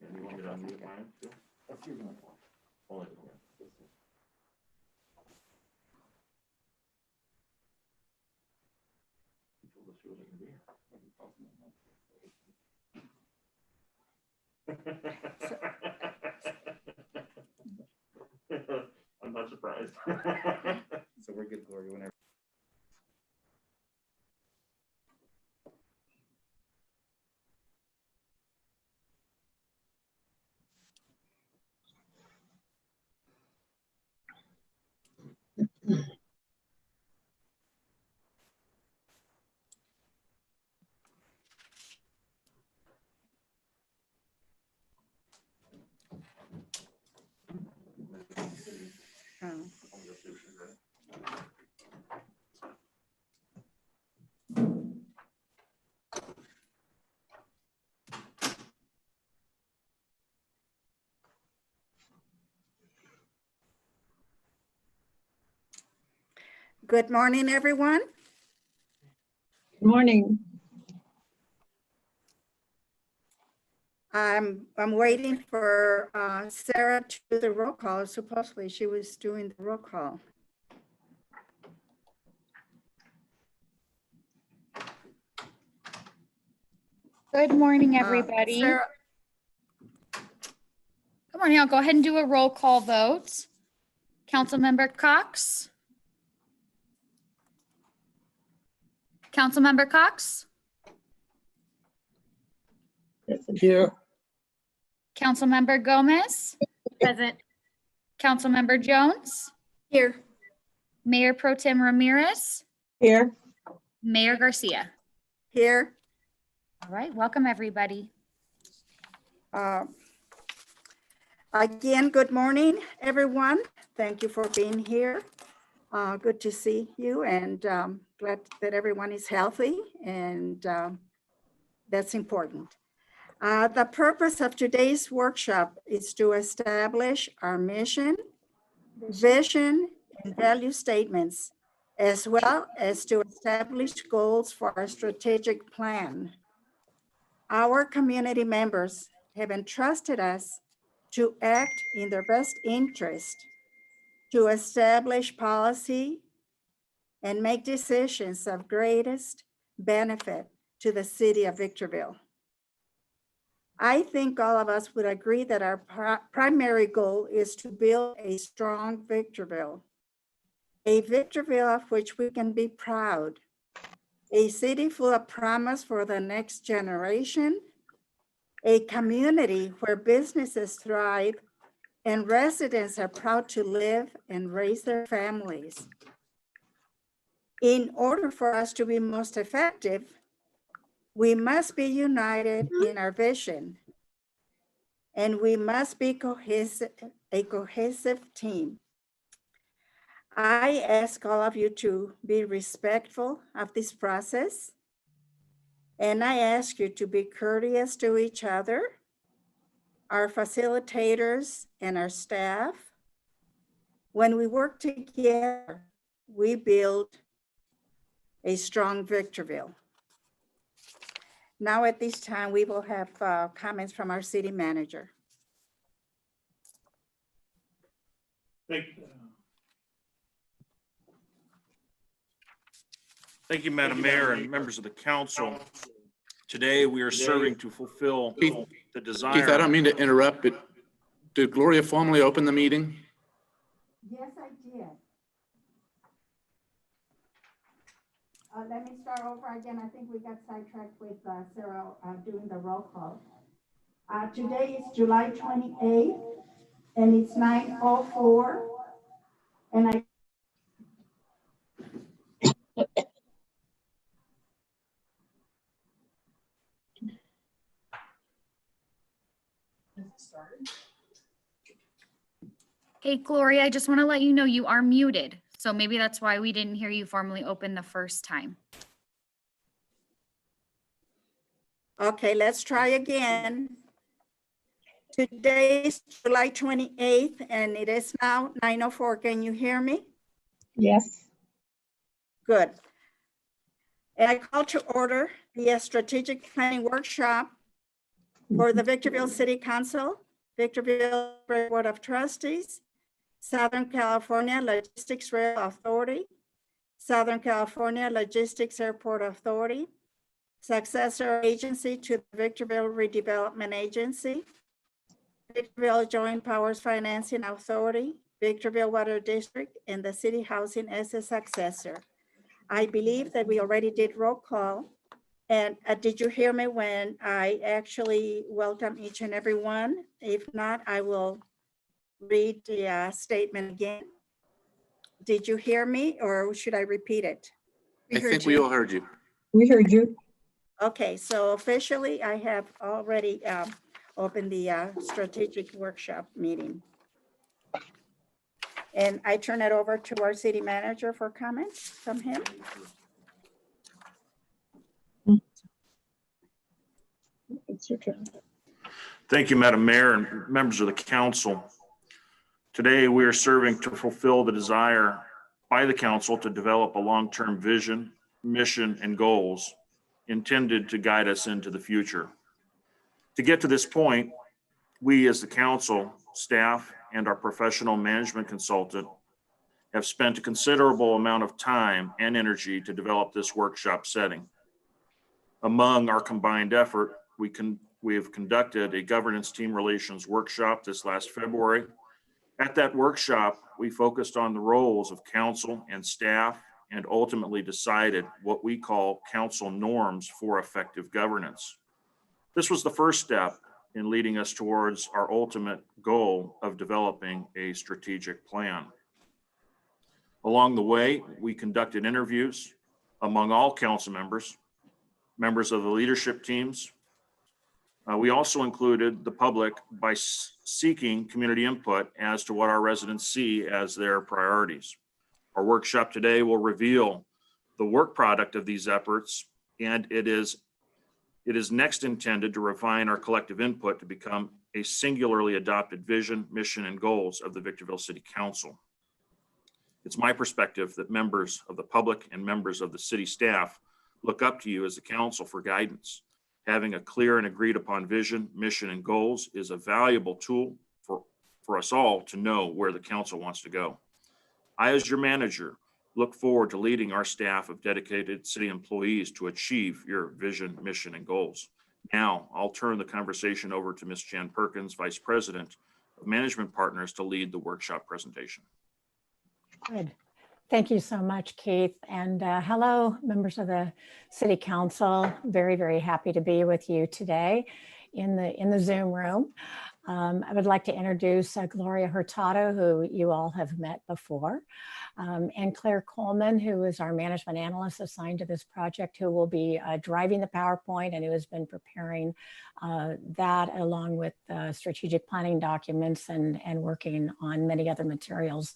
And you want me to unmute mine too? That's your one. Only, He told us he wasn't gonna be here. I'm not surprised. So we're good, Gloria, whenever. Good morning, everyone. Good morning. I'm waiting for Sarah to do the roll call. Supposedly she was doing the roll call. Good morning, everybody. Sarah, Good morning. I'll go ahead and do a roll call vote. Councilmember Cox. Councilmember Cox. Here. Councilmember Gomez. Present. Councilmember Jones. here. Mayor Pro Tem Ramirez. Here. Mayor Garcia. Here. All right, welcome everybody. Again, good morning, everyone. Thank you for being here. Good to see you, and glad that everyone is healthy, and that's important. The purpose of today's workshop is to establish our mission, vision, and value statements, as well as to establish goals for our strategic plan. Our community members have entrusted us to act in their best interest, to establish policy and make decisions of greatest benefit to the city of Victorville. I think all of us would agree that our primary goal is to build a strong Victorville, a Victorville of which we can be proud, a city full of promise for the next generation, a community where businesses thrive and residents are proud to live and raise their families. In order for us to be most effective, we must be united in our vision, and we must be a cohesive team. I ask all of you to be respectful of this process, and I ask you to be courteous to each other, our facilitators, and our staff. When we work together, we build a strong Victorville. Now at this time, we will have comments from our city manager. Thank you, Madam Mayor and members of the council. Today, we are serving to fulfill the Keith, I desire. don't mean to interrupt, but did Gloria formally open the meeting? Yes, I did. Let me start over again. I think we got sidetracked with Sarah doing the roll call. Today is July 28th, and it's 9:04. And I Hey, Gloria, I just want to let you know you are muted. So maybe that's why we didn't hear you formally open the first time. Okay, let's try again. Today is July 28th, and it is now 9:04. Can you hear me? Yes. Good. And I call to order the strategic planning workshop for the Victorville City Council, Victorville Board of Trustees, Southern California Logistics Rail Authority, Southern California Logistics Airport Authority, successor agency to the Victorville Redevelopment Agency, Victorville Joint Powers Financing Authority, Victorville Water District, and the City Housing as a successor. I believe that we already did roll call. And did you hear me when I actually welcome each and every one? If not, I will read the statement again. Did you hear me or should I repeat it? I think we all heard you. We heard you. Okay, so officially I have already opened the strategic workshop meeting. And I turn it over to our city manager for comments from him. It's your turn. Thank you, Madam Mayor and members of the council. Today, we are serving to fulfill the desire by the council to develop a long-term vision, mission, and goals intended to guide us into the future. To get to this point, we as the council, staff, and our professional management consultant have spent a considerable amount of time and energy to develop this workshop setting. Among our combined effort, we have conducted a governance team relations workshop this last February. At that workshop, we focused on the roles of council and staff and ultimately decided what we call council norms for effective governance. This was the first step in leading us towards our ultimate goal of developing a strategic plan. Along the way, we conducted interviews among all council members, members of the leadership teams. We also included the public by seeking community input as to what our residents see as their priorities. Our workshop today will reveal the work product of these efforts, and it is next intended to refine our collective input to become a singularly adopted vision, mission, and goals of the Victorville City Council. It's my perspective that members of the public and members of the city staff look up to you as the council for guidance. Having a clear and agreed upon vision, mission, and goals is a valuable tool for us all to know where the council wants to go. I, as your manager, look forward to leading our staff of dedicated city employees to achieve your vision, mission, and goals. Now, I'll turn the conversation over to Ms. Jan Perkins, Vice President of Management Partners, to lead the workshop presentation. Good. Thank you so much, Keith. And hello, members of the City Council. Very, very happy to be with you today in the Zoom room. I would like to introduce Gloria Hurtado, who you all have met before, and Claire Coleman, who is our management analyst assigned to this project, who will be driving the PowerPoint and who has been preparing that along with strategic planning documents and working on many other materials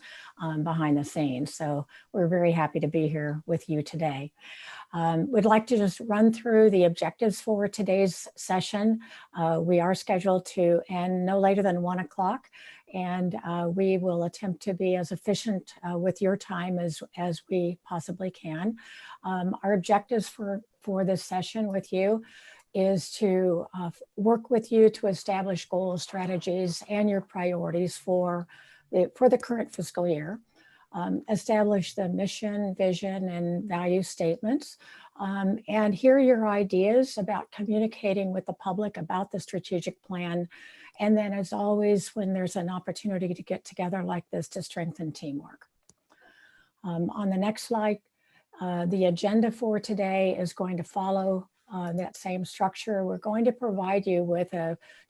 behind the scenes. So we're very happy to be here with you today. We'd like to just run through the objectives for today's session. We are scheduled to end no later than 1 o'clock, and we will attempt to be as efficient with your time as we possibly can. Our objectives for this session with you is to work with you to establish goals, strategies, and your priorities for the current fiscal year. Establish the mission, vision, and value statements, and hear your ideas about communicating with the public about the strategic plan. And then, as always, when there's an opportunity to get together like this, to strengthen teamwork. On the next slide, the agenda for today is going to follow that same structure. We're going to provide you with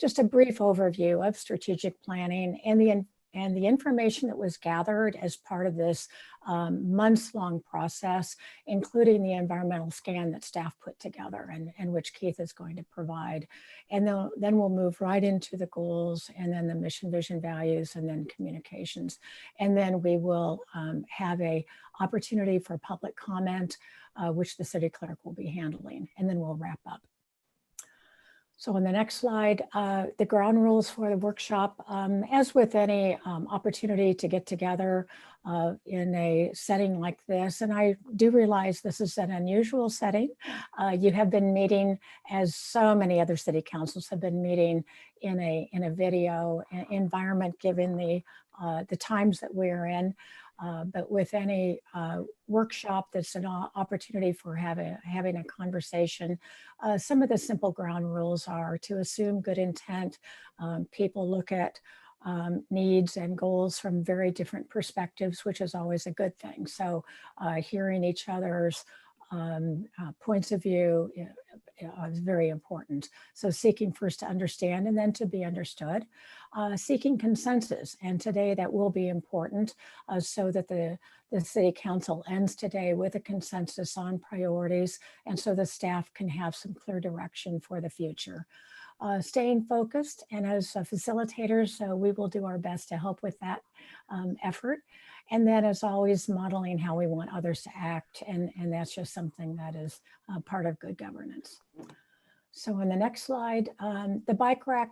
just a brief overview of strategic planning and the information that was gathered as part of this months-long process, including the environmental scan that staff put together and which Keith is going to provide. And then we'll move right into the goals, and then the mission, vision, values, and then communications. And then we will have an opportunity for public comment, which the city clerk will be handling, and then we'll wrap up. So on the next slide, the ground rules for the workshop, as with any opportunity to get together in a setting like this, and I do realize this is an unusual setting. You have been meeting, as so many other city councils have been meeting, in a video environment, given the times that we're in. But with any workshop that's an opportunity for having a conversation, some of the simple ground rules are to assume good intent. People look at needs and goals from very different perspectives, which is always a good thing. So hearing each other's points of view is very important. So seeking first to understand and then to be understood, seeking consensus. And today that will be important so that the city council ends today with a consensus on priorities, and so the staff can have some clear direction for the future. Staying focused, and as facilitators, we will do our best to help with that effort. And then, as always, modeling how we want others to act. And that's just something that is part of good governance. So on the next slide, the bike rack,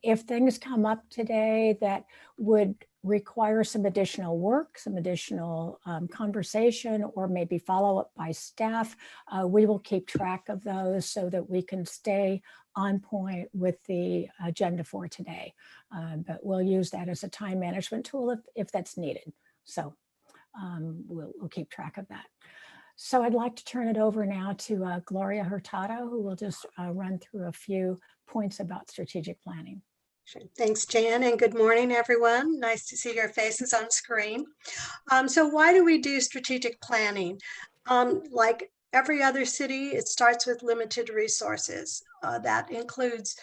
if things come up today that would require some additional work, some additional conversation, or maybe follow up by staff, we will keep track of those so that we can stay on point with the agenda for today. But we'll use that as a time management tool if that's needed. So we'll keep track of that. So I'd like to turn it over now to Gloria Hurtado, who will just run through a few points about strategic planning. Sure. Thanks, Jan, and good morning, everyone. Nice to see your faces on screen. So why do we do strategic planning? Like every other city, it starts with limited resources. That includes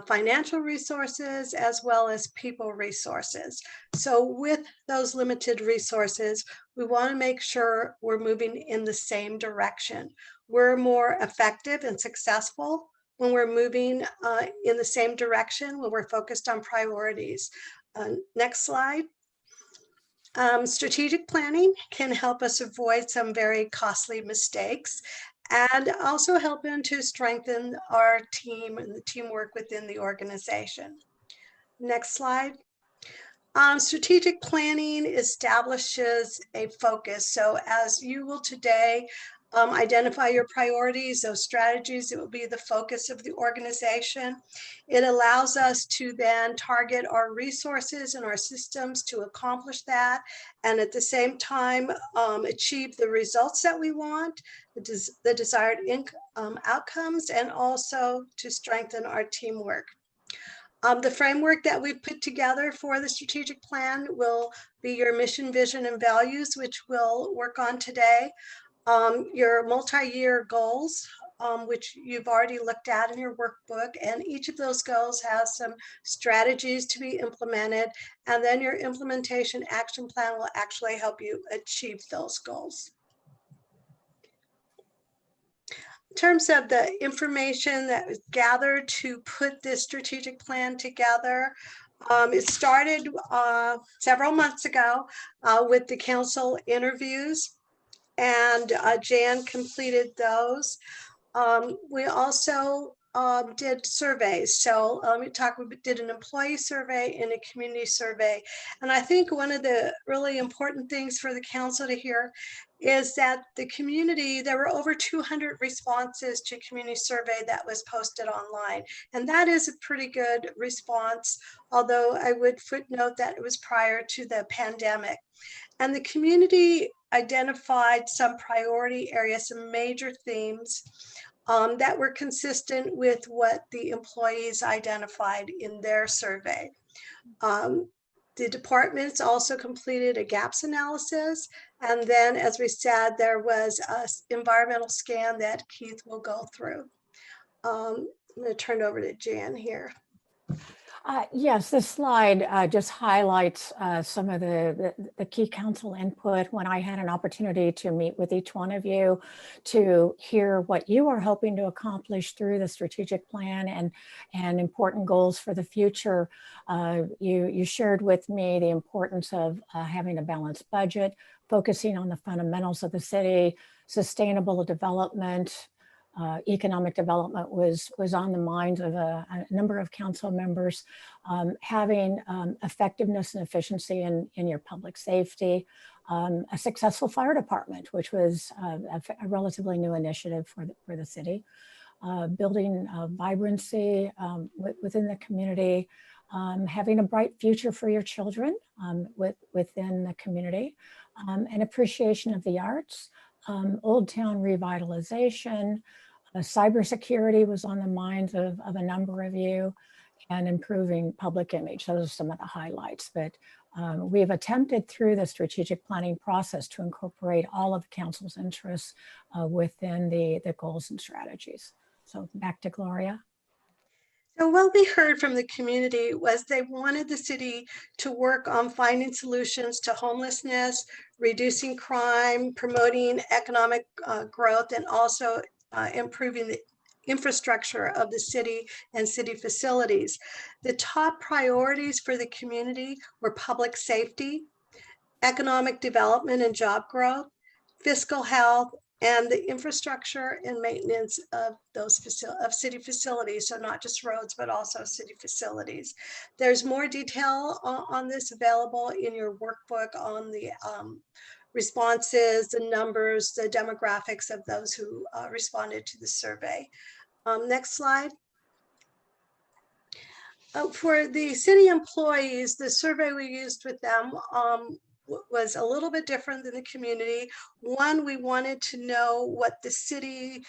financial resources as well as people resources. So with those limited resources, we want to make sure we're moving in the same direction. We're more effective and successful when we're moving in the same direction, when we're focused on priorities. Next slide. Strategic planning can help us avoid some very costly mistakes and also helping to strengthen our team and the teamwork within the organization. Next slide. Strategic planning establishes a focus. So as you will today identify your priorities, those strategies, it will be the focus of the organization. It allows us to then target our resources and our systems to accomplish that, and at the same time achieve the results that we want, the desired outcomes, and also to strengthen our teamwork. The framework that we've put together for the strategic plan will be your mission, vision, and values, which we'll work on today. Your multi-year goals, which you've already looked at in your workbook, and each of those goals has some strategies to be implemented, and then your implementation action plan will actually help you achieve those goals. In terms of the information that was gathered to put this strategic plan together, it started several months ago with the council interviews, and Jan completed those. We also did surveys. So we did an employee survey and a community survey. And I think one of the really important things for the council to hear is that the community, there were over 200 responses to community survey that was posted online. And that is a pretty good response, although I would footnote that it was prior to the pandemic. And the community identified some priority areas, some major themes that were consistent with what the employees identified in their survey. The departments also completed a gaps analysis. And then, as we said, there was an environmental scan that Keith will go through. I'm going to turn it over to Jan here. Yes, this slide just highlights some of the key council input when I had an opportunity to meet with each one of you to hear what you are hoping to accomplish through the strategic plan and important goals for the future. You shared with me the importance of having a balanced budget, focusing on the fundamentals of the city, sustainable development, economic development was on the minds of a number of council members. Having effectiveness and efficiency in your public safety, a successful fire department, which was a relatively new initiative for the city, building vibrancy within the community, having a bright future for your children within the community, an appreciation of the arts, Old Town revitalization, cybersecurity was on the minds of a number of you, and improving public image. Those are some of the highlights, but we've attempted through the strategic planning process to incorporate all of the council's interests within the goals and strategies. So back to Gloria. So what we heard from the community was they wanted the city to work on finding solutions to homelessness, reducing crime, promoting economic growth, and also improving the infrastructure of the city and city facilities. The top priorities for the community were public safety, economic development and job growth, fiscal health, and the infrastructure and maintenance of those city facilities. So not just roads, but also city facilities. There's more detail on this available in your workbook on the responses, the numbers, the demographics of those who responded to the survey. Next slide. For the city employees, the survey we used with them was a little bit different than the community. One, we wanted to know what the city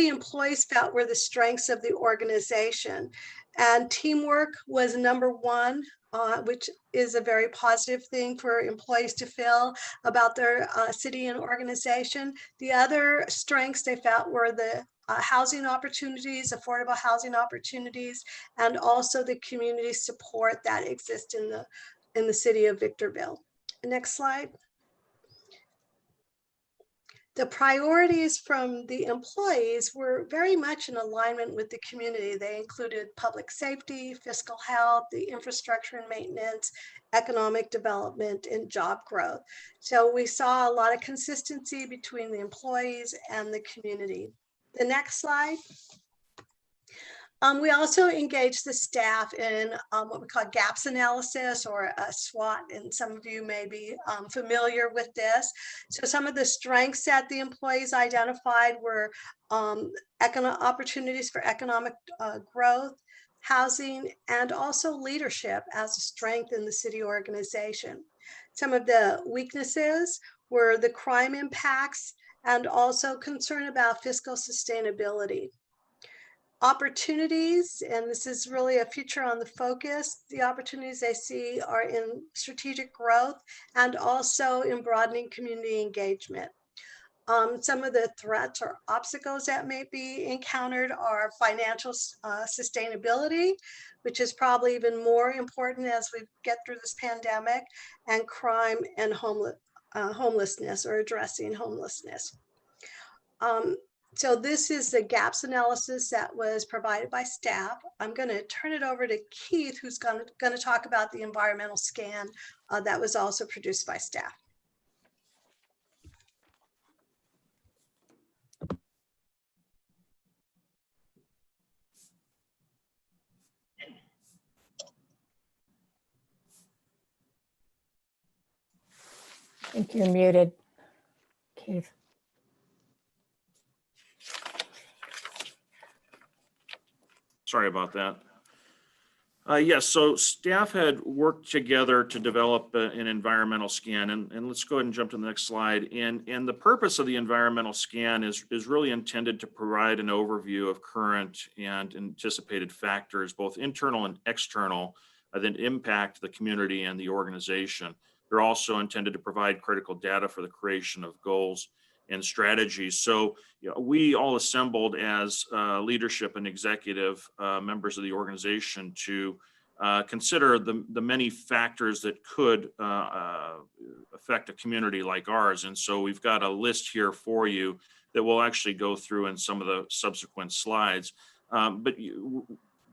employees felt were the strengths of the organization. And teamwork was number one, which is a very positive thing for employees to feel about their city and organization. The other strengths they felt were the housing opportunities, affordable housing opportunities, and also the community support that exists in the city of Victorville. Next slide. The priorities from the employees were very much in alignment with the community. They included public safety, fiscal health, the infrastructure and maintenance, economic development, and job growth. So we saw a lot of consistency between the employees and the community. The next slide. We also engaged the staff in what we call gaps analysis, or a SWOT, and some of you may be familiar with this. So some of the strengths that the employees identified were opportunities for economic growth, housing, and also leadership as a strength in the city organization. Some of the weaknesses were the crime impacts and also concern about fiscal sustainability. Opportunities, and this is really a feature on the focus, the opportunities they see are in strategic growth and also in broadening community engagement. Some of the threats or obstacles that may be encountered are financial sustainability, which is probably even more important as we get through this pandemic, and crime and homelessness, or addressing homelessness. So this is the gaps analysis that was provided by staff. I'm going to turn it over to Keith, who's going to talk about the environmental scan that was also produced by staff. I think you're muted, Keith. Sorry about that. Yes, so staff had worked together to develop an environmental scan, and let's go ahead and jump to the next slide. And the purpose of the environmental scan is really intended to provide an overview of current and anticipated factors, both internal and external, that impact the community and the organization. They're also intended to provide critical data for the creation of goals and strategies. So we all assembled as leadership and executive members of the organization to consider the many factors that could affect a community like ours. And so we've got a list here for you that we'll actually go through in some of the subsequent slides. But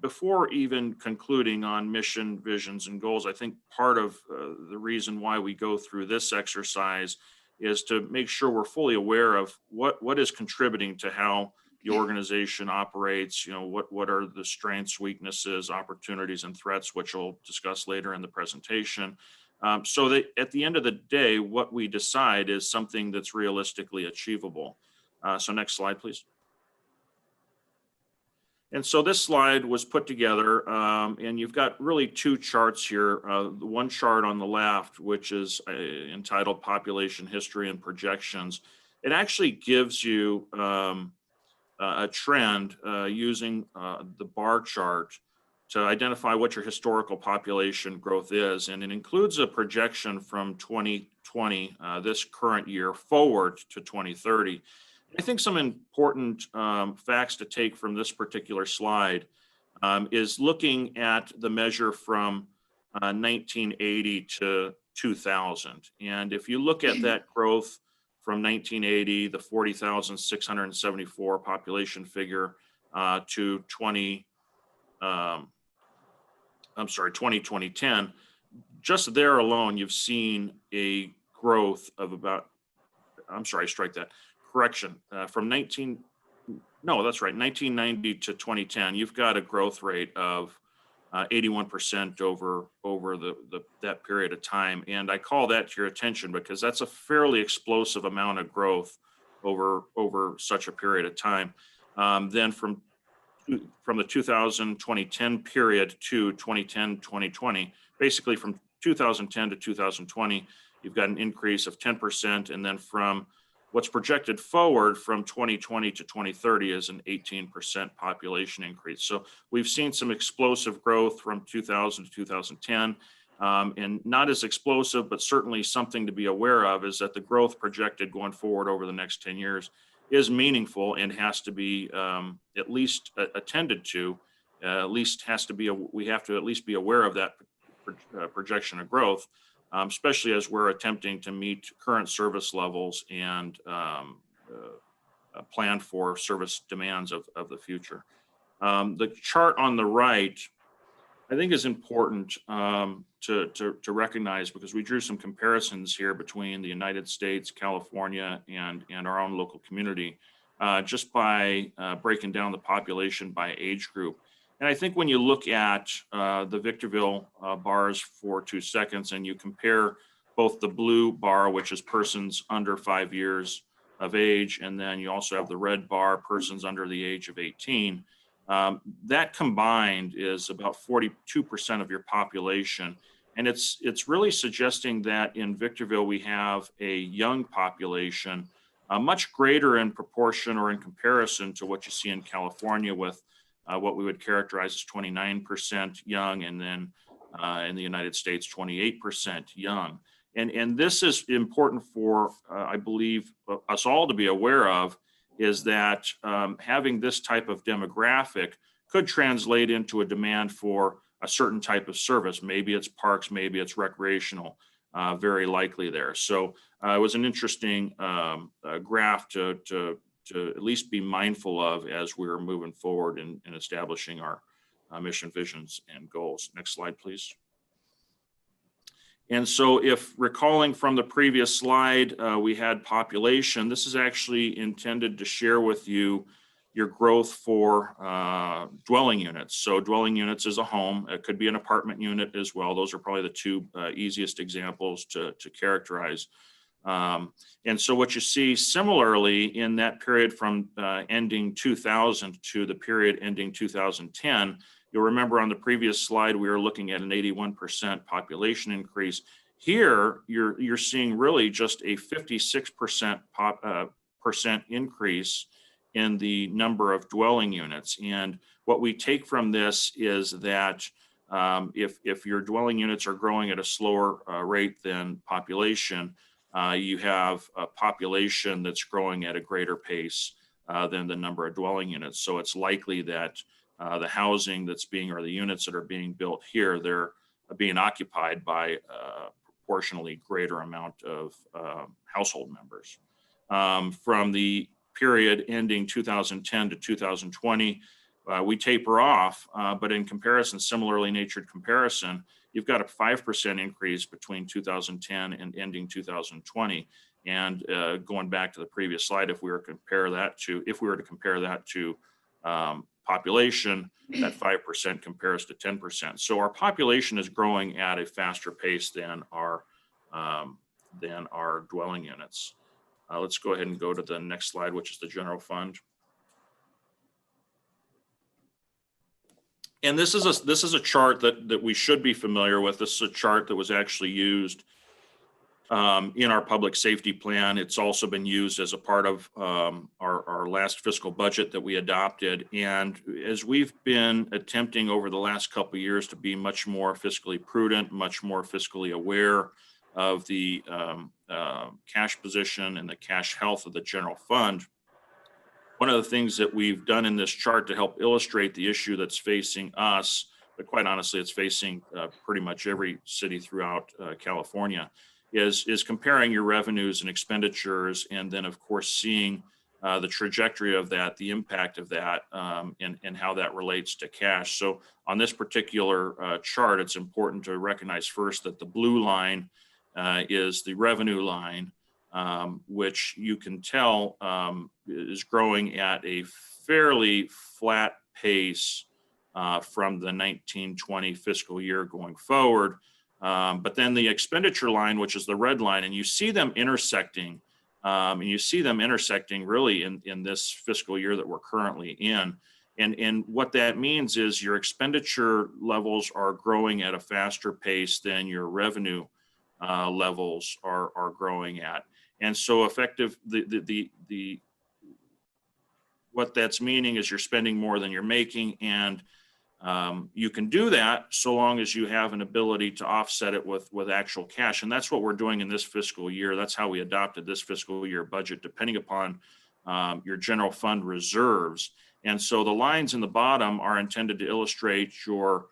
before even concluding on mission, visions, and goals, I think part of the reason why we go through this exercise is to make sure we're fully aware of what is contributing to how the organization operates, what are the strengths, weaknesses, opportunities, and threats, which we'll discuss later in the presentation. So that at the end of the day, what we decide is something that's realistically achievable. So next slide, please. And so this slide was put together, and you've got really two charts here. The one chart on the left, which is entitled Population History and Projections, it actually gives you a trend using the bar chart to identify what your historical population growth is. And it includes a projection from 2020, this current year, forward to 2030. I think some important facts to take from this particular slide is looking at the measure from 1980 to 2000. And if you look at that growth from 1980, the 40,674 population figure to 2010, just there alone, you've seen a growth of about, strike that. Correction, from 1990 to 2010, you've got a growth rate of 81% over that period of time. And I call that to your attention because that's a fairly explosive amount of growth over such a period of time. Then from the 2010 period to 2010-2020, basically from 2010 to 2020, you've got an increase of 10%. And then from what's projected forward from 2020 to 2030 is an 18% population increase. So we've seen some explosive growth from 2000 to 2010, and not as explosive, but certainly something to be aware of is that the growth projected going forward over the next 10 years is meaningful and has to be at least attended to, we have to at least be aware of that projection of growth. Especially as we're attempting to meet current service levels and plan for service demands of the future. The chart on the right, I think, is important to recognize because we drew some comparisons here between the United States, California, and our own local community, just by breaking down the population by age group. And I think when you look at the Victorville bars for 2 seconds and you compare both the blue bar, which is persons under 5 years of age, and then you also have the red bar, persons under the age of 18, that combined is about 42% of your population. And it's really suggesting that in Victorville, we have a young population, much greater in proportion or in comparison to what you see in California with what we would characterize as 29% young, and then in the United States, 28% young. And this is important for, I believe, us all to be aware of, is that having this type of demographic could translate into a demand for a certain type of service. Maybe it's parks, maybe it's recreational, very likely there. So it was an interesting graph to at least be mindful of as we're moving forward in establishing our mission, visions, and goals. Next slide, please. And so if recalling from the previous slide, we had population. This is actually intended to share with you your growth for dwelling units. So dwelling units is a home. It could be an apartment unit as well. Those are probably the two easiest examples to characterize. And so what you see similarly in that period from ending 2000 to the period ending 2010, you'll remember on the previous slide, we were looking at an 81% population increase. Here, you're seeing really just a 56% increase in the number of dwelling units. And what we take from this is that if your dwelling units are growing at a slower rate than population, you have a population that's growing at a greater pace than the number of dwelling units. So it's likely that the housing that's being, or the units that are being built here, they're being occupied by a proportionally greater amount of household members. From the period ending 2010 to 2020, we taper off, but in comparison, similarly natured comparison, you've got a 5% increase between 2010 and ending 2020. And going back to the previous slide, if we were to compare that to population, that 5% compares to 10%. So our population is growing at a faster pace than our dwelling units. Let's go ahead and go to the next slide, which is the general fund. And this is a chart that we should be familiar with. This is a chart that was actually used in our public safety plan. It's also been used as a part of our last fiscal budget that we adopted. And as we've been attempting over the last couple of years to be much more fiscally prudent, much more fiscally aware of the cash position and the cash health of the general fund, one of the things that we've done in this chart to help illustrate the issue that's facing us, but quite honestly, it's facing pretty much every city throughout California, is comparing your revenues and expenditures, and then of course seeing the trajectory of that, the impact of that, and how that relates to cash. So on this particular chart, it's important to recognize first that the blue line is the revenue line, which you can tell is growing at a fairly flat pace from the 1920 fiscal year going forward. But then the expenditure line, which is the red line, and you see them intersecting, really in this fiscal year that we're currently in. And what that means is your expenditure levels are growing at a faster pace than your revenue levels are growing at. And so what that's meaning is you're spending more than you're making, and you can do that so long as you have an ability to offset it with actual cash. And that's what we're doing in this fiscal year. That's how we adopted this fiscal year budget, depending upon your general fund reserves. And so the lines in the bottom are intended to illustrate your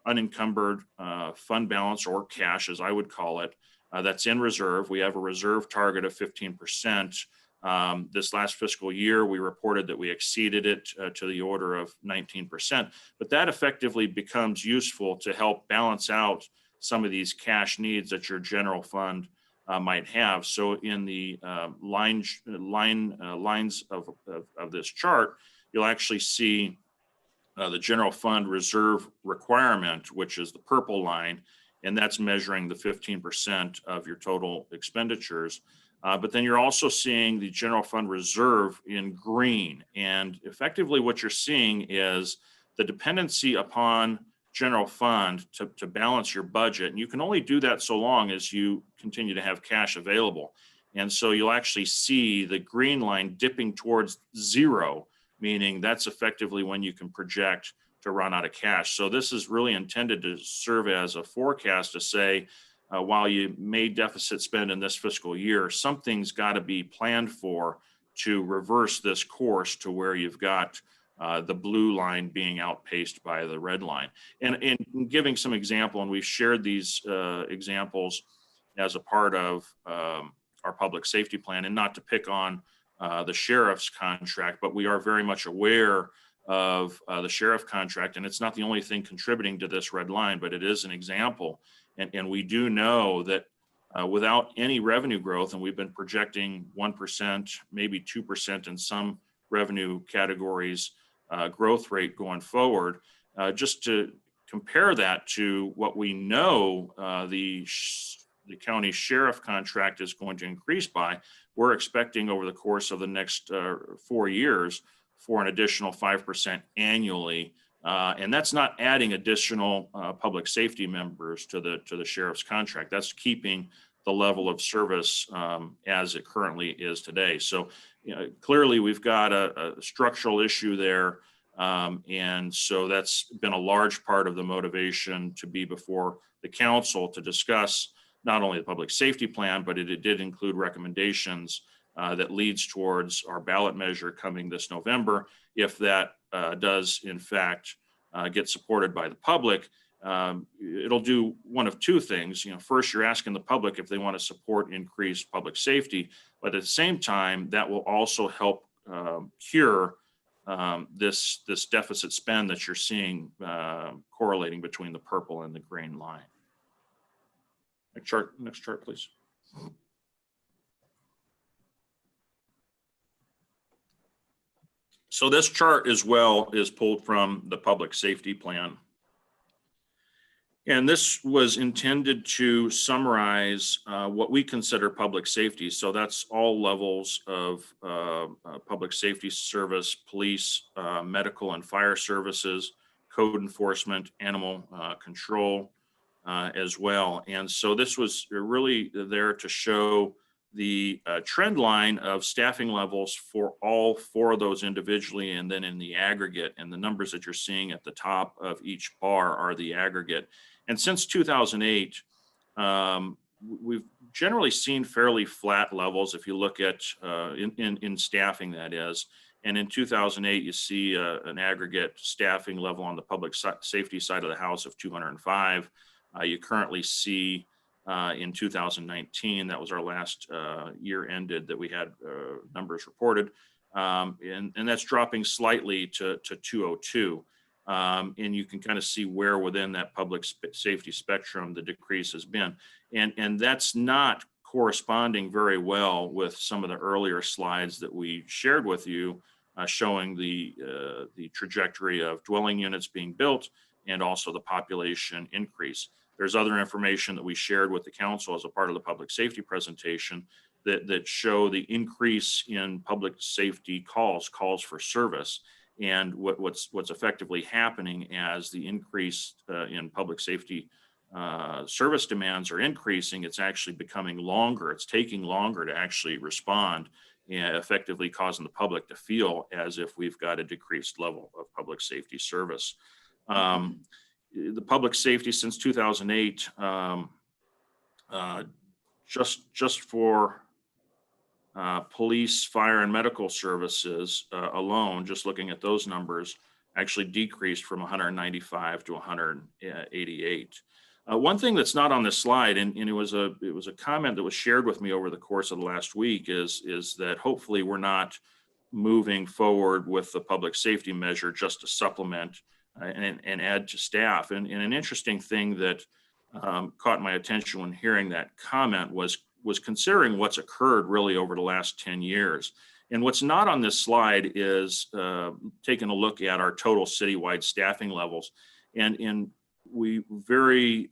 unencumbered fund balance, or cash, as I would call it, that's in reserve. We have a reserve target of 15%. This last fiscal year, we reported that we exceeded it to the order of 19%, but that effectively becomes useful to help balance out some of these cash needs that your general fund might have. So in the lines of this chart, you'll actually see the general fund reserve requirement, which is the purple line, and that's measuring the 15% of your total expenditures. But then you're also seeing the general fund reserve in green. And effectively what you're seeing is the dependency upon general fund to balance your budget. And you can only do that so long as you continue to have cash available. And so you'll actually see the green line dipping towards zero, meaning that's effectively when you can project to run out of cash. So this is really intended to serve as a forecast to say, while you may deficit spend in this fiscal year, something's got to be planned for to reverse this course to where you've got the blue line being outpaced by the red line. And in giving some example, and we've shared these examples as a part of our public safety plan, and not to pick on the sheriff's contract, but we are very much aware of the sheriff contract, and it's not the only thing contributing to this red line, but it is an example. And we do know that without any revenue growth, and we've been projecting 1%, maybe 2% in some revenue categories growth rate going forward, just to compare that to what we know the county sheriff contract is going to increase by, we're expecting over the course of the next 4 years for an additional 5% annually. And that's not adding additional public safety members to the sheriff's contract. That's keeping the level of service as it currently is today. So clearly we've got a structural issue there. And so that's been a large part of the motivation to be before the council to discuss not only the public safety plan, but it did include recommendations that leads towards our ballot measure coming this November. If that does in fact get supported by the public, it'll do one of two things. First, you're asking the public if they want to support increased public safety, but at the same time, that will also help cure this deficit spend that you're seeing correlating between the purple and the green line. Next chart, please. So this chart as well is pulled from the public safety plan. And this was intended to summarize what we consider public safety. So that's all levels of public safety service, police, medical and fire services, code enforcement, animal control as well. And so this was really there to show the trend line of staffing levels for all four of those individually and then in the aggregate. And the numbers that you're seeing at the top of each bar are the aggregate. And since 2008, we've generally seen fairly flat levels if you look at in staffing, that is. And in 2008, you see an aggregate staffing level on the public safety side of the house of 205. You currently see in 2019, that was our last year ended that we had numbers reported, and that's dropping slightly to 202. And you can kind of see where within that public safety spectrum the decrease has been. And that's not corresponding very well with some of the earlier slides that we shared with you, showing the trajectory of dwelling units being built and also the population increase. There's other information that we shared with the council as a part of the public safety presentation that show the increase in public safety calls for service. And what's effectively happening as the increase in public safety service demands are increasing, it's actually becoming longer. It's taking longer to actually respond, and effectively causing the public to feel as if we've got a decreased level of public safety service. The public safety since 2008, just for police, fire, and medical services alone, just looking at those numbers, actually decreased from 195 to 188. One thing that's not on this slide, and it was a comment that was shared with me over the course of the last week, is that hopefully we're not moving forward with the public safety measure just to supplement and add to staff. And an interesting thing that caught my attention when hearing that comment was considering what's occurred really over the last 10 years. And what's not on this slide is taking a look at our total citywide staffing levels. And we very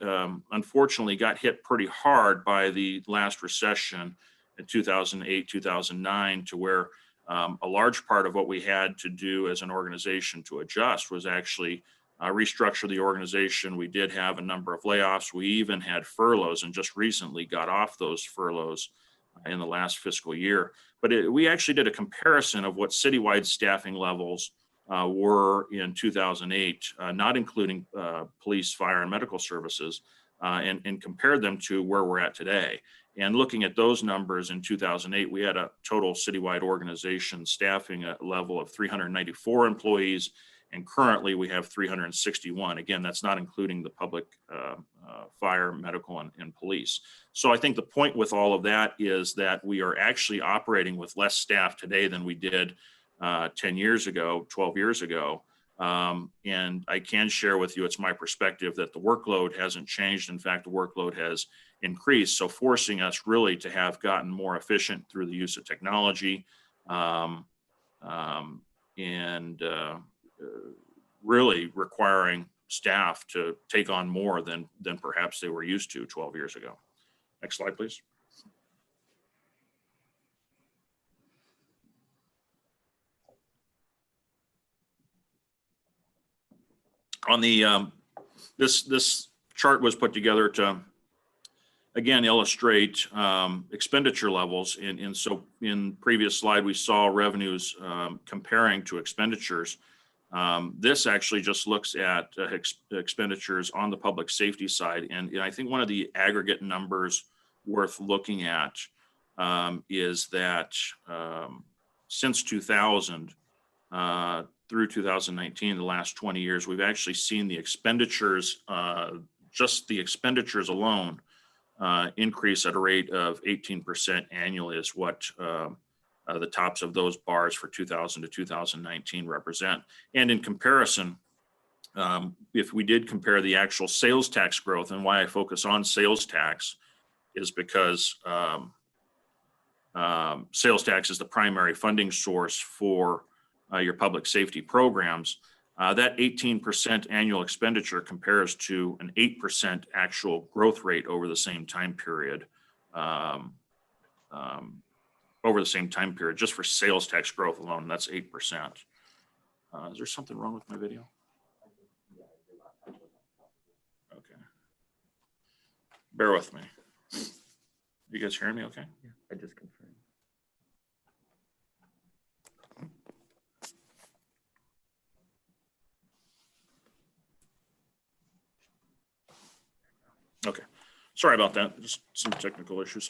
unfortunately got hit pretty hard by the last recession in 2008, 2009, to where a large part of what we had to do as an organization to adjust was actually restructure the organization. We did have a number of layoffs. We even had furloughs and just recently got off those furloughs in the last fiscal year. But we actually did a comparison of what citywide staffing levels were in 2008, not including police, fire, and medical services, and compared them to where we're at today. And looking at those numbers in 2008, we had a total citywide organization staffing level of 394 employees, and currently we have 361. Again, that's not including the public fire, medical, and police. So I think the point with all of that is that we are actually operating with less staff today than we did 10 years ago, 12 years ago. And I can share with you, it's my perspective that the workload hasn't changed. In fact, the workload has increased. So forcing us really to have gotten more efficient through the use of technology, and really requiring staff to take on more than perhaps they were used to 12 years ago. Next slide, please. On the this chart was put together to again illustrate expenditure levels, and so in previous slide we saw revenues comparing to expenditures. This actually just looks at expenditures on the public safety side, and I think one of the aggregate numbers worth looking at is that since 2000 through 2019, the last 20 years, we've actually seen the expenditures, just the expenditures alone, increase at a rate of 18% annually is what the tops of those bars for 2000 to 2019 represent. And in comparison, if we did compare the actual sales tax growth, and why I focus on sales tax is because sales tax is the primary funding source for your public safety programs. That 18% annual expenditure compares to an 8% actual growth rate over the same time period. Just for sales tax growth alone, that's 8%. Is there something wrong with my video? Okay. Bear with me. You guys hearing me okay? Yeah, I just confirmed. Okay. Sorry about that. Just some technical issues.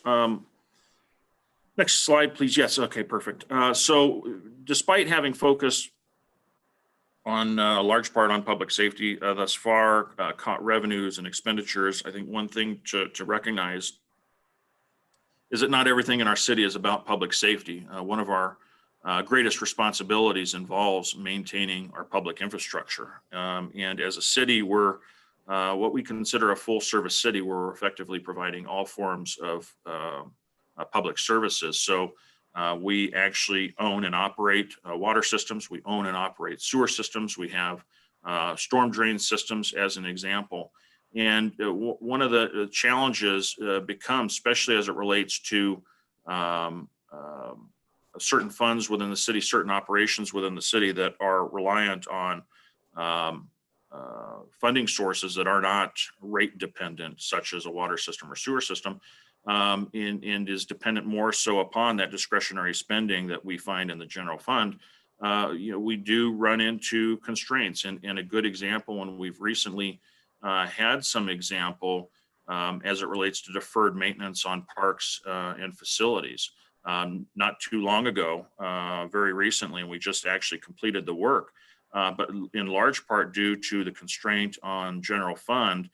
Next slide, please. Yes. Okay, perfect. So despite having focused on a large part on public safety thus far, revenues and expenditures, I think one thing to recognize is that not everything in our city is about public safety. One of our greatest responsibilities involves maintaining our public infrastructure. And as a city, we're what we consider a full service city. We're effectively providing all forms of public services. So we actually own and operate water systems. We own and operate sewer systems. We have storm drain systems as an example. And one of the challenges becomes, especially as it relates to certain funds within the city, certain operations within the city that are reliant on funding sources that are not rate dependent, such as a water system or sewer system, and is dependent more so upon that discretionary spending that we find in the general fund. We do run into constraints, and a good example when we've recently had some example as it relates to deferred maintenance on parks and facilities. Not too long ago, very recently, and we just actually completed the work, but in large part due to the constraint on general fund,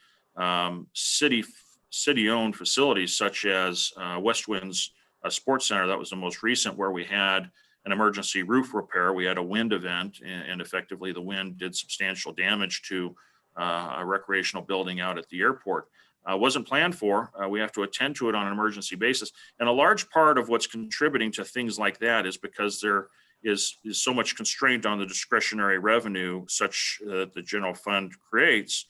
city-owned facilities such as West Wind's Sports Center, that was the most recent, where we had an emergency roof repair. We had a wind event, and effectively the wind did substantial damage to a recreational building out at the airport. Wasn't planned for. We have to attend to it on an emergency basis. And a large part of what's contributing to things like that is because there is so much constraint on the discretionary revenue such that the general fund creates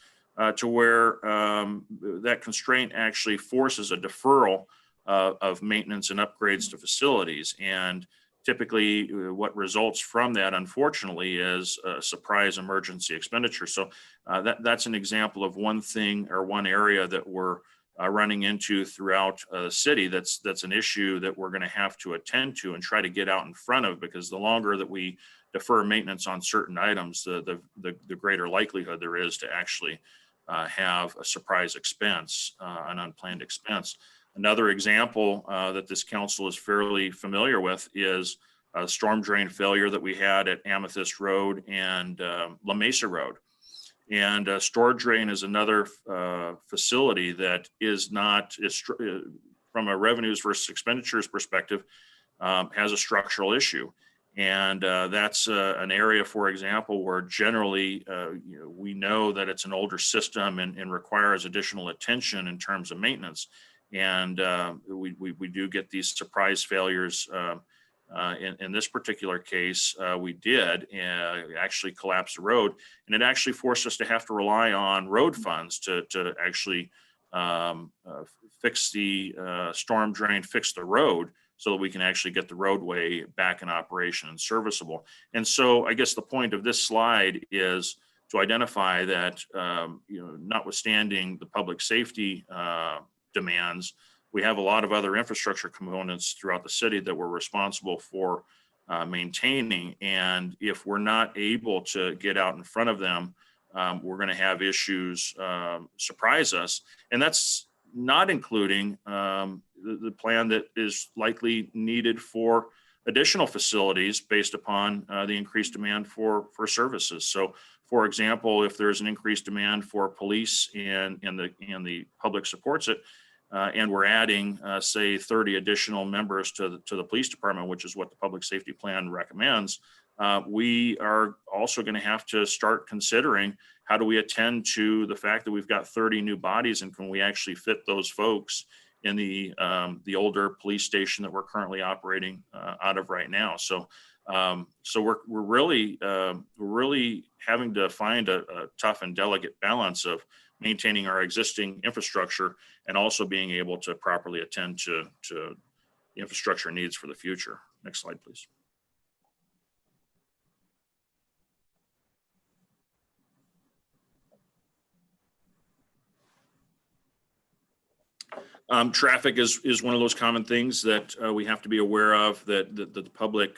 to where that constraint actually forces a deferral of maintenance and upgrades to facilities. And typically what results from that, unfortunately, is a surprise emergency expenditure. So that's an example of one thing or one area that we're running into throughout the city. That's an issue that we're going to have to attend to and try to get out in front of, because the longer that we defer maintenance on certain items, the greater likelihood there is to actually have a surprise expense, an unplanned expense. Another example that this council is fairly familiar with is a storm drain failure that we had at Amethyst Road and La Mesa Road. And storage drain is another facility that is not, from a revenues versus expenditures perspective, has a structural issue. And that's an area, for example, where generally we know that it's an older system and requires additional attention in terms of maintenance. And we do get these surprise failures. In this particular case, we did actually collapse the road, and it actually forced us to have to rely on road funds to actually fix the storm drain, fix the road, so that we can actually get the roadway back in operation and serviceable. And so I guess the point of this slide is to identify that, notwithstanding the public safety demands, we have a lot of other infrastructure components throughout the city that we're responsible for maintaining. And if we're not able to get out in front of them, we're going to have issues surprise us. And that's not including the plan that is likely needed for additional facilities based upon the increased demand for services. So, for example, if there's an increased demand for police and the public supports it, and we're adding, say, 30 additional members to the police department, which is what the public safety plan recommends, we are also going to have to start considering how do we attend to the fact that we've got 30 new bodies, and can we actually fit those folks in the older police station that we're currently operating out of right now. So we're really having to find a tough and delicate balance of maintaining our existing infrastructure and also being able to properly attend to the infrastructure needs for the future. Next slide, please. Traffic is one of those common things that we have to be aware of, that the public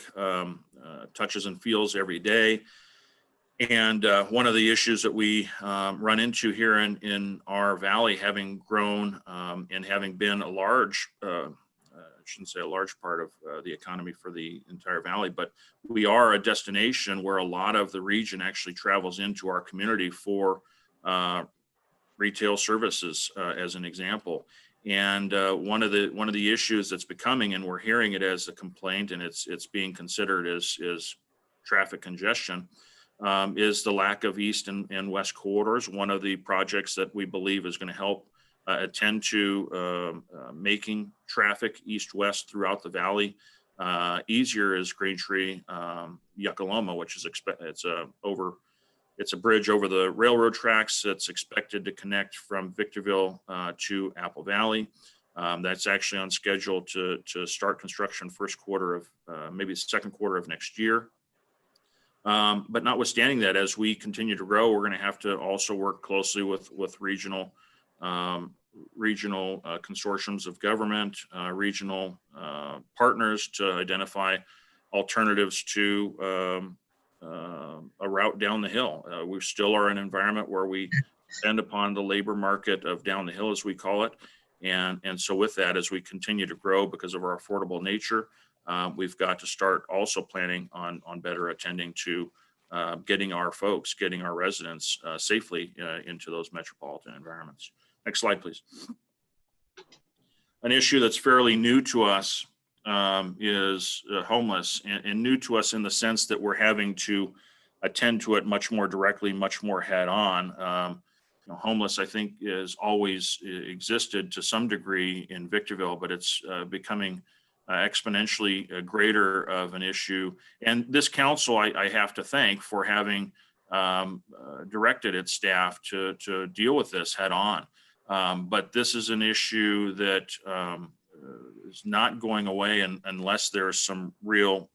touches and feels every day. And one of the issues that we run into here in our valley, having grown and having been a large, I shouldn't say a large part of the economy for the entire valley, but we are a destination where a lot of the region actually travels into our community for retail services, as an example. And one of the issues that's becoming, and we're hearing it as a complaint, and it's being considered as traffic congestion, is the lack of east and west corridors. One of the projects that we believe is going to help attend to making traffic east-west throughout the valley easier is Greentree Yuckaloma, which is it's a bridge over the railroad tracks that's expected to connect from Victorville to Apple Valley. That's actually on schedule to start construction first quarter of maybe second quarter of next year. But notwithstanding that, as we continue to grow, we're going to have to also work closely with regional consortiums of government, regional partners to identify alternatives to a route down the hill. We still are in an environment where we depend upon the labor market of down the hill, as we call it. And so with that, as we continue to grow because of our affordable nature, we've got to start also planning on better attending to getting our folks, getting our residents safely into those metropolitan environments. Next slide, please. An issue that's fairly new to us is homeless, and new to us in the sense that we're having to attend to it much more directly, much more head on. Homeless, I think, has always existed to some degree in Victorville, but it's becoming exponentially greater of an issue. And this council, I have to thank for having directed its staff to deal with this head on. But this is an issue that is not going away unless there are some real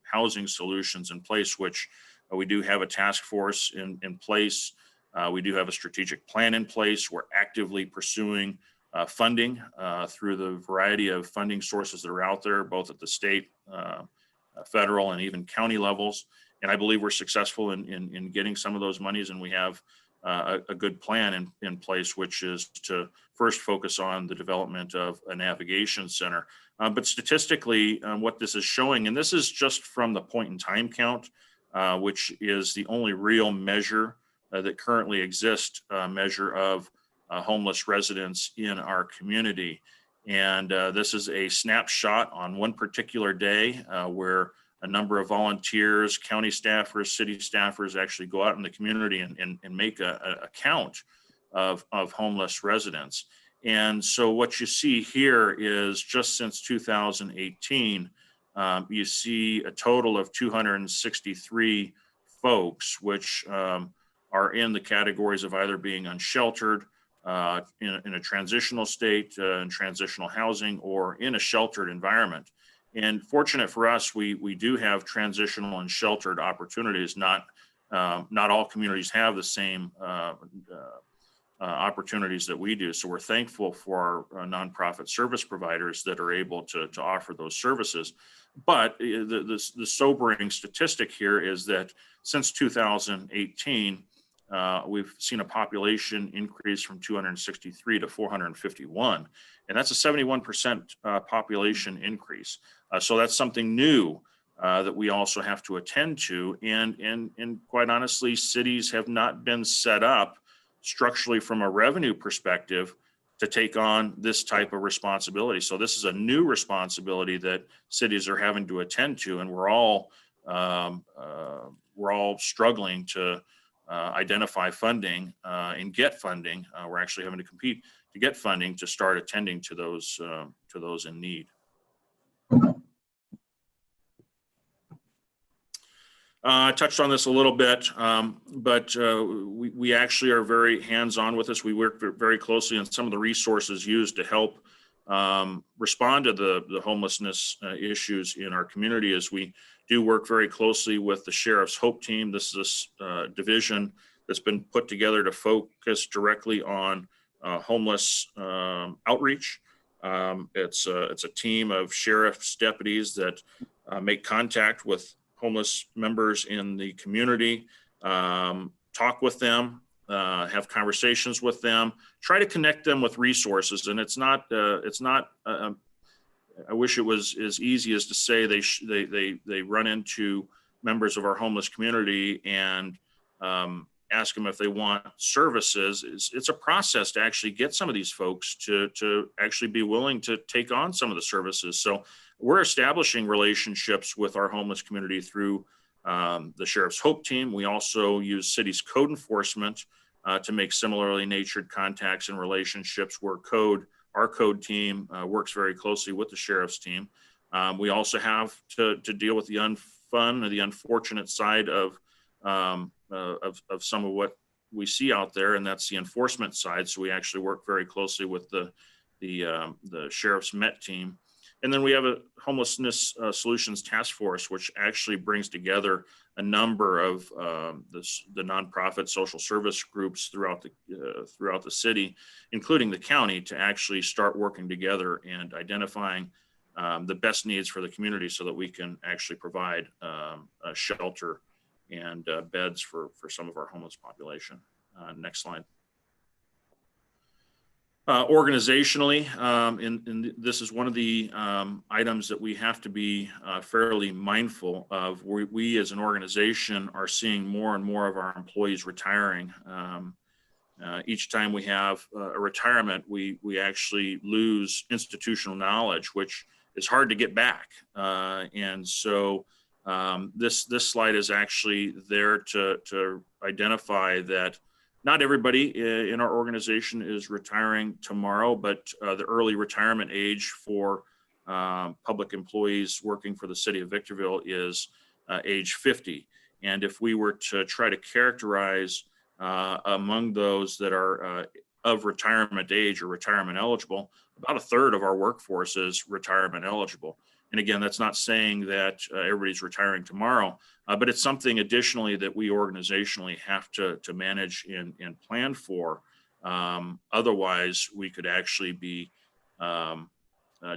housing solutions in place, which we do have a task force in place. We do have a strategic plan in place. We're actively pursuing funding through the variety of funding sources that are out there, both at the state, federal, and even county levels. And I believe we're successful in getting some of those monies, and we have a good plan in place, which is to first focus on the development of a navigation center. But statistically, what this is showing, and this is just from the point in time count, which is the only real measure that currently exists, measure of homeless residents in our community. And this is a snapshot on one particular day where a number of volunteers, county staffers, city staffers actually go out in the community and make a count of homeless residents. And so what you see here is just since 2018, you see a total of 263 folks, which are in the categories of either being unsheltered, in a transitional state, in transitional housing, or in a sheltered environment. And fortunate for us, we do have transitional and sheltered opportunities. Not all communities have the same opportunities that we do. So we're thankful for our nonprofit service providers that are able to offer those services. But the sobering statistic here is that since 2018, we've seen a population increase from 263 to 451, and that's a 71% population increase. So that's something new that we also have to attend to. And quite honestly, cities have not been set up structurally from a revenue perspective to take on this type of responsibility. So this is a new responsibility that cities are having to attend to, and we're all struggling to identify funding and get funding. We're actually having to compete to get funding to start attending to those in need. I touched on this a little bit, but we actually are very hands-on with this. We work very closely on some of the resources used to help respond to the homelessness issues in our community, as we do work very closely with the Sheriff's Hope Team. This is a division that's been put together to focus directly on homeless outreach. It's a team of sheriff's deputies that make contact with homeless members in the community, talk with them, have conversations with them, try to connect them with resources. And it's not, I wish it was as easy as to say they run into members of our homeless community and ask them if they want services. It's a process to actually get some of these folks to actually be willing to take on some of the services. So we're establishing relationships with our homeless community through the Sheriff's Hope Team. We also use city's code enforcement to make similarly natured contacts and relationships, where our code team works very closely with the Sheriff's team. We also have to deal with the unfun or the unfortunate side of some of what we see out there, and that's the enforcement side. So we actually work very closely with the Sheriff's Met team. And then we have a homelessness solutions task force, which actually brings together a number of the nonprofit social service groups throughout the city, including the county, to actually start working together and identifying the best needs for the community, so that we can actually provide a shelter and beds for some of our homeless population. Next slide. Organizationally, and this is one of the items that we have to be fairly mindful of. We as an organization are seeing more and more of our employees retiring. Each time we have a retirement, we actually lose institutional knowledge, which is hard to get back. And so this slide is actually there to identify that not everybody in our organization is retiring tomorrow, but the early retirement age for public employees working for the city of Victorville is age 50. And if we were to try to characterize among those that are of retirement age or retirement eligible, about a third of our workforce is retirement eligible. And again, that's not saying that everybody's retiring tomorrow, but it's something additionally that we organizationally have to manage and plan for. Otherwise, we could actually be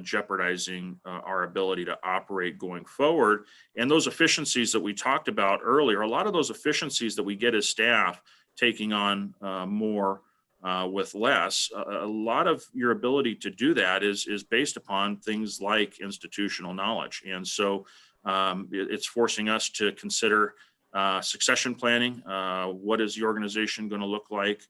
jeopardizing our ability to operate going forward. And those efficiencies that we talked about earlier, a lot of those efficiencies that we get as staff taking on more with less, a lot of your ability to do that is based upon things like institutional knowledge. And so it's forcing us to consider succession planning. What is the organization going to look like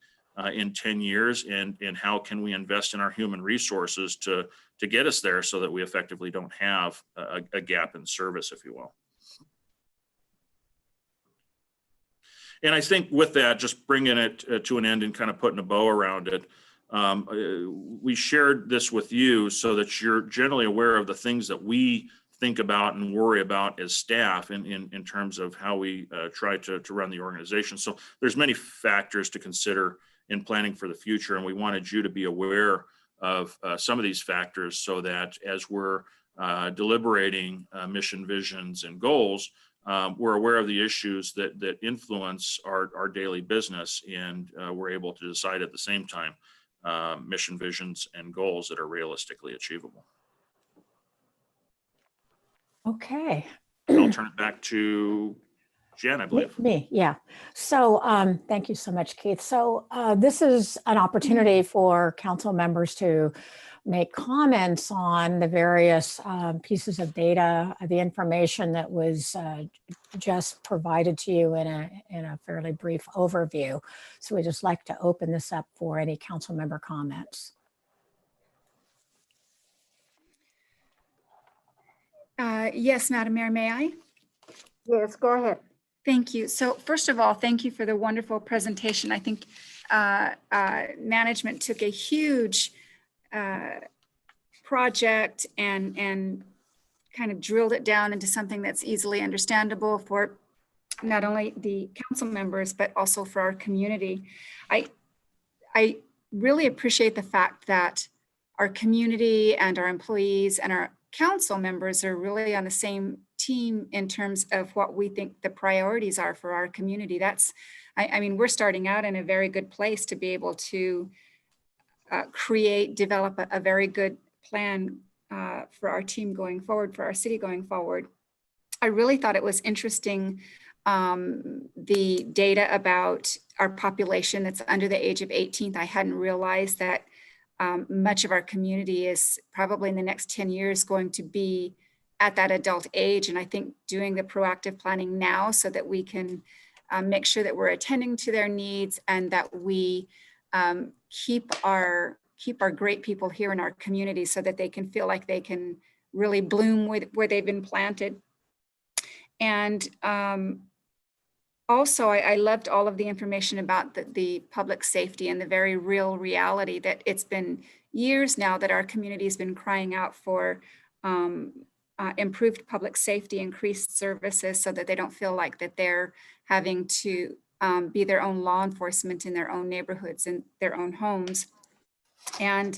in 10 years? And how can we invest in our human resources to get us there, so that we effectively don't have a gap in service, if you will. And I think with that, just bringing it to an end and kind of putting a bow around it, we shared this with you so that you're generally aware of the things that we think about and worry about as staff in terms of how we try to run the organization. So there's many factors to consider in planning for the future, and we wanted you to be aware of some of these factors, so that as we're deliberating mission, visions, and goals, we're aware of the issues that influence our daily business, and we're able to decide at the same time mission, visions, and goals that are realistically achievable. Okay. I'll turn it back to Jen, I believe. Me, yeah. So thank you so much, Keith. So this is an opportunity for council members to make comments on the various pieces of data, the information that was just provided to you in a fairly brief overview. So we just like to open this up for any council member comments. Yes, Madam Mayor, may I? Yes, go ahead. Thank you. So first of all, thank you for the wonderful presentation. I think management took a huge project and kind of drilled it down into something that's easily understandable for not only the council members, but also for our community. I really appreciate the fact that our community and our employees and our council members are really on the same team in terms of what we think the priorities are for our community. I mean, we're starting out in a very good place to be able to develop a very good plan for our team going forward, for our city going forward. I really thought it was interesting, the data about our population that's under the age of 18. I hadn't realized that much of our community is probably in the next 10 years going to be at that adult age. And I think doing the proactive planning now so that we can make sure that we're attending to their needs and that we keep our great people here in our community so that they can feel like they can really bloom where they've been planted. And also, I loved all of the information about the public safety and the very real reality that it's been years now that our community has been crying out for improved public safety, increased services so that they don't feel like that they're having to be their own law enforcement in their own neighborhoods and their own homes. And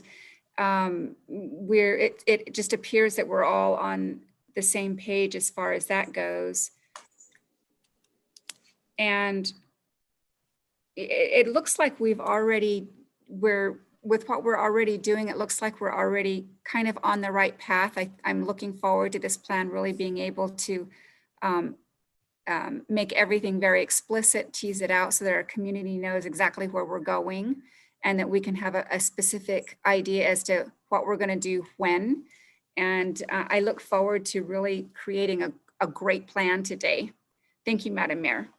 it just appears that we're all on the same page as far as that goes. And it looks like with what we're already doing, it looks like we're already kind of on the right path. I'm looking forward to this plan really being able to make everything very explicit, tease it out so that our community knows exactly where we're going and that we can have a specific idea as to what we're going to do when. And I look forward to really creating a great plan today. Thank you, Madam Mayor.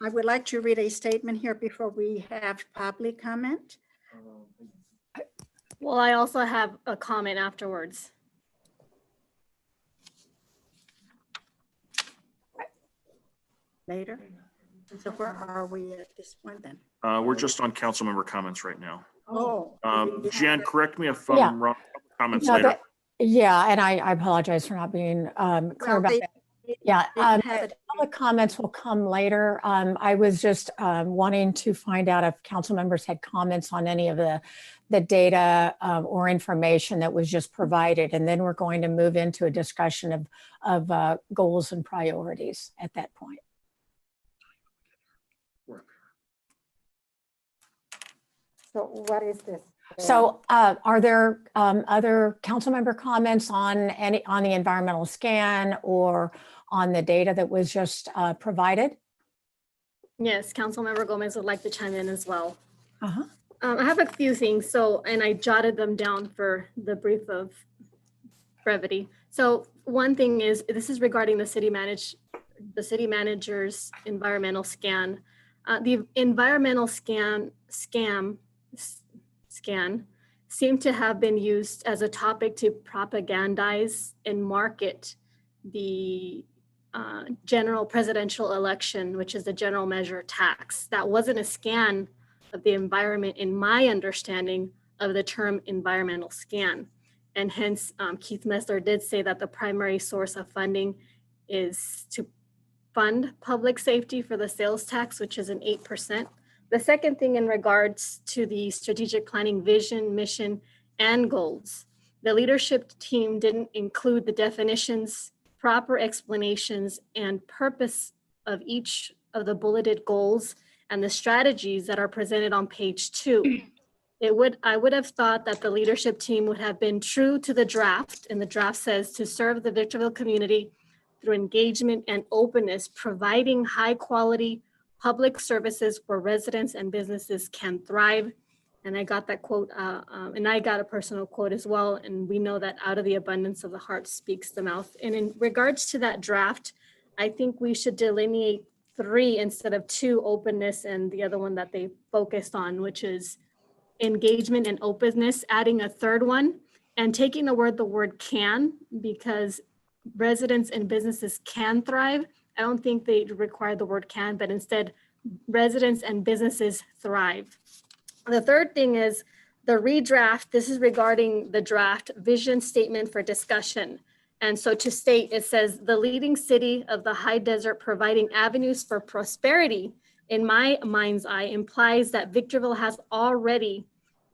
I would like to read a statement here before we have public comment. Well, I also have a comment afterwards. Later. So where are we at this point then? We're just on council member comments right now. Oh. Jan, correct me if Yeah. I'm wrong. Comments No, later. Yeah, and I apologize for not being clear about that. Yeah, public comments will come later. I was just wanting to find out if council members had comments on any of the data or information that was just provided. And then we're going to move into a discussion of goals and priorities at that point. So what is this? So are there other council member comments on the environmental scan or on the data that was just provided? Yes, Councilmember Gomez would like to chime in as well. Uh-huh. I have a few things, and I jotted them down for the brief of brevity. So one thing is, this is regarding the city manager's environmental scan. The environmental scan seemed to have been used as a topic to propagandize and market the general presidential election, which is the general measure tax. That wasn't a scan of the environment in my understanding of the term environmental scan. And hence Keith Messler did say that the primary source of funding is to fund public safety for the sales tax, which is an 8%. The second thing in regards to the strategic planning vision, mission, and goals, the leadership team didn't include the definitions, proper explanations, and purpose of each of the bulleted goals and the strategies that are presented on page 2. I would have thought that the leadership team would have been true to the draft, and the draft says to serve the Victorville community through engagement and openness, providing high quality public services where residents and businesses can thrive. And I got that quote, and I got a personal quote as well. And we know that out of the abundance of the heart speaks the mouth. And in regards to that draft, I think we should delineate 3 instead of 2, openness and the other one that they focused on, which is engagement and openness, adding a third one, and taking the word can, because residents and businesses can thrive. I don't think they require the word can, but instead residents and businesses thrive. The third thing is the redraft. This is regarding the draft vision statement for discussion. And so to state, it says the leading city of the high desert providing avenues for prosperity, in my mind's eye, implies that Victorville has already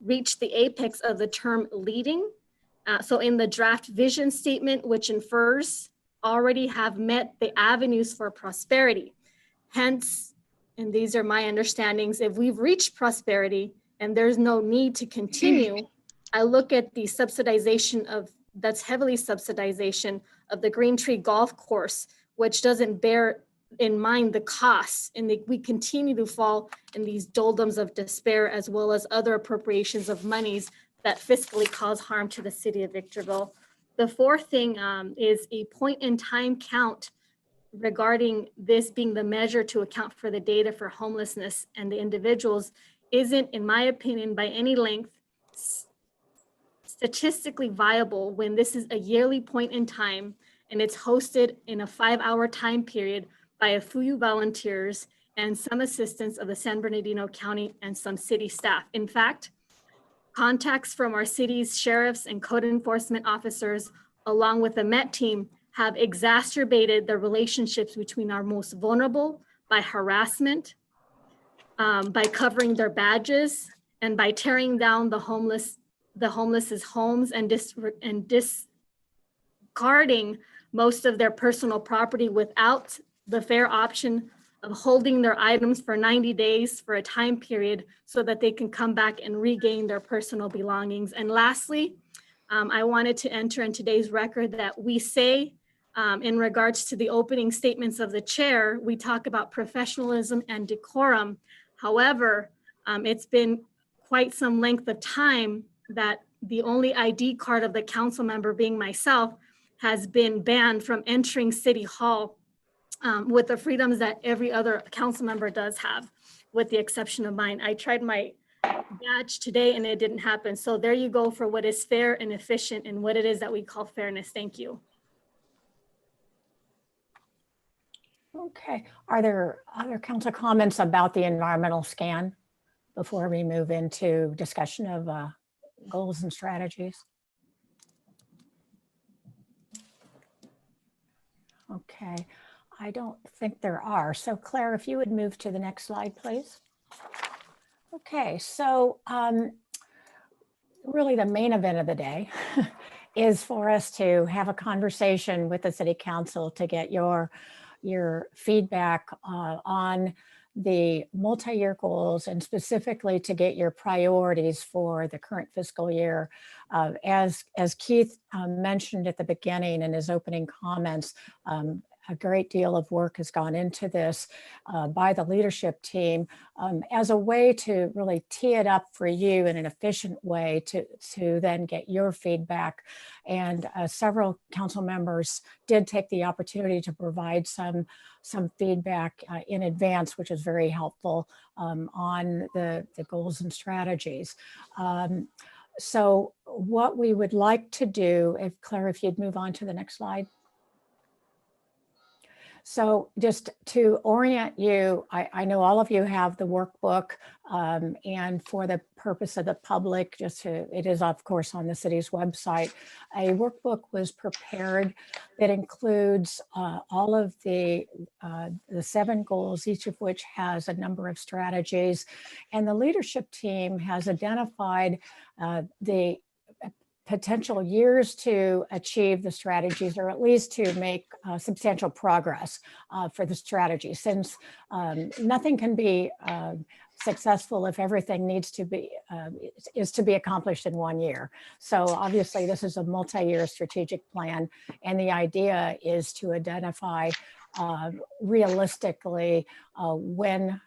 reached the apex of the term leading. So in the draft vision statement, which infers already have met the avenues for prosperity. Hence, and these are my understandings, if we've reached prosperity and there's no need to continue, I look at the subsidization of, that's heavily subsidization of the Green Tree Golf Course, which doesn't bear in mind the costs, and we continue to fall in these doldrums of despair, as well as other appropriations of monies that fiscally cause harm to the city of Victorville. The fourth thing is a point in time count regarding this being the measure to account for the data for homelessness and the individuals isn't, in my opinion, by any length statistically viable when this is a yearly point in time and it's hosted in a 5-hour time period by a few volunteers and some assistance of the San Bernardino County and some city staff. In fact, contacts from our city's sheriffs and code enforcement officers, along with the Met team, have exacerbated the relationships between our most vulnerable by harassment, by covering their badges, and by tearing down the homeless's homes and discarding most of their personal property without the fair option of holding their items for 90 days for a time period so that they can come back and regain their personal belongings. And lastly, I wanted to enter in today's record that we say in regards to the opening statements of the chair, we talk about professionalism and decorum. However, it's been quite some length of time that the only ID card of the council member, being myself, has been banned from entering City Hall with the freedoms that every other council member does have, with the exception of mine. I tried my badge today and it didn't happen. So there you go for what is fair and efficient and what it is that we call fairness. Thank you. Okay, are there other council comments about the environmental scan before we move into discussion of goals and strategies? Okay, I don't think there are. So Claire, if you would move to the next slide, please. Okay, so really the main event of the day is for us to have a conversation with the City Council to get your feedback on the multi-year goals and specifically to get your priorities for the current fiscal year. As Keith mentioned at the beginning in his opening comments, a great deal of work has gone into this by the leadership team as a way to really tee it up for you in an efficient way to then get your feedback. And several council members did take the opportunity to provide some feedback in advance, which is very helpful on the goals and strategies. So what we would like to do, if Claire, if you'd move on to the next slide. So just to orient you, I know all of you have the workbook, and for the purpose of the public, it is of course on the city's website. A workbook was prepared that includes all of the 7 goals, each of which has a number of strategies, and the leadership team has identified the potential years to achieve the strategies, or at least to make substantial progress for the strategy, since nothing can be successful if everything needs to be is to be accomplished in 1 year. So obviously this is a multi-year strategic plan, and the idea is to identify realistically when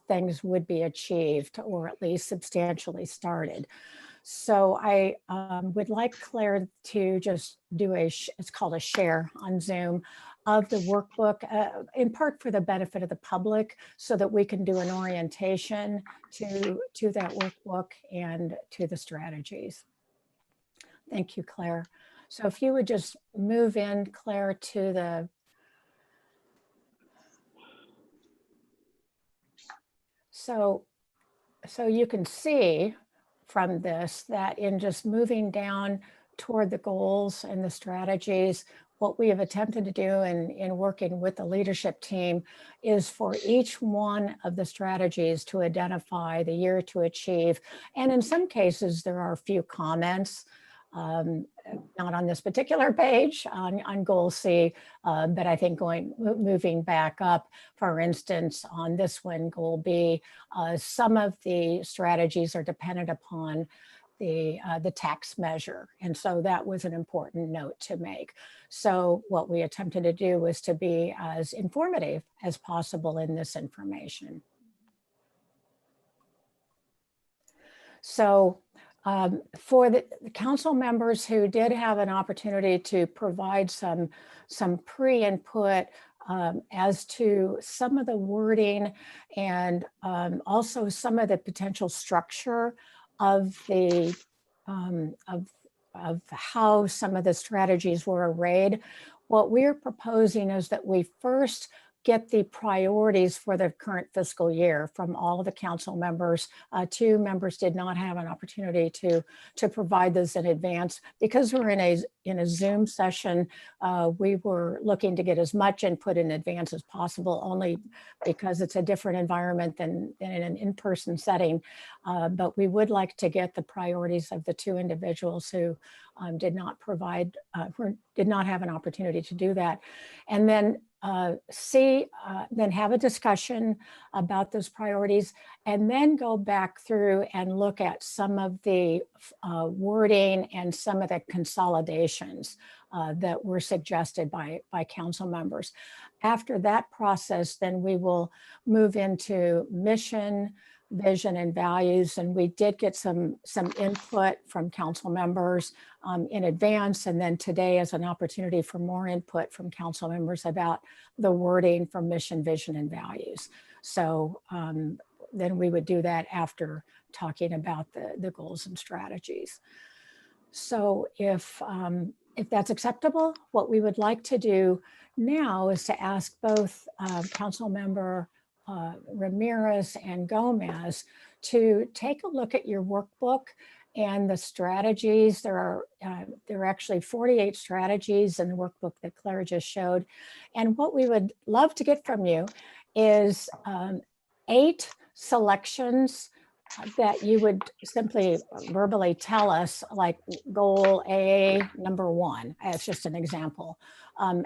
things would be achieved, or at least substantially started. So I would like Claire to just do it's called a share on Zoom of the workbook, in part for the benefit of the public, so that we can do an orientation to that workbook and to the strategies. Thank you, Claire. So if you would just move in, Claire, to the so you can see from this that in just moving down toward the goals and the strategies, what we have attempted to do in working with the leadership team is for each one of the strategies to identify the year to achieve. And in some cases, there are a few comments, not on this particular page on goal C, but I think moving back up, for instance, on this one, goal B, some of the strategies are dependent upon the tax measure. And so that was an important note to make. So what we attempted to do was to be as informative as possible in this information. So for the council members who did have an opportunity to provide some pre-input as to some of the wording and also some of the potential structure of the of how some of the strategies were arrayed, what we're proposing is that we first get the priorities for the current fiscal year from all of the council members. 2 members did not have an opportunity to provide those in advance. Because we're in a Zoom session, we were looking to get as much input in advance as possible, only because it's a different environment than in an in-person setting. But we would like to get the priorities of the 2 individuals who did not have an opportunity to do that. And then then have a discussion about those priorities, and then go back through and look at some of the wording and some of the consolidations that were suggested by council members. After that process, then we will move into mission, vision, and values. And we did get some input from council members in advance, and then today as an opportunity for more input from council members about the wording for mission, vision, and values. So then we would do that after talking about the goals and strategies. So if that's acceptable, what we would like to do now is to ask both council member Ramirez and Gomez to take a look at your workbook and the strategies. There are actually 48 strategies in the workbook that Claire just showed. And what we would love to get from you is 8 selections that you would simply verbally tell us, like goal A number 1, as just an example,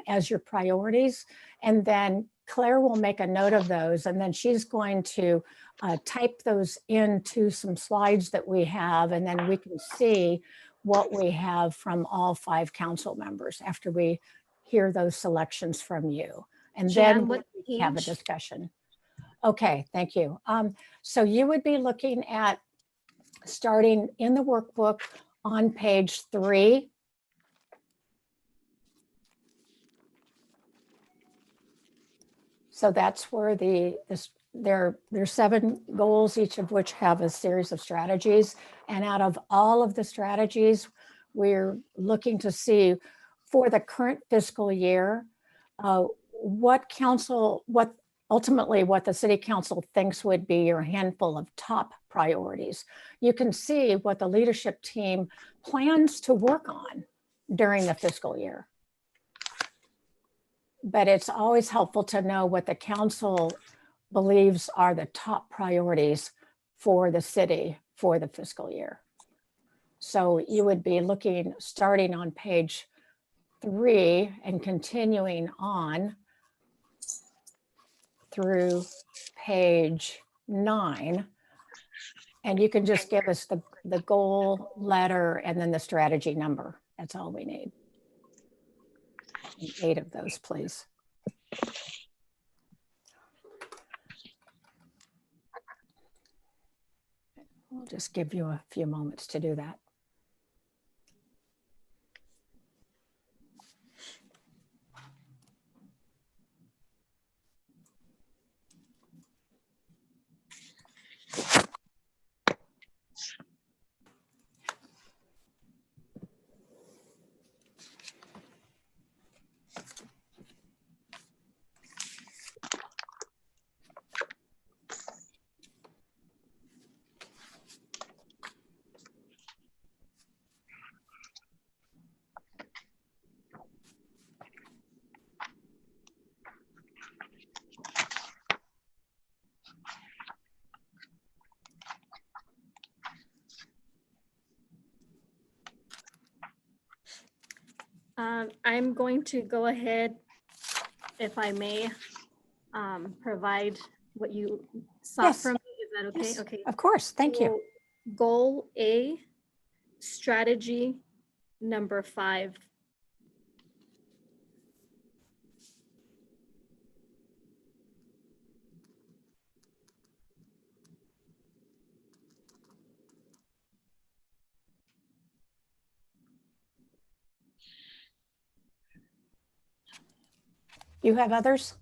as your priorities. And then Claire will make a note of those, and then she's going to type those into some slides that we have, and then we can see what we have from all 5 council members after we hear those selections from you. And then we can have a discussion. Okay, thank you. So you would be looking at starting in the workbook on page 3. So that's where there are 7 goals, each of which have a series of strategies. And out of all of the strategies, we're looking to see for the current fiscal year, ultimately what the city council thinks would be your handful of top priorities. You can see what the leadership team plans to work on during the fiscal year. But it's always helpful to know what the council believes are the top priorities for the city for the fiscal year. So you would be looking, starting on page 3 and continuing on through page 9. And you can just give us the goal letter and then the strategy number. That's all we need. 8 of those, please. We'll just give you a few moments to do that. I'm going to go ahead, if I may, provide what you saw Yes. from me. Is that okay? Yes, Okay. of course. Thank you. So, Goal A, strategy number 5. You have others?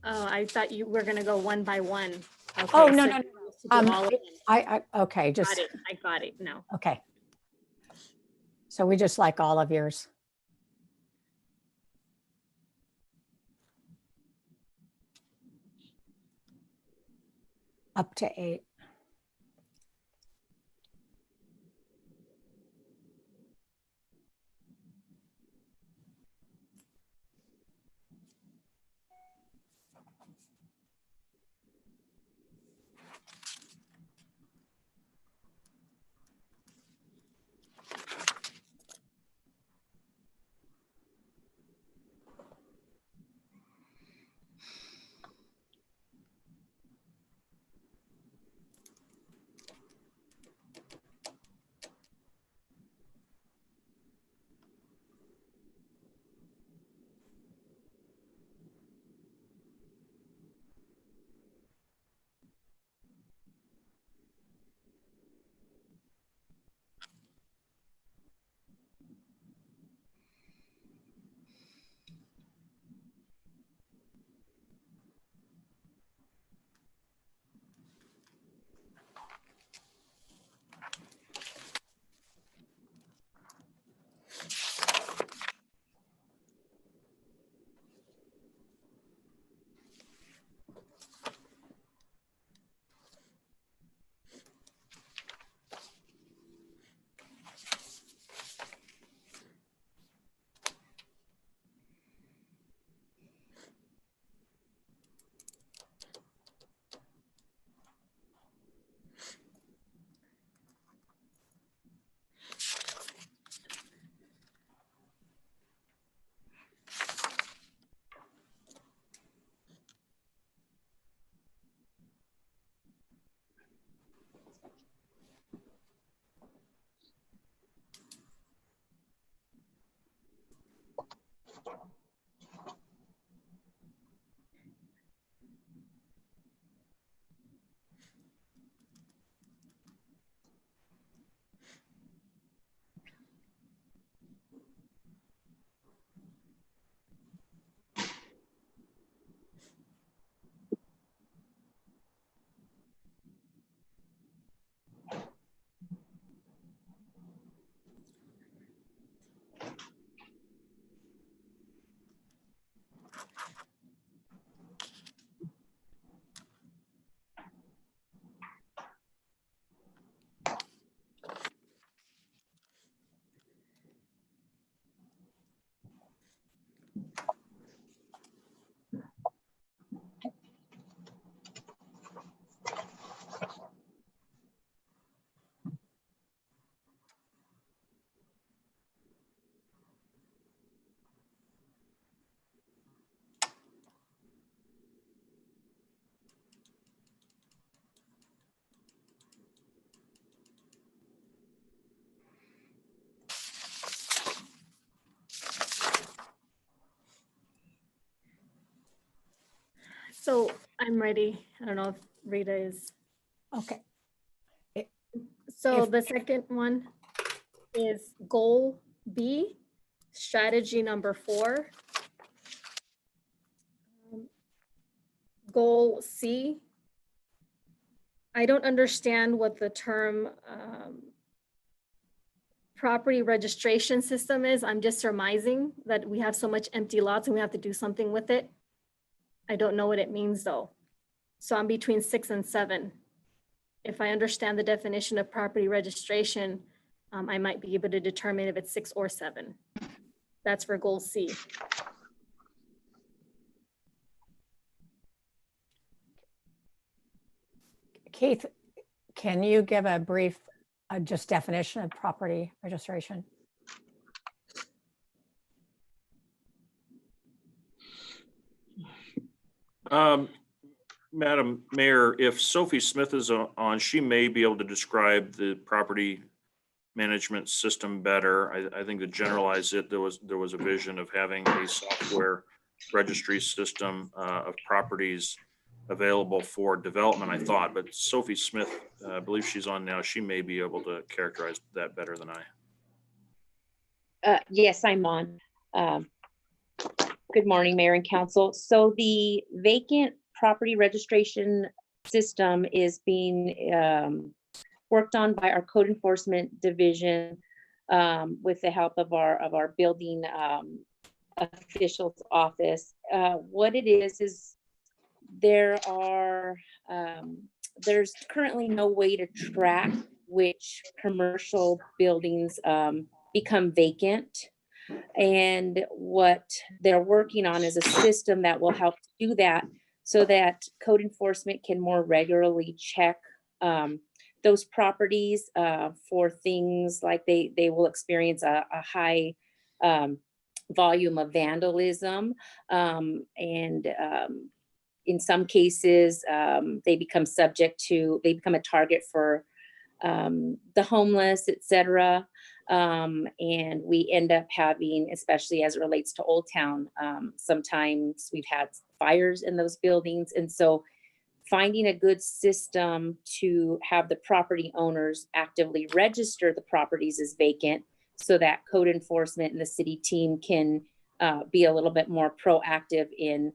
Oh, I thought you were gonna go one by one. Okay, Oh, no, so no, you want us to do all of them. okay, Got just, it. I got it now. okay. So we just like all of yours. Up to 8. So I'm ready. I don't know if Rita is. Okay. So If- the second one is goal B, strategy number 4. Goal C. I don't understand what the term property registration system is. I'm just surmising that we have so much empty lots and we have to do something with it. I don't know what it means though. So I'm between 6 and 7. If I understand the definition of property registration, I might be able to determine if it's 6 or 7. That's for goal C. Keith, can you give a brief, just definition of property registration? Madam Mayor, if Sophie Smith is on, she may be able to describe the property management system better. I think to generalize it, there was a vision of having a software registry system of properties available for development, I thought, but Sophie Smith, I believe she's on now. She may be able to characterize that better than I. Yes, I'm on. Good morning, Mayor and Council. So the vacant property registration system is being worked on by our code enforcement division with the help of our building officials office. What it is there's currently no way to track which commercial buildings become vacant. And what they're working on is a system that will help do that so that code enforcement can more regularly check those properties for things like they will experience a high volume of vandalism. In some cases, they become a target for the homeless, et cetera. And we end up having, especially as it relates to Old Town, sometimes we've had fires in those buildings. And so finding a good system to have the property owners actively register the properties as vacant so that code enforcement and the city team can be a little bit more proactive in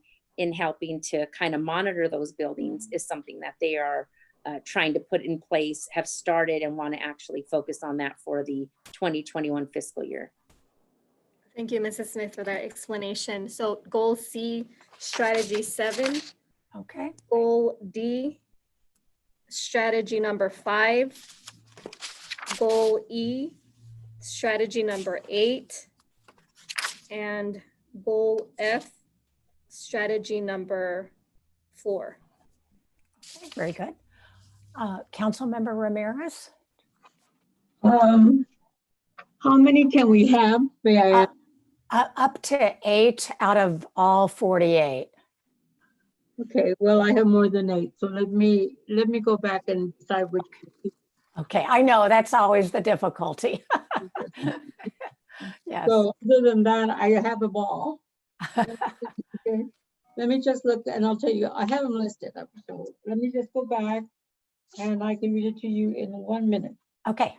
helping to kind of monitor those buildings is something that they are trying to put in place, have started, and want to actually focus on that for the 2021 fiscal year. Thank you, Mrs. Smith, for that explanation. So goal C, strategy 7. Okay. Goal D, strategy number 5. Goal E, strategy number 8. And goal F, strategy number 4. Okay, very good. Councilmember Ramirez? How many can we have? May I ask? Up to 8 out of all 48. Okay, well, I have more than 8, so let me go back and decide which. Okay, I know that's always the difficulty. Yes. So other than that, I have them all. Okay, let me just look, and I'll tell you, I have them listed up. So let me just go back, and I can read it to you in 1 minute. Okay.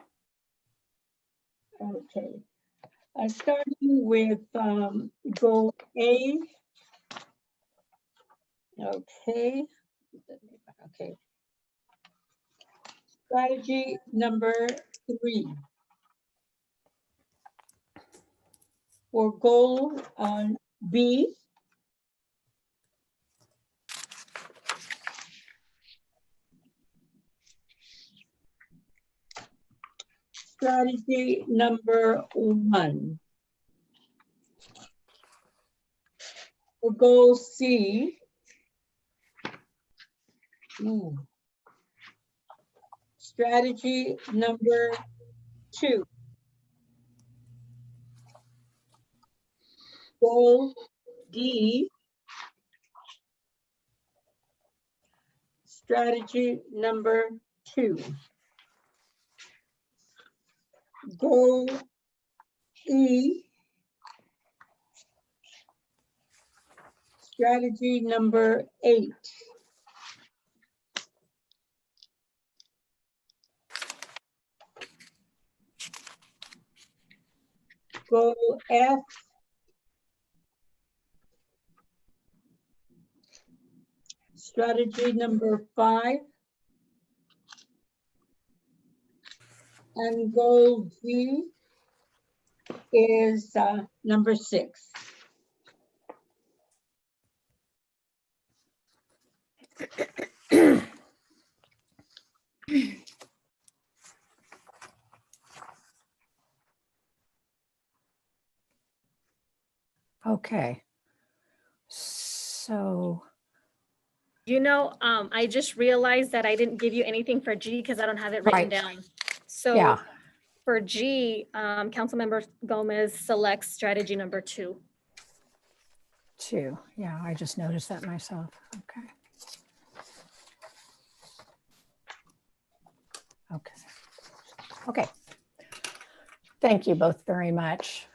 Okay. Starting with goal A. Okay. Okay. Strategy number 3. For goal B. Strategy number 1. For goal C. Strategy number 2. Goal D. Strategy number 2. Goal E. Strategy number 8. Goal F. Strategy number 5. And goal G is number 6. Okay. So. You know, I just realized that I didn't give you anything for G because I don't have it written Right. down. So Yeah. for G, Councilmember Gomez selects strategy number 2. 2. Yeah, I just noticed that myself. Okay. Okay. Okay. Thank you both very much.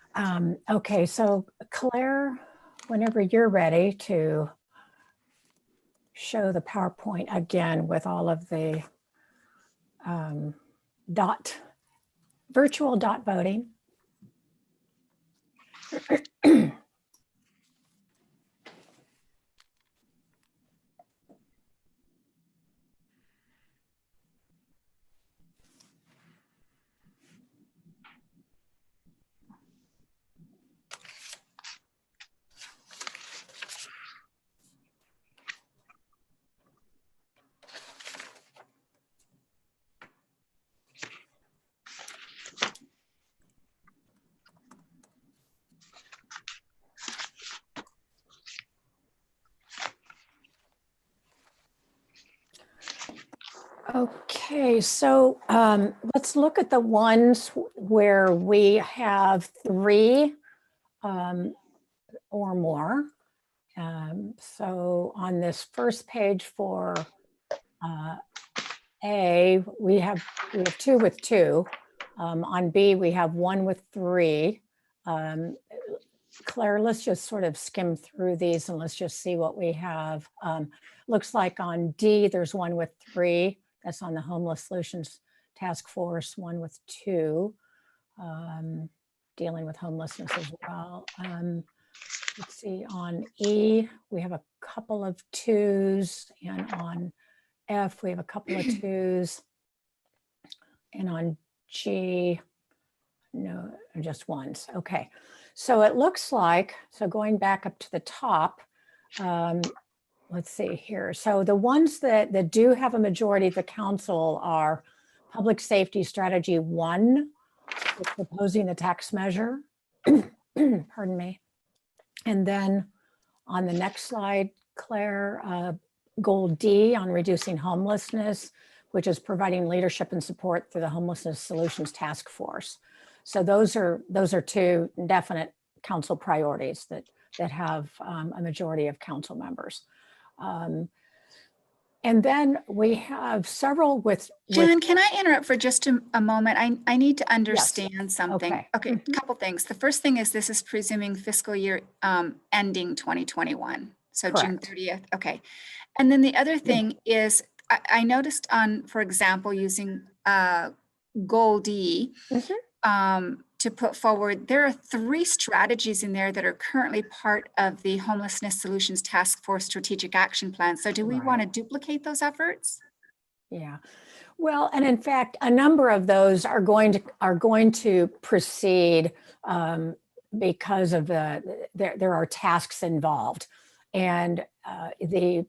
Okay, so Claire, whenever you're ready to show the PowerPoint again with all of the virtual dot voting. Okay, so let's look at the ones where we have 3 or more. So on this first page for A, we have 2 with 2. On B, we have 1 with 3. Claire, let's just sort of skim through these and let's just see what we have. Looks like on D, there's 1 with 3. That's on the Homeless Solutions Task Force, 1 with 2, dealing with homelessness as well. Let's see, on E, we have a couple of 2s, and on F, we have a couple of 2s, and on G, no, just 1s. Okay, so it looks like, so going back up to the top, let's see here. So the ones that do have a majority of the council are Public Safety Strategy 1, proposing the tax measure, pardon me. And then on the next slide, Claire, goal D on reducing homelessness, which is providing leadership and support through the Homelessness Solutions Task Force. So those are 2 definite council priorities that have a majority of council members. And then we have several with Jen, can I interrupt for just a moment? I need to understand something. Okay, Mhm. a couple things. The first thing is this is presuming fiscal year ending 2021. So June Correct. 30th. Okay. And then the other thing is I noticed on, for example, using goal D, to put forward, there are 3 strategies in there that are currently part of the Homelessness Solutions Task Force Strategic Action Plan. So do we want to duplicate those efforts? Yeah, well, and in fact, a number of those are going to proceed because of there are tasks involved, and the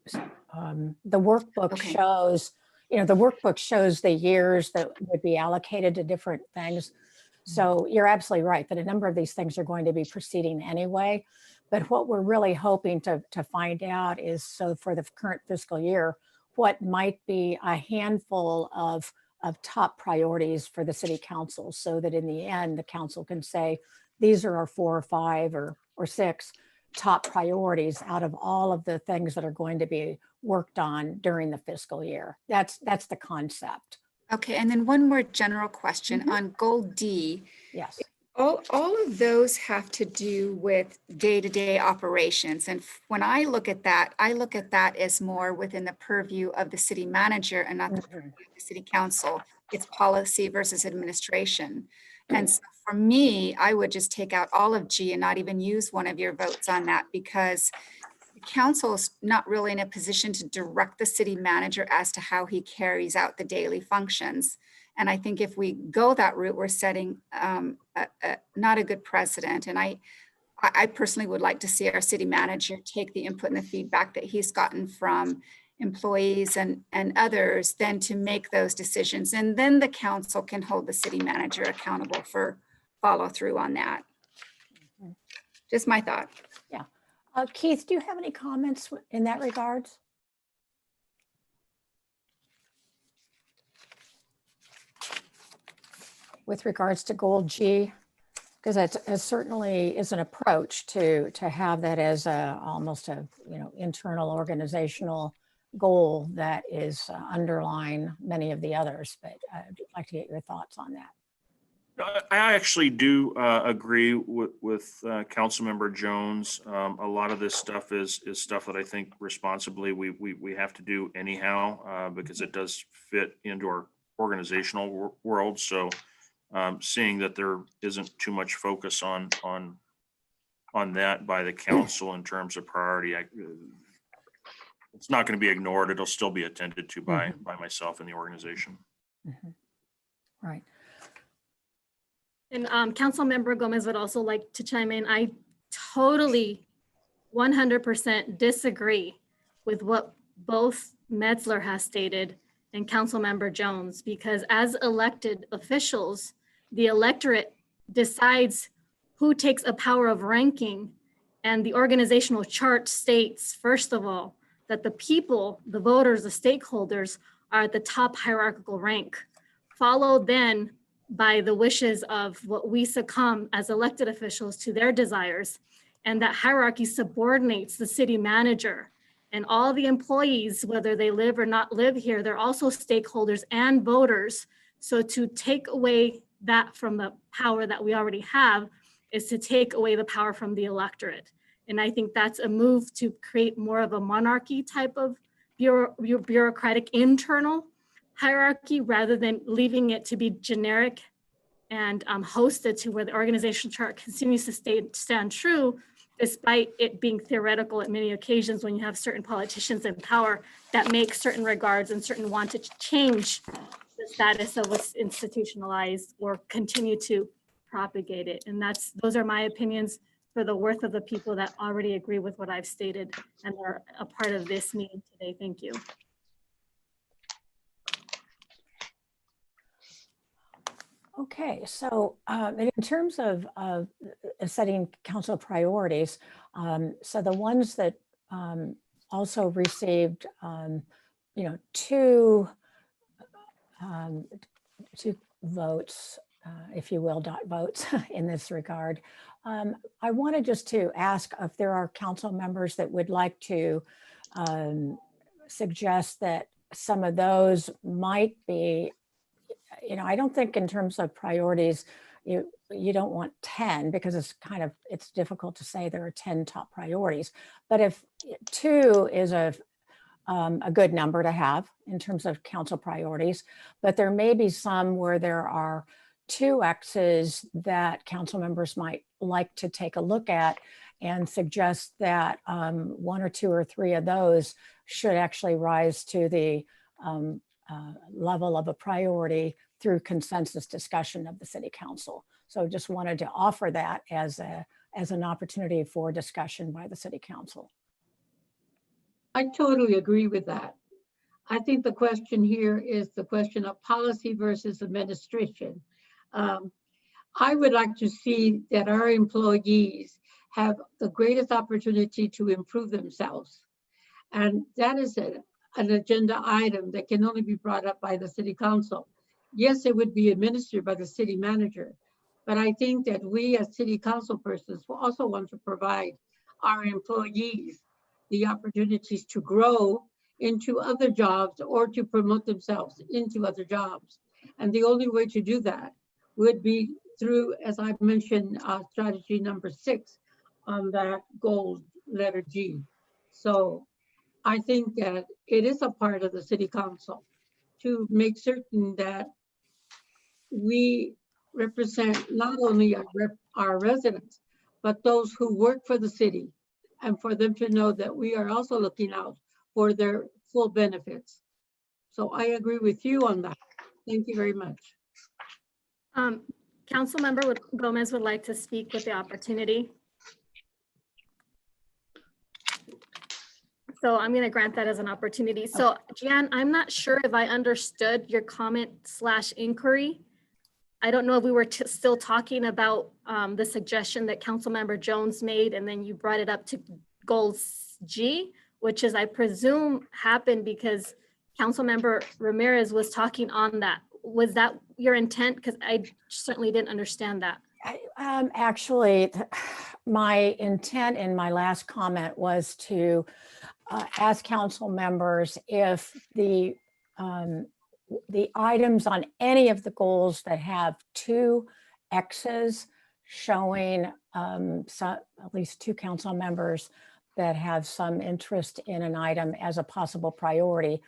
workbook shows, the workbook shows the years that would be allocated to different things. So you're absolutely right that a number of these things are going to be proceeding anyway. But what we're really hoping to find out is, so for the current fiscal year, what might be a handful of top priorities for the city council, so that in the end, the council can say, these are our 4 or 5 or 6 top priorities out of all of the things that are going to be worked on during the fiscal year. That's the concept. Okay, and then one more general question on goal D. Yes. All of those have to do with day-to-day operations. And when I look at that as more within the purview of the city manager and not the purview of the city council. It's policy versus administration. And so for me, I would just take out all of G and not even use one of your votes on that, because the council is not really in a position to direct the city manager as to how he carries out the daily functions. And I think if we go that route, we're setting not a good precedent. And I personally would like to see our city manager take the input and the feedback that he's gotten from employees and others, then to make those decisions. And then the council can hold the city manager accountable for follow through on that. Just my thought. Yeah. Keith, do you have any comments in that regard? With regards to goal G? Because it certainly is an approach to have that as almost a, internal organizational goal that is underlying many of the others. But I'd like to get your thoughts on that. I actually do agree with Councilmember Jones. A lot of this stuff is stuff that I think responsibly we have to do anyhow because it does fit into our organizational world. So seeing that there isn't too much focus on that by the council in terms of priority, it's not going to be ignored. It'll still be attended to by myself and the organization. Right. And Councilmember Gomez would also like to chime in. I totally 100% disagree with what both Metzler has stated and Councilmember Jones, because as elected officials, the electorate decides who takes a power of ranking. And the organizational chart states, first of all, that the people, the voters, the stakeholders are at the top hierarchical rank, followed then by the wishes of what we succumb as elected officials to their desires. And that hierarchy subordinates the city manager and all the employees, whether they live or not live here, they're also stakeholders and voters. So to take away that from the power that we already have is to take away the power from the electorate. And I think that's a move to create more of a monarchy type of bureaucratic internal hierarchy rather than leaving it to be generic and hosted to where the organizational chart continues to stand true, despite it being theoretical at many occasions when you have certain politicians in power that make certain regards and certain want to change the status of what's institutionalized or continue to propagate it. And those are my opinions for the worth of the people that already agree with what I've stated and are a part of this meeting today. Thank you. Okay, so in terms of setting council priorities, so the ones that also received, two votes, if you will, dot votes in this regard. I wanted just to ask if there are council members that would like to suggest that some of those might be, I don't think in terms of priorities, you don't want 10 because it's difficult to say there are 10 top priorities. But if 2 is a good number to have in terms of council priorities, but there may be some where there are 2 X's that council members might like to take a look at and suggest that 1 or 2 or 3 of those should actually rise to the level of a priority through consensus discussion of the city council. So just wanted to offer that as an opportunity for discussion by the city council. I totally agree with that. I think the question here is the question of policy versus administration. I would like to see that our employees have the greatest opportunity to improve themselves. And that is an agenda item that can only be brought up by the city council. Yes, it would be administered by the city manager, but I think that we as city council persons will also want to provide our employees the opportunities to grow into other jobs or to promote themselves into other jobs. And the only way to do that would be through, as I've mentioned, strategy number 6 on that goal, letter G. So I think that it is a part of the city council to make certain that we represent not only our residents, but those who work for the city, and for them to know that we are also looking out for their full benefits. So I agree with you on that. Thank you very much. Councilmember Gomez would like to speak with the opportunity. So I'm going to grant that as an opportunity. So Jan, I'm not sure if I understood your comment/inquiry. I don't know if we were still talking about the suggestion that Councilmember Jones made, and then you brought it up to goal G, which is, I presume, happened because Councilmember Ramirez was talking on that. Was that your intent? Because I certainly didn't understand that. Actually, my intent in my last comment was to ask council members if the items on any of the goals that have 2 X's showing at least 2 council members that have some interest in an item as a possible priority.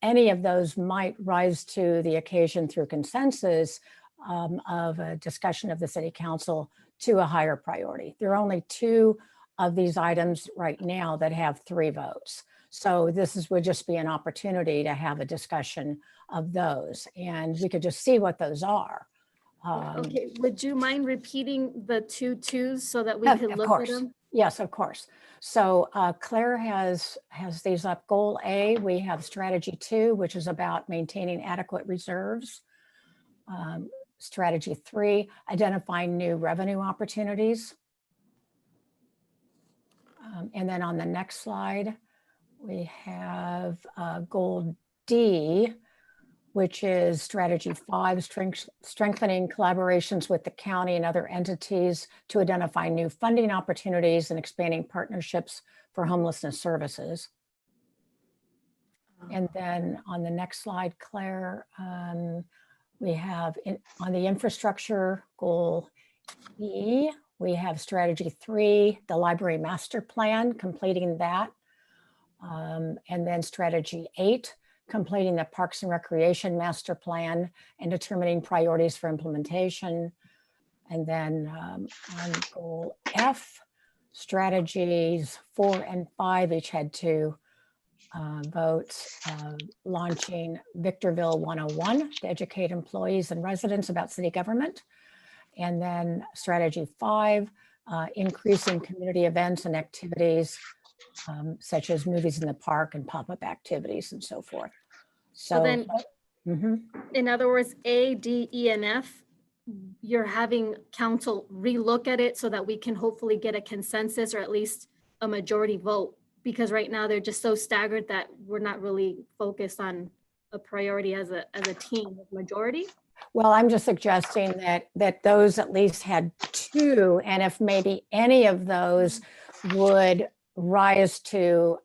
Any of those might rise to the occasion through consensus of a discussion of the city council to a higher priority. There are only 2 of these items right now that have 3 votes. So would just be an opportunity to have a discussion of those, and we could just see what those are. Okay, would you mind repeating the 2 twos so that we Of could look at course. them? Yes, of course. So Claire has these up. Goal A, we have strategy 2, which is about maintaining adequate reserves. Strategy 3, identifying new revenue opportunities. And then on the next slide, we have goal D, which is strategy 5, strengthening collaborations with the county and other entities to identify new funding opportunities and expanding partnerships for homelessness services. And then on the next slide, Claire, we have on the infrastructure goal E, we have strategy 3, the library master plan, completing that. And then strategy 8, completing the Parks and Recreation Master Plan and determining priorities for implementation. And then on goal F, strategies 4 and 5 each had 2 votes, launching Victorville 101 to educate employees and residents about city government. And then strategy 5, increasing community events and activities such as movies in the park and pop-up activities and so forth. So then, in other words, A, D, E, and F, you're having council relook at it so that we can hopefully get a consensus or at least a majority vote, because right now they're just so staggered that we're not really focused on a priority as a team with majority. Well, I'm just suggesting that those at least had 2, and if maybe any of those would rise to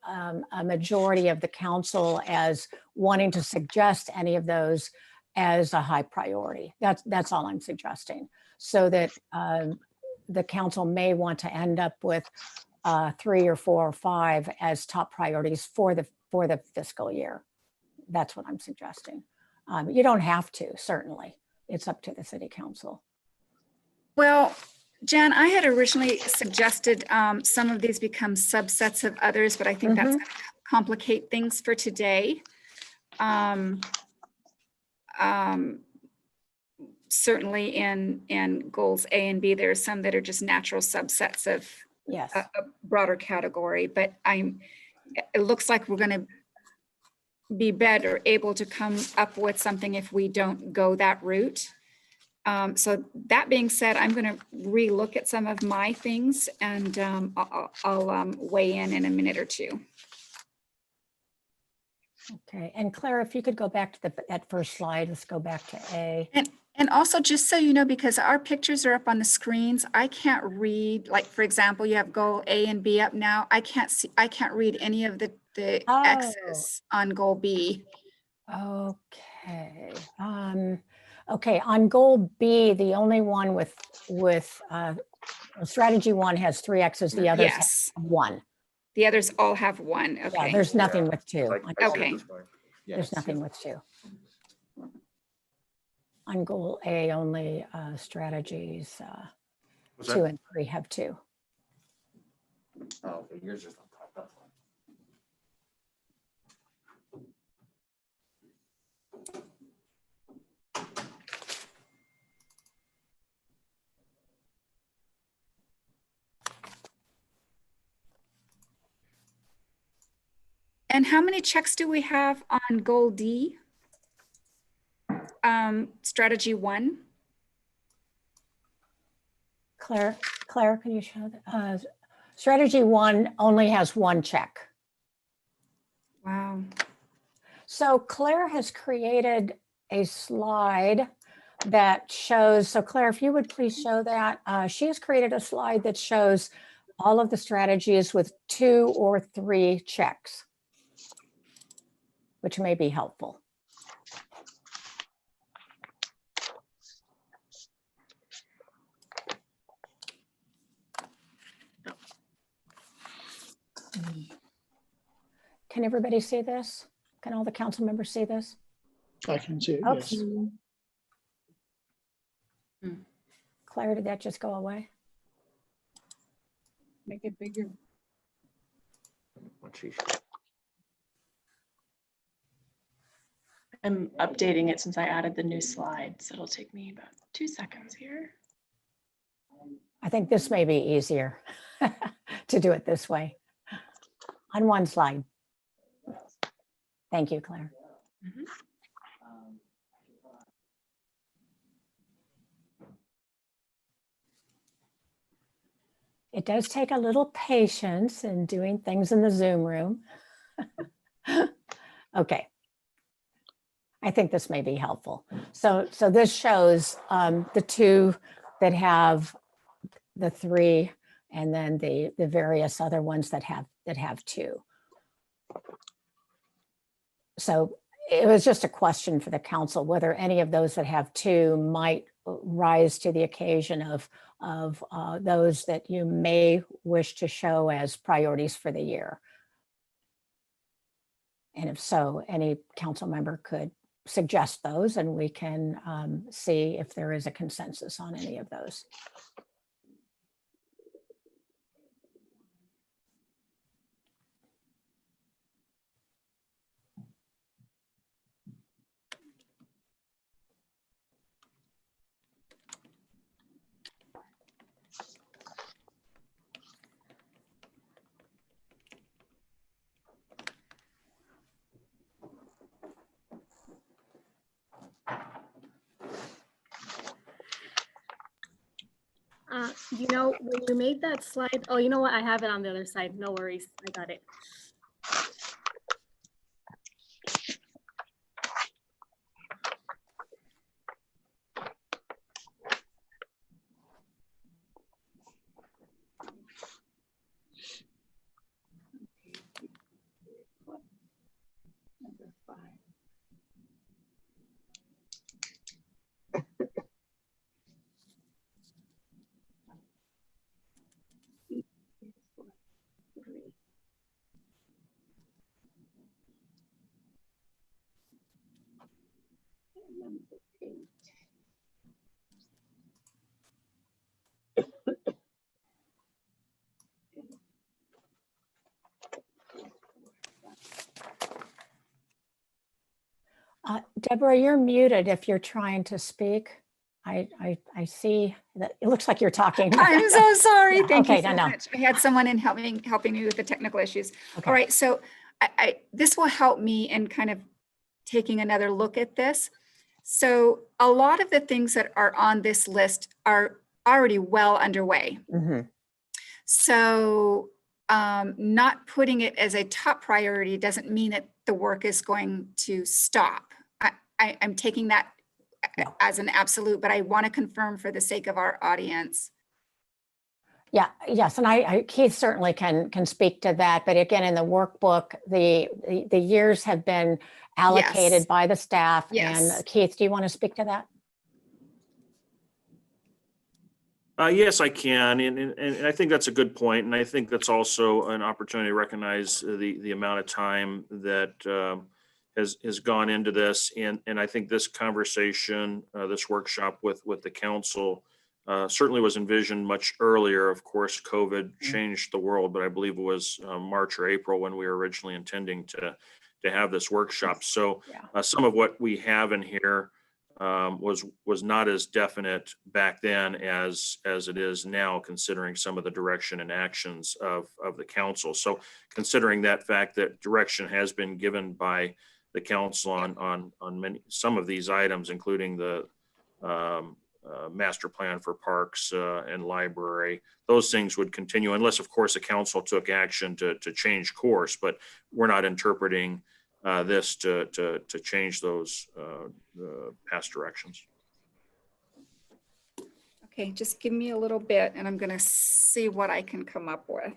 a majority of the council as wanting to suggest any of those as a high priority. That's all I'm suggesting, so that the council may want to end up with 3 or 4 or 5 as top priorities for the fiscal year. That's what I'm suggesting. You don't have to, certainly. It's up to the city council. Well, Jan, I had originally suggested some of these become subsets of others, but I think that's going to complicate things for today. Certainly in goals A and B, there are some that are just natural subsets of a broader category, but it looks like we're going to be better able to come up with something if we don't go that route. So that being said, I'm going to relook at some of my things, and I'll weigh in a minute or 2. Okay, and Claire, if you could go back to that first slide, let's go back to A. And also, just so you know, because our pictures are up on the screens, I can't read, like, for example, you have goal A and B up now. I can't read any of the X's on goal B. Okay. Okay, on goal B, the only one with strategy 1 has 3 X's, the others have 1. The others all have 1. Okay. Yeah, there's nothing with 2. Okay. There's nothing with 2. On goal A, only strategies 2 and 3 have 2. Oh, okay, yours just on top, that's fine. And how many checks do we have on goal D? Strategy 1. Claire, can you show that? Strategy 1 only has 1 check. Wow. So Claire has created a slide that shows, so Claire, if you would please show that. She has created a slide that shows all of the strategies with 2 or 3 checks, which may be helpful. Can everybody see this? Can all the council members see this? I can see it, Oops. yes. Claire, did that just go away? Make it bigger. I'm updating it since I added the new slide, so it'll take me about 2 seconds here. I think this may be easier to do it this way on one slide. Thank you, Claire. Mhm. It does take a little patience in doing things in the Zoom room. Okay. I think this may be helpful. So this shows the 2 that have the 3, and then the various other ones that have 2. So it was just a question for the council, whether any of those that have 2 might rise to the occasion of those that you may wish to show as priorities for the year. And if so, any council member could suggest those, and we can see if there is a consensus on any of those. You know, when you made that slide, oh, you know what? I have it on the other side. No worries. I got it. Deborah, you're muted if you're trying to speak. I see that it looks like you're talking. I'm so sorry. Yeah, Thank okay, you so no. much. I had someone in helping me with the technical issues. Okay. All right, so this will help me in kind of taking another look at this. So a lot of the things that are on this list are already well underway. Mm-hmm. So not putting it as a top priority doesn't mean that the work is going to stop. I'm taking that as an absolute, but I want to confirm for the sake of our audience. Yeah, yes, and Keith certainly can speak to that. But again, in the workbook, the years have been allocated Yes. by the staff. Yes. And Keith, do you want to speak to that? Yes, I can, and I think that's a good point, and I think that's also an opportunity to recognize the amount of time that has gone into this, and I think this conversation, this workshop with the council certainly was envisioned much earlier. Of course, COVID changed the world, but I believe it was March or April when we were originally intending to have this workshop. So some of what we have in here was not as definite back then as it is now, considering some of the direction and actions of the council. So considering that fact that direction has been given by the council on some of these items, including the master plan for parks and library, those things would continue unless, of course, the council took action to change course. But we're not interpreting this to change those past directions. Okay, just give me a little bit and I'm going to see what I can come up with.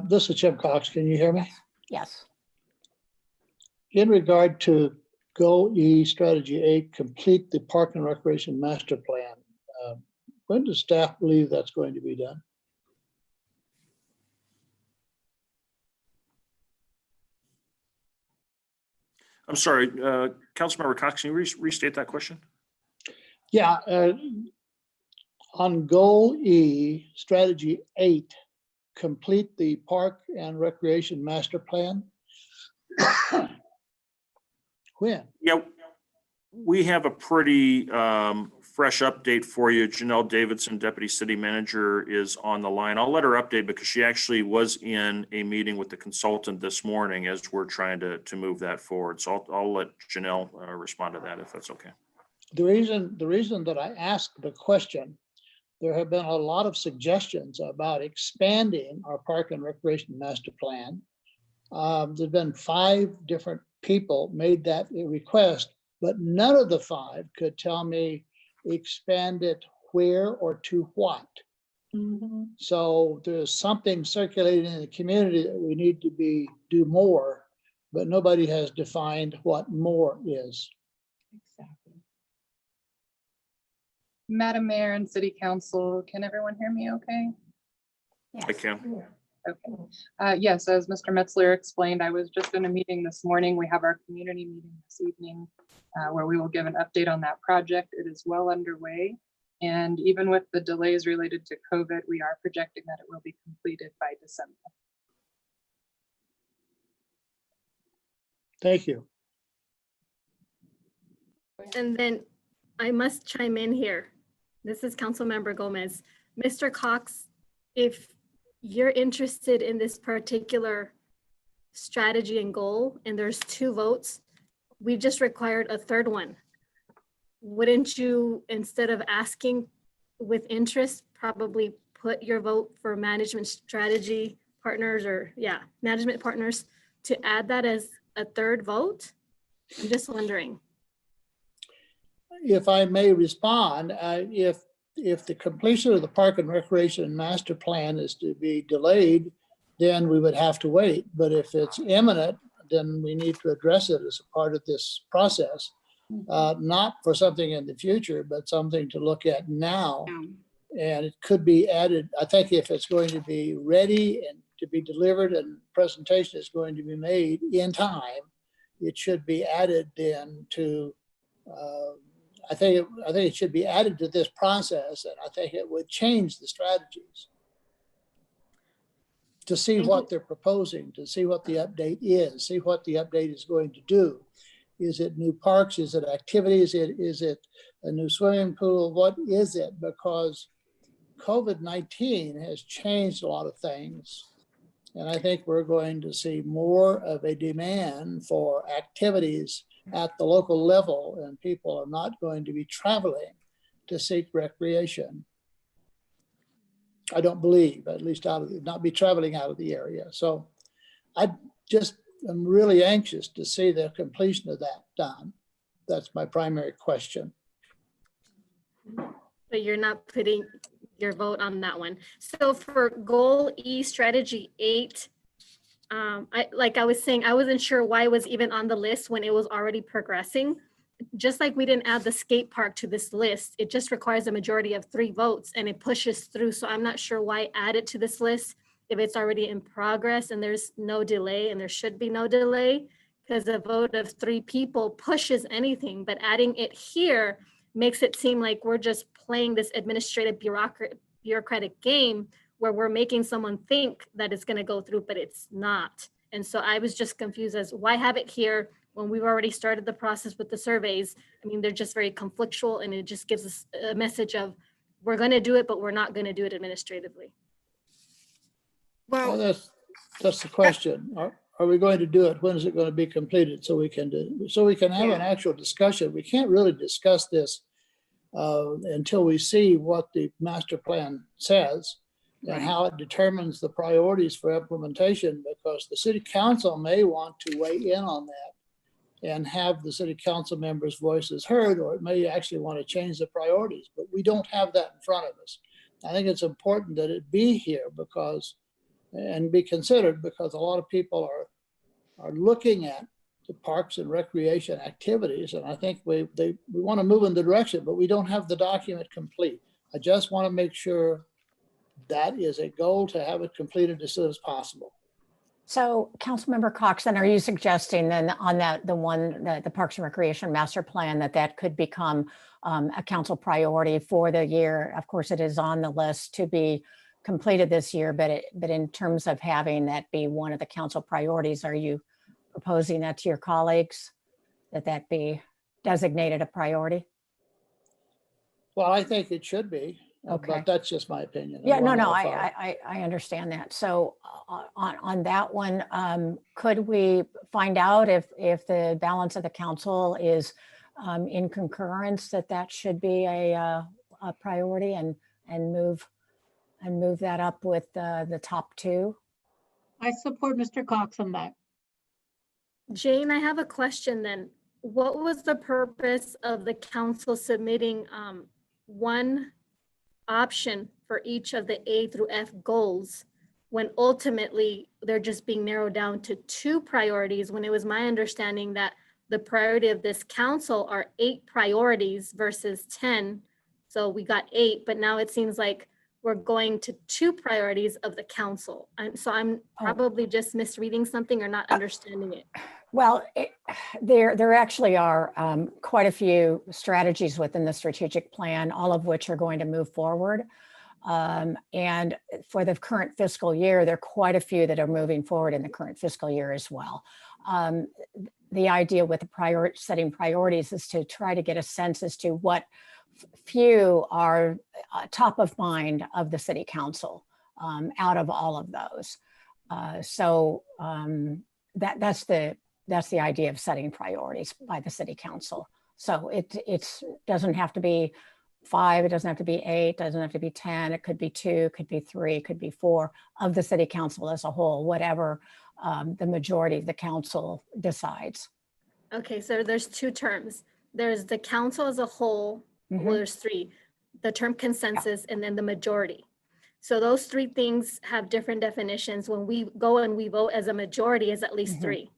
This is Jim Cox. Can you hear me? Yes. In regard to Goal E Strategy 8, complete the Park and Recreation Master Plan, when does staff believe that's going to be done? I'm sorry, Councilmember Cox, can you restate that question? Yeah, on Goal E Strategy 8, complete the Park and Recreation Master Plan. When? Yeah, we have a pretty fresh update for you. Janelle Davidson, Deputy City Manager, is on the line. I'll let her update because she actually was in a meeting with the consultant this morning as we're trying to move that forward. So I'll let Janelle respond to that if that's okay. The reason that I asked the question, there have been a lot of suggestions about expanding our Park and Recreation Master Plan. There's been 5 different people made that request, but none of the 5 could tell me expand it where or to what. So there's something circulating in the community that we need to do more, but nobody has defined what more is. Exactly. Madam Mayor and City Council, can everyone hear me okay? Yes. I can. Okay. Yes, as Mr. Metzler explained, I was just in a meeting this morning. We have our community meeting this evening where we will give an update on that project. It is well underway. And even with the delays related to COVID, we are projecting that it will be completed by December. Thank you. And then I must chime in here. This is Councilmember Gomez. Mr. Cox, if you're interested in this particular strategy and goal, and there's 2 votes, we just required a 3rd one. Wouldn't you, instead of asking with interest, probably put your vote for management strategy partners management partners to add that as a 3rd vote? I'm just wondering. If I may respond, if the completion of the Park and Recreation Master Plan is to be delayed, then we would have to wait. But if it's imminent, then we need to address it as a part of this process, not for something in the future, but something to look at now. And it could be added. I think if it's going to be ready and to be delivered and presentation is going to be made in time, it should be added then to I think it should be added to this process, and I think it would change the strategies to see what they're proposing, to see what the update is, see what the update is going to do. Is it new parks? Is it activities? Is it a new swimming pool? What is it? Because COVID-19 has changed a lot of things. And I think we're going to see more of a demand for activities at the local level, and people are not going to be traveling to seek recreation. I don't believe, at least not be traveling out of the area. So I just am really anxious to see the completion of that done. That's my primary question. But you're not putting your vote on that one. So for Goal E Strategy 8, like I was saying, I wasn't sure why it was even on the list when it was already progressing. Just like we didn't add the skate park to this list, it just requires a majority of 3 votes and it pushes through. So I'm not sure why add it to this list if it's already in progress and there's no delay, and there should be no delay because a vote of 3 people pushes anything, but adding it here makes it seem like we're just playing this administrative bureaucratic game where we're making someone think that it's going to go through, but it's not. And so I was just confused as why have it here when we've already started the process with the surveys. I mean, they're just very conflictual, and it just gives us a message of we're going to do it, but we're not going to do it administratively. Well, Well, that's the question. Are we going to do it? When is it going to be completed? So we can have an actual discussion. We can't really discuss this until we see what the master plan says and how it determines the priorities for implementation, because the city council may want to weigh in on that and have the city council members' voices heard, or it may actually want to change the priorities, but we don't have that in front of us. I think it's important that it be here and be considered, because a lot of people are looking at the parks and recreation activities. And I think we want to move in the direction, but we don't have the document complete. I just want to make sure that is a goal, to have it completed as soon as possible. So Councilmember Cox, then are you suggesting then on the Parks and Recreation Master Plan that could become a council priority for the year? Of course, it is on the list to be completed this year, but in terms of having that be one of the council priorities, are you proposing that to your colleagues, that be designated a priority? Well, I think it should be, Okay. but that's just my opinion. Yeah, no, I understand that. So on that one, could we find out if the balance of the council is in concurrence that should be a priority and move that up with the top two? I support Mr. Cox on that. Jane, I have a question then. What was the purpose of the council submitting one option for each of the A through F goals when ultimately they're just being narrowed down to 2 priorities, when it was my understanding that the priority of this council are 8 priorities versus 10. So we got 8, but now it seems like we're going to 2 priorities of the council. So I'm probably just misreading something or not understanding it. Well, there actually are quite a few strategies within the strategic plan, all of which are going to move forward. And for the current fiscal year, there are quite a few that are moving forward in the current fiscal year as well. The idea with the setting priorities is to try to get a sense as to what few are top of mind of the city council out of all of those. That's the idea of setting priorities by the city council. So it doesn't have to be 5, it doesn't have to be 8, it doesn't have to be 10, it could be 2, it could be 3, it could be 4 of the city council as a whole, whatever the majority of the council decides. Okay, so there's 2 terms. There's the council as a whole, well, there's 3, the term consensus, and then the majority. So those 3 things have different definitions. When we go and we vote as a majority, is at least 3.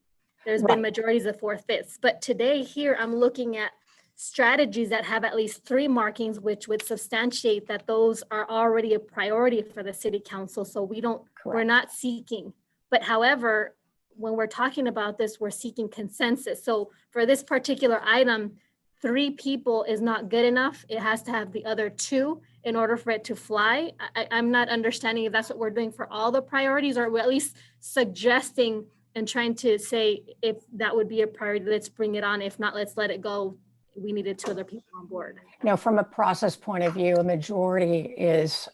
There's been majorities of 4/5. But today here, I'm looking at strategies that have at least 3 markings, which would substantiate that those are already a priority for the city council. So we're not seeking. But however, when we're talking about this, we're seeking consensus. So for this particular item, 3 people is not good enough. It has to have the other 2 in order for it to fly. I'm not understanding if that's what we're doing for all the priorities, or we're at least suggesting and trying to say if that would be a priority, let's bring it on. If not, let's let it go. We needed 2 other people on board. No, from a process point of view, a majority is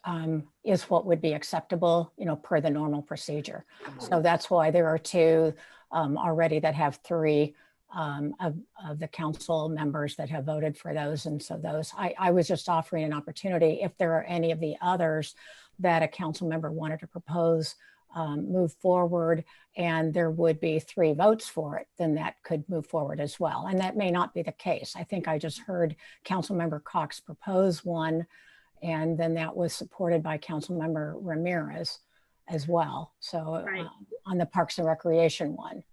what would be acceptable, per the normal procedure. So that's why there are 2 already that have 3 of the council members that have voted for those. And so I was just offering an opportunity, if there are any of the others that a council member wanted to propose, move forward, and there would be 3 votes for it, then that could move forward as well. And that may not be the case. I think I just heard Councilmember Cox propose one, and then that was supported by Councilmember Ramirez as well. So on the Parks and Recreation one.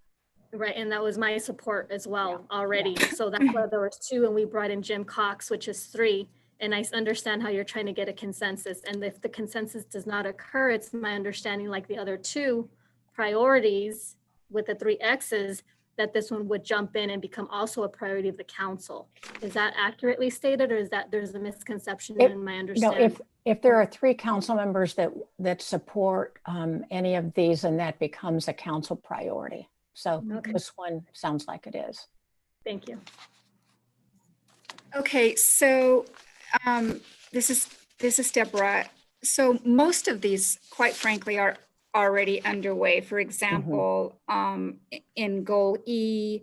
Right, and that was my support as well already. So that's why there was 2, and we brought in Jim Cox, which is 3. And I understand how you're trying to get a consensus. And if the consensus does not occur, it's my understanding, like the other 2 priorities with the 3 X's, that this one would jump in and become also a priority of the council. Is that accurately stated, or is that there's a misconception in my understanding? If there are 3 council members that support any of these, and that becomes a council priority. So Okay. this one sounds like it is. Thank you. Okay, so this is Deborah. So most of these, quite frankly, are already underway. For example, in Goal E,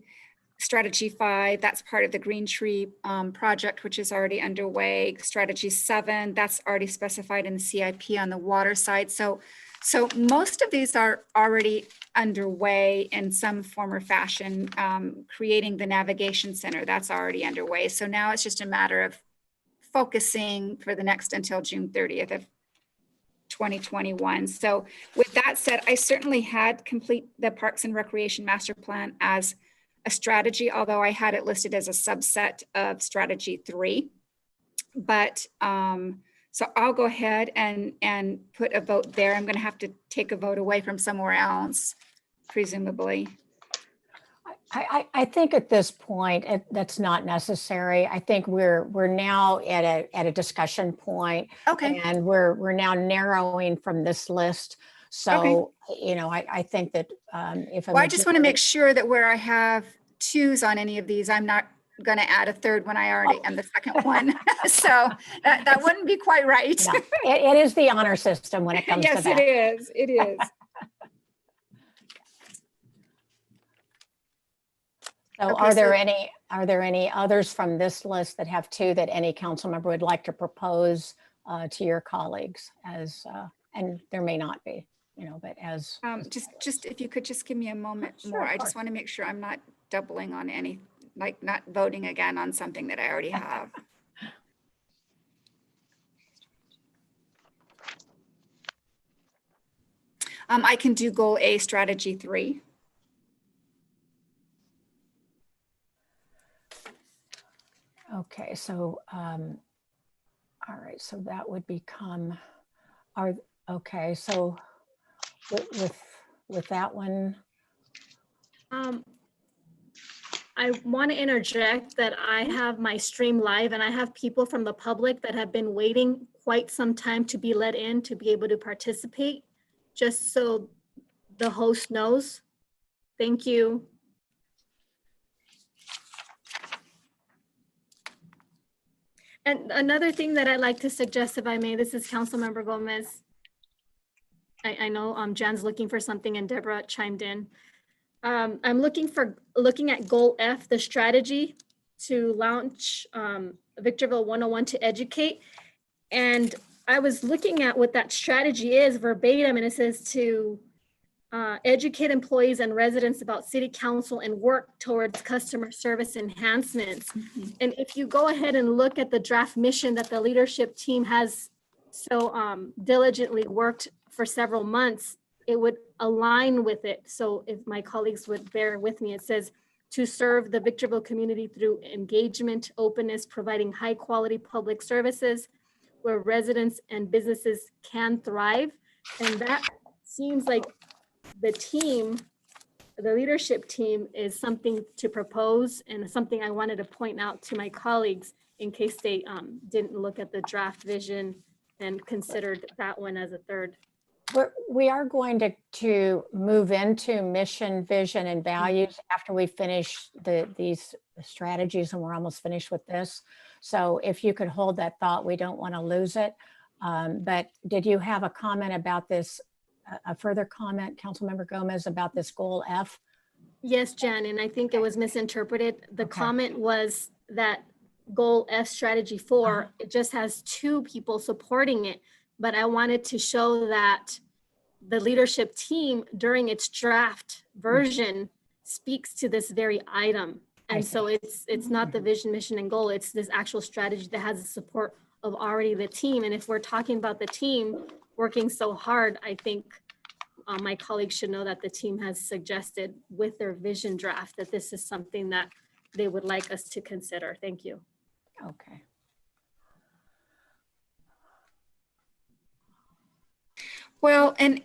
Strategy 5, that's part of the Green Tree project, which is already underway. Strategy 7, that's already specified in the CIP on the water side. So most of these are already underway in some form or fashion. Creating the navigation center, that's already underway. So now it's just a matter of focusing for the next until June 30th of 2021. So with that said, I certainly had complete the Parks and Recreation Master Plan as a strategy, although I had it listed as a subset of Strategy 3. But so I'll go ahead and put a vote there. I'm going to have to take a vote away from somewhere else, presumably. I think at this point that's not necessary. I think we're now at a discussion point. Okay. And we're now narrowing from this list. So you know, I think that if I just want to make sure that where I have 2s on any of these, I'm not going to add a 3rd when I already am the 2nd one. So that wouldn't be quite right. No, it is the honor system when it comes to that. Yes, it is. It is. So Okay, are there any others from this list that have 2 that any council member would like to propose to your colleagues as, and there may not be, you know, but as. Just if you could just give me a moment Sure, more. of I course. just want to make sure I'm not doubling on any, like not voting again on something that I already have. I can do Goal A, Strategy 3. Okay, so, all right, so that would become okay, so with that one. I want to interject that I have my stream live and I have people from the public that have been waiting quite some time to be let in to be able to participate, just so the host knows. Thank you. And another thing that I'd like to suggest, if I may, this is Councilmember Gomez. I know Jan's looking for something and Deborah chimed in. I'm looking at Goal F, the strategy to launch Victorville 101 to educate. And I was looking at what that strategy is verbatim, and it says to educate employees and residents about city council and work towards customer service enhancements. And if you go ahead and look at the draft mission that the leadership team has so diligently worked for several months, it would align with it. So if my colleagues would bear with me, it says to serve the Victorville community through engagement, openness, providing high quality public services where residents and businesses can thrive. And that seems like the team, the leadership team, is something to propose and something I wanted to point out to my colleagues in case they didn't look at the draft vision and considered that one as a 3rd. We are going to move into mission, vision, and values after we finish these strategies, and we're almost finished with this. So if you could hold that thought, we don't want to lose it. But did you have a comment about this, a further comment, Councilmember Gomez, about this Goal F? Yes, Jan, and I think it was misinterpreted. The comment was that Goal F, Strategy 4, it just has 2 people supporting it. But I wanted to show that the leadership team during its draft version speaks to this very item. And so it's not the vision, mission, and goal. It's this actual strategy that has the support of already the team. And if we're talking about the team working so hard, I think my colleagues should know that the team has suggested with their vision draft that this is something that they would like us to consider. Thank you. Okay. Well, and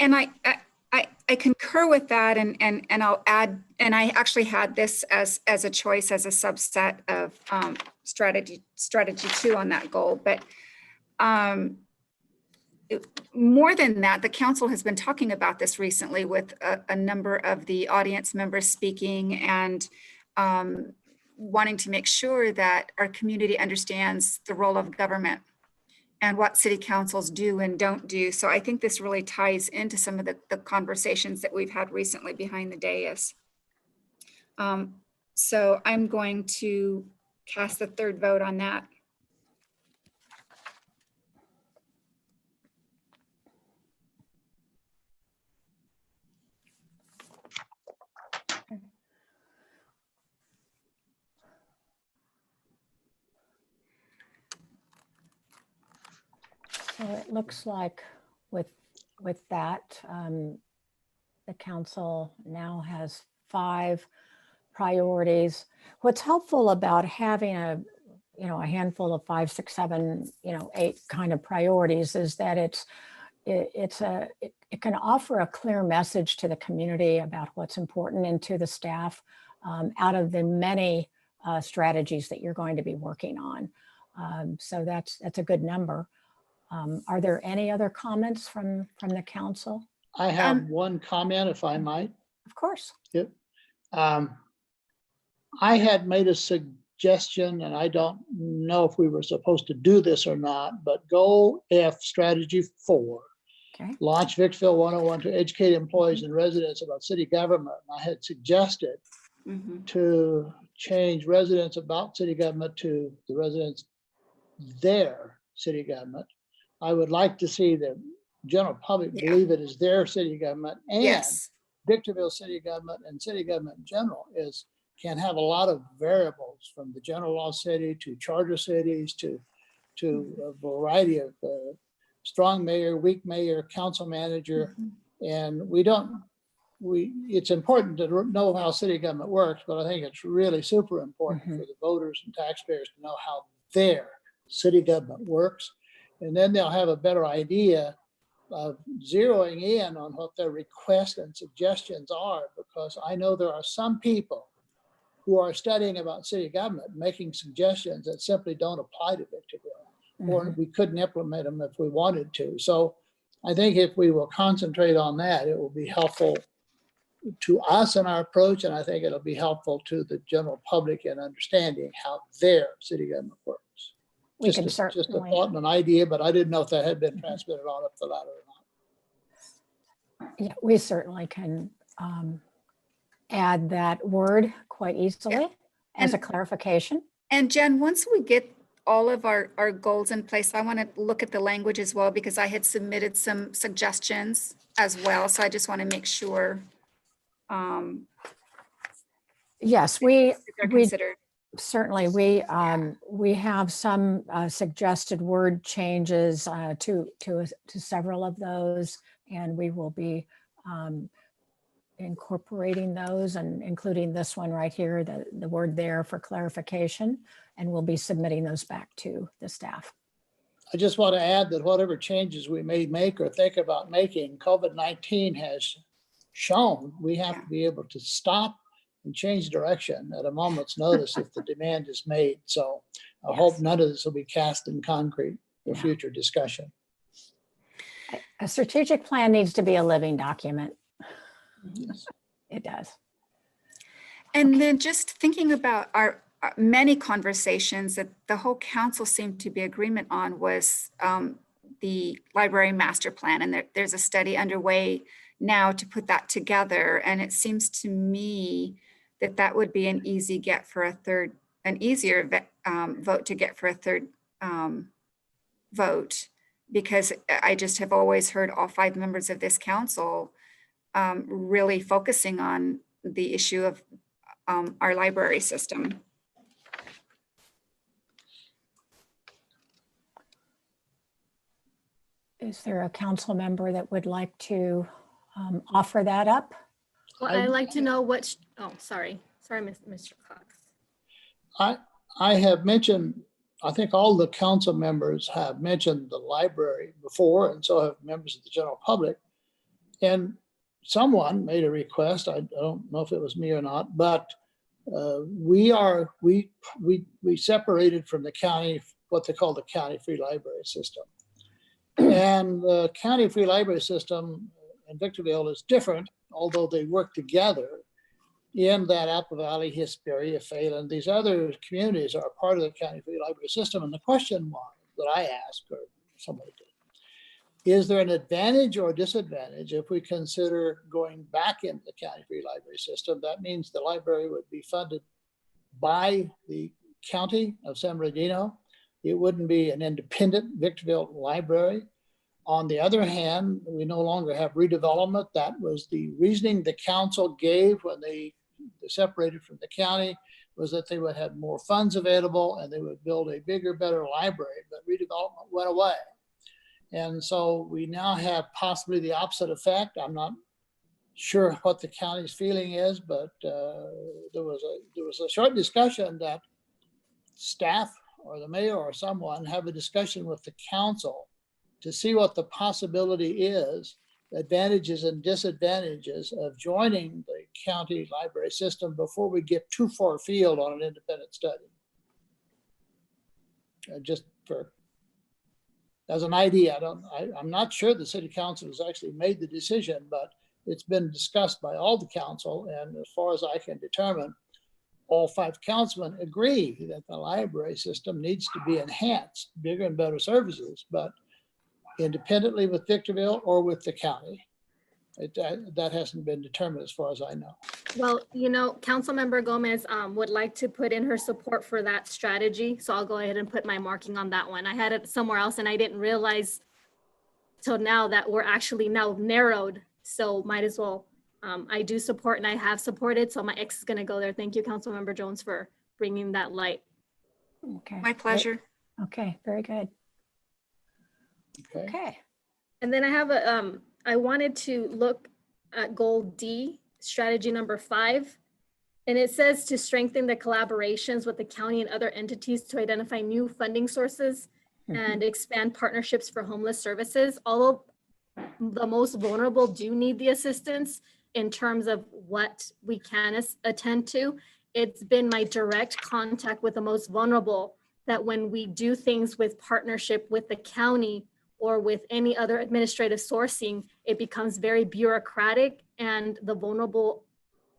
I concur with that, and I'll add, and I actually had this as a choice, as a subset of strategy 2 on that goal. But more than that, the council has been talking about this recently with a number of the audience members speaking and wanting to make sure that our community understands the role of government and what city councils do and don't do. So I think this really ties into some of the conversations that we've had recently behind the dais. So I'm going to cast the third vote on that. So it looks like with that, the council now has 5 priorities. What's helpful about having a handful of 5, 6, 7, 8 kind of priorities is that it can offer a clear message to the community about what's important and to the staff out of the many strategies that you're going to be working on. So that's a good number. Are there any other comments from the council? I have one comment, if I might. Of course. Yep. I had made a suggestion, and I don't know if we were supposed to do this or not, but goal F, strategy 4, okay. Launch Vicksville 101 to educate employees and residents about city government. And I had suggested to change residents about city government to the residents their city government. I would like to see the general public believe it is their city government, and Victorville city government and city government in general can have a lot of variables, from the general law city to charter cities to a variety of strong mayor, weak mayor, council manager. And it's important to know how city government works, but I think it's really super important for the voters and taxpayers to know how their city government works. And then they'll have a better idea of zeroing in on what their requests and suggestions are, because I know there are some people who are studying about city government, making suggestions that simply don't apply to Victorville, or we couldn't implement them if we wanted to. So I think if we will concentrate on that, it will be helpful to us in our approach, and I think it'll be helpful to the general public in understanding how their city government works. Just a thought and an idea, but I didn't know if that had been transmitted on up the ladder or not. Yeah, we certainly can add that word quite easily as a clarification. And Jen, once we get all of our goals in place, I want to look at the language as well, because I had submitted some suggestions as well. So I just want to make sure. Yes, we considered. Certainly, we have some suggested word changes to several of those, and we will be incorporating those and including this one right here, the word there for clarification, and we'll be submitting those back to the staff. I just want to add that whatever changes we may make or think about making, COVID-19 has shown we have to be able to stop and change direction at a moment's notice if the demand is made. So I hope none of this will be cast in concrete for future discussion. A strategic plan needs to be a living document. Yes. It does. And then just thinking about our many conversations that the whole council seemed to be agreement on was the library master plan. And there's a study underway now to put that together. And it seems to me that would be an easy get for an easier vote to get for a third vote, because I just have always heard all 5 members of this council really focusing on the issue of our library system. Is there a council member that would like to offer that up? Well, I'd like to know what, sorry, Mr. Cox. I have mentioned, I think all the council members have mentioned the library before, and so have members of the general public. And someone made a request. I don't know if it was me or not, but we separated from the county what they call the county free library system. And the county free library system in Victorville is different, although they work together in that Apple Valley, Hesperia, Phelan, these other communities are part of the county free library system. And the question was that I asked, or somebody did, is there an advantage or disadvantage if we consider going back into the county free library system? That means the library would be funded by the county of San Bernardino. It wouldn't be an independent Victorville library. On the other hand, we no longer have redevelopment. That was the reasoning the council gave when they separated from the county, was that they would have more funds available and they would build a bigger, better library, but redevelopment went away. And so we now have possibly the opposite effect. I'm not sure what the county's feeling is, but there was a short discussion that staff or the mayor or someone have a discussion with the council to see what the possibility is, advantages and disadvantages of joining the county library system before we get too far afield on an independent study. Just for, as an idea, I'm not sure the city council has actually made the decision, but it's been discussed by all the council. And as far as I can determine, all 5 councilmen agree that the library system needs to be enhanced, bigger and better services, but independently with Victorville or with the county. That hasn't been determined as far as I know. Well, you know, Councilmember Gomez would like to put in her support for that strategy. So I'll go ahead and put my marking on that one. I had it somewhere else and I didn't realize till now that we're actually now narrowed. So might as well, I do support and I have supported. So my X is gonna go there. Thank you, Councilmember Jones, for bringing that light. Okay. My pleasure. Okay, very good. Okay. And then I have I wanted to look at goal D, strategy number 5. And it says to strengthen the collaborations with the county and other entities to identify new funding sources and expand partnerships for homeless services. Although the most vulnerable do need the assistance in terms of what we can attend to, it's been my direct contact with the most vulnerable that when we do things with partnership with the county or with any other administrative sourcing, it becomes very bureaucratic and the vulnerable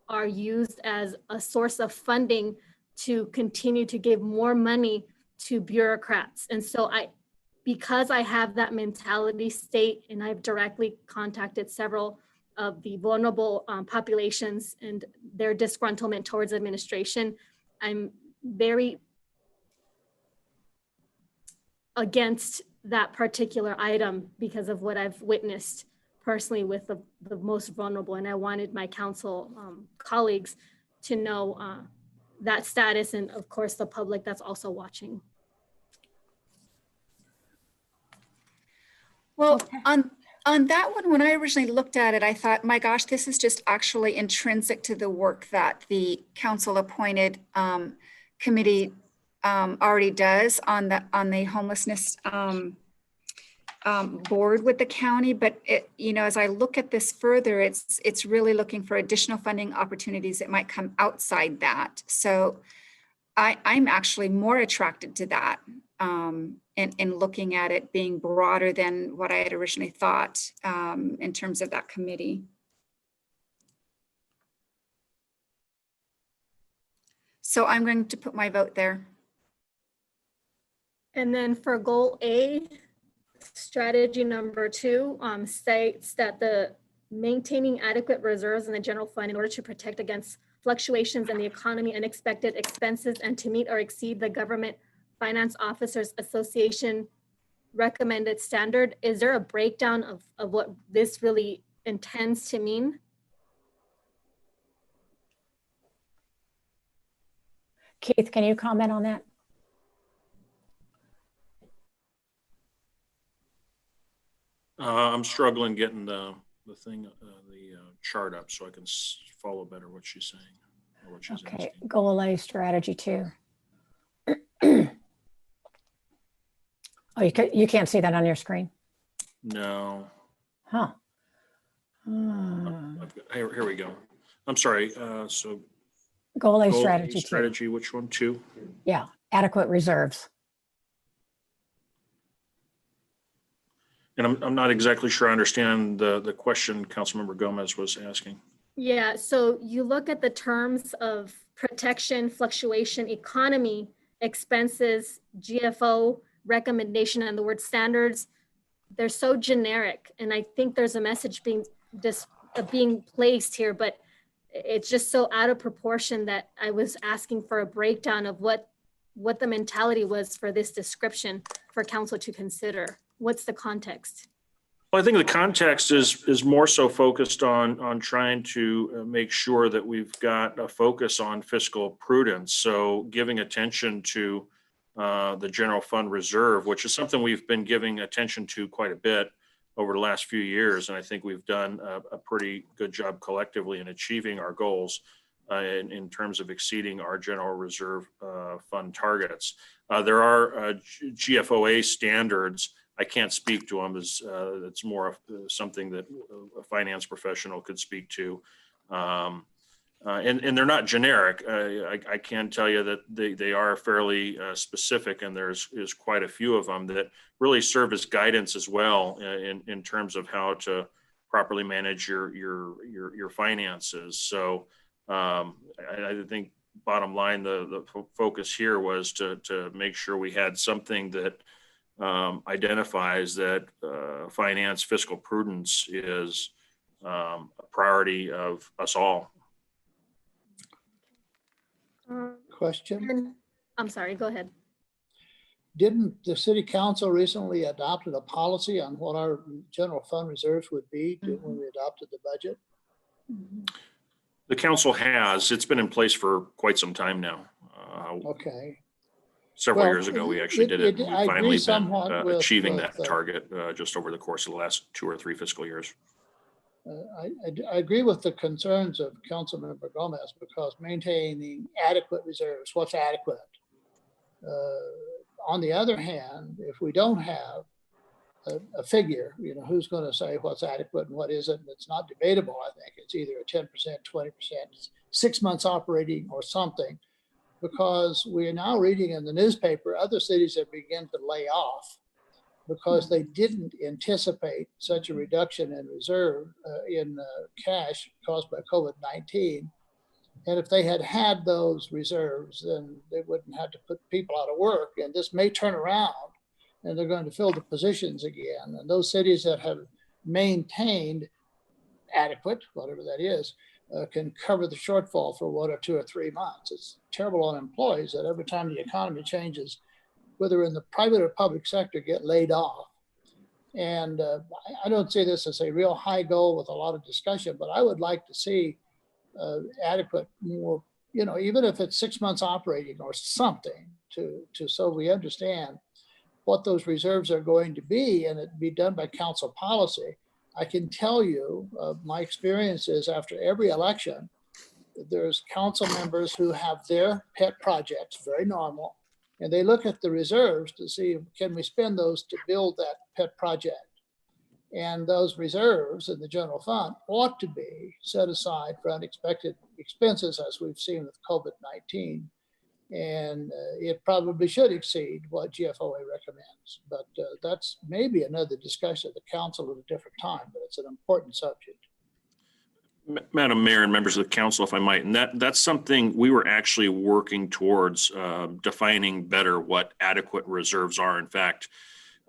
are used as a source of to continue to give more money to bureaucrats. And so because I have that mentality state and I've directly contacted several of the vulnerable populations and their disgruntlement towards administration, I'm very against that particular item because of what I've witnessed personally with the most vulnerable. And I wanted my council colleagues to know that status and of course the public that's also watching. Well, on that one, when I originally looked at it, I thought, my gosh, this is just actually intrinsic to the work that the council appointed committee already does on the homelessness board with the county. But it, you know, as I look at this further, it's really looking for additional funding opportunities that might come outside that. So I'm actually more attracted to that in looking at it being broader than what I had originally thought in terms of that committee. So I'm going to put my vote there. And then for goal A, strategy number 2 states that the maintaining adequate reserves in the general fund in order to protect against fluctuations in the economy, unexpected expenses, and to meet or exceed the Government Finance Officers Association recommended standard. Is there a breakdown of what this really intends to mean? Keith, can you comment on that? I'm struggling getting the thing, the chart up so I can follow better what she's saying or what she's Okay, asking. goal A, strategy 2. Oh, you can't see that on your screen? No. Huh. Here we go. I'm sorry. So Goal A goal strategy 2. strategy, which one? 2? Yeah, adequate reserves. And I'm not exactly sure I understand the question Councilmember Gomez was asking. Yeah, so you look at the terms of protection, fluctuation, economy, expenses, GFO, recommendation, and the word standards. They're so generic, and I think there's a message being placed here, but it's just so out of proportion that I was asking for a breakdown of what the mentality was for this description for council to consider. What's the context? Well, I think the context is more so focused on trying to make sure that we've got a focus on fiscal prudence. So giving attention to the general fund reserve, which is something we've been giving attention to quite a bit over the last few years. And I think we've done a pretty good job collectively in achieving our goals in terms of exceeding our general reserve fund targets. There are GFOA standards. I can't speak to them, as it's more of something that a finance professional could speak to. And they're not generic. I can tell you that they are fairly specific, and there's quite a few of them that really serve as guidance as well in terms of how to properly manage your finances. So I think bottom line, the focus here was to make sure we had something that identifies that finance fiscal prudence is a priority of us all. Question? I'm sorry, go ahead. Didn't the city council recently adopted a policy on what our general fund reserves would be when we adopted the budget? The council has. It's been in place for quite some time now. Okay. Several Well, years ago, we actually did it. And I we've agree finally somewhat been with- achieving with, that target just over the course of the last 2 or 3 fiscal years. I agree with the concerns of Councilmember Gomez, because maintaining adequate reserves, what's adequate? On the other hand, if we don't have a figure, who's going to say what's adequate and what isn't? It's not debatable. I think it's either a 10%, 20%, 6 months operating or something, because we are now reading in the newspaper, other cities have begun to lay off because they didn't anticipate such a reduction in reserve in cash caused by COVID-19. And if they had had those reserves, then they wouldn't have to put people out of work. And this may turn around and they're going to fill the positions again. And those cities that have maintained adequate, whatever that is, can cover the shortfall for 1 or 2 or 3 months. It's terrible on employees that every time the economy changes, whether in the private or public sector, get laid off. And I don't see this as a real high goal with a lot of discussion, but I would like to see adequate, more, even if it's 6 months operating or something, to so we understand what those reserves are going to be, and it be done by council policy. I can tell you, my experience is after every election, there's council members who have their pet projects, very normal, and they look at the reserves to see, can we spend those to build that pet project? And those reserves in the general fund ought to be set aside for unexpected expenses, as we've seen with COVID-19. And it probably should exceed what GFOA recommends. But that's maybe another discussion at the council at a different time, but it's an important subject. Madam Mayor and members of the council, if I might, and that's something we were actually working towards defining better what adequate reserves are. In fact,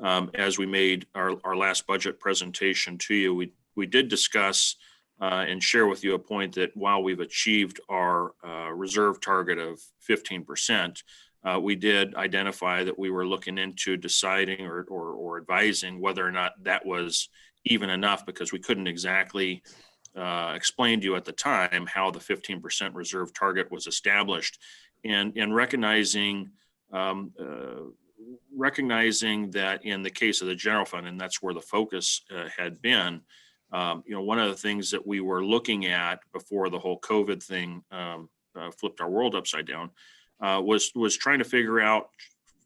as we made our last budget presentation to you, we did discuss and share with you a point that while we've achieved our reserve target of 15%, we did identify that we were looking into deciding or advising whether or not that was even enough, because we couldn't exactly explain to you at the time how the 15% reserve target was established, and recognizing that in the case of the general fund, and that's where the focus had been, one of the things that we were looking at before the whole COVID thing flipped our world upside down was trying to figure out,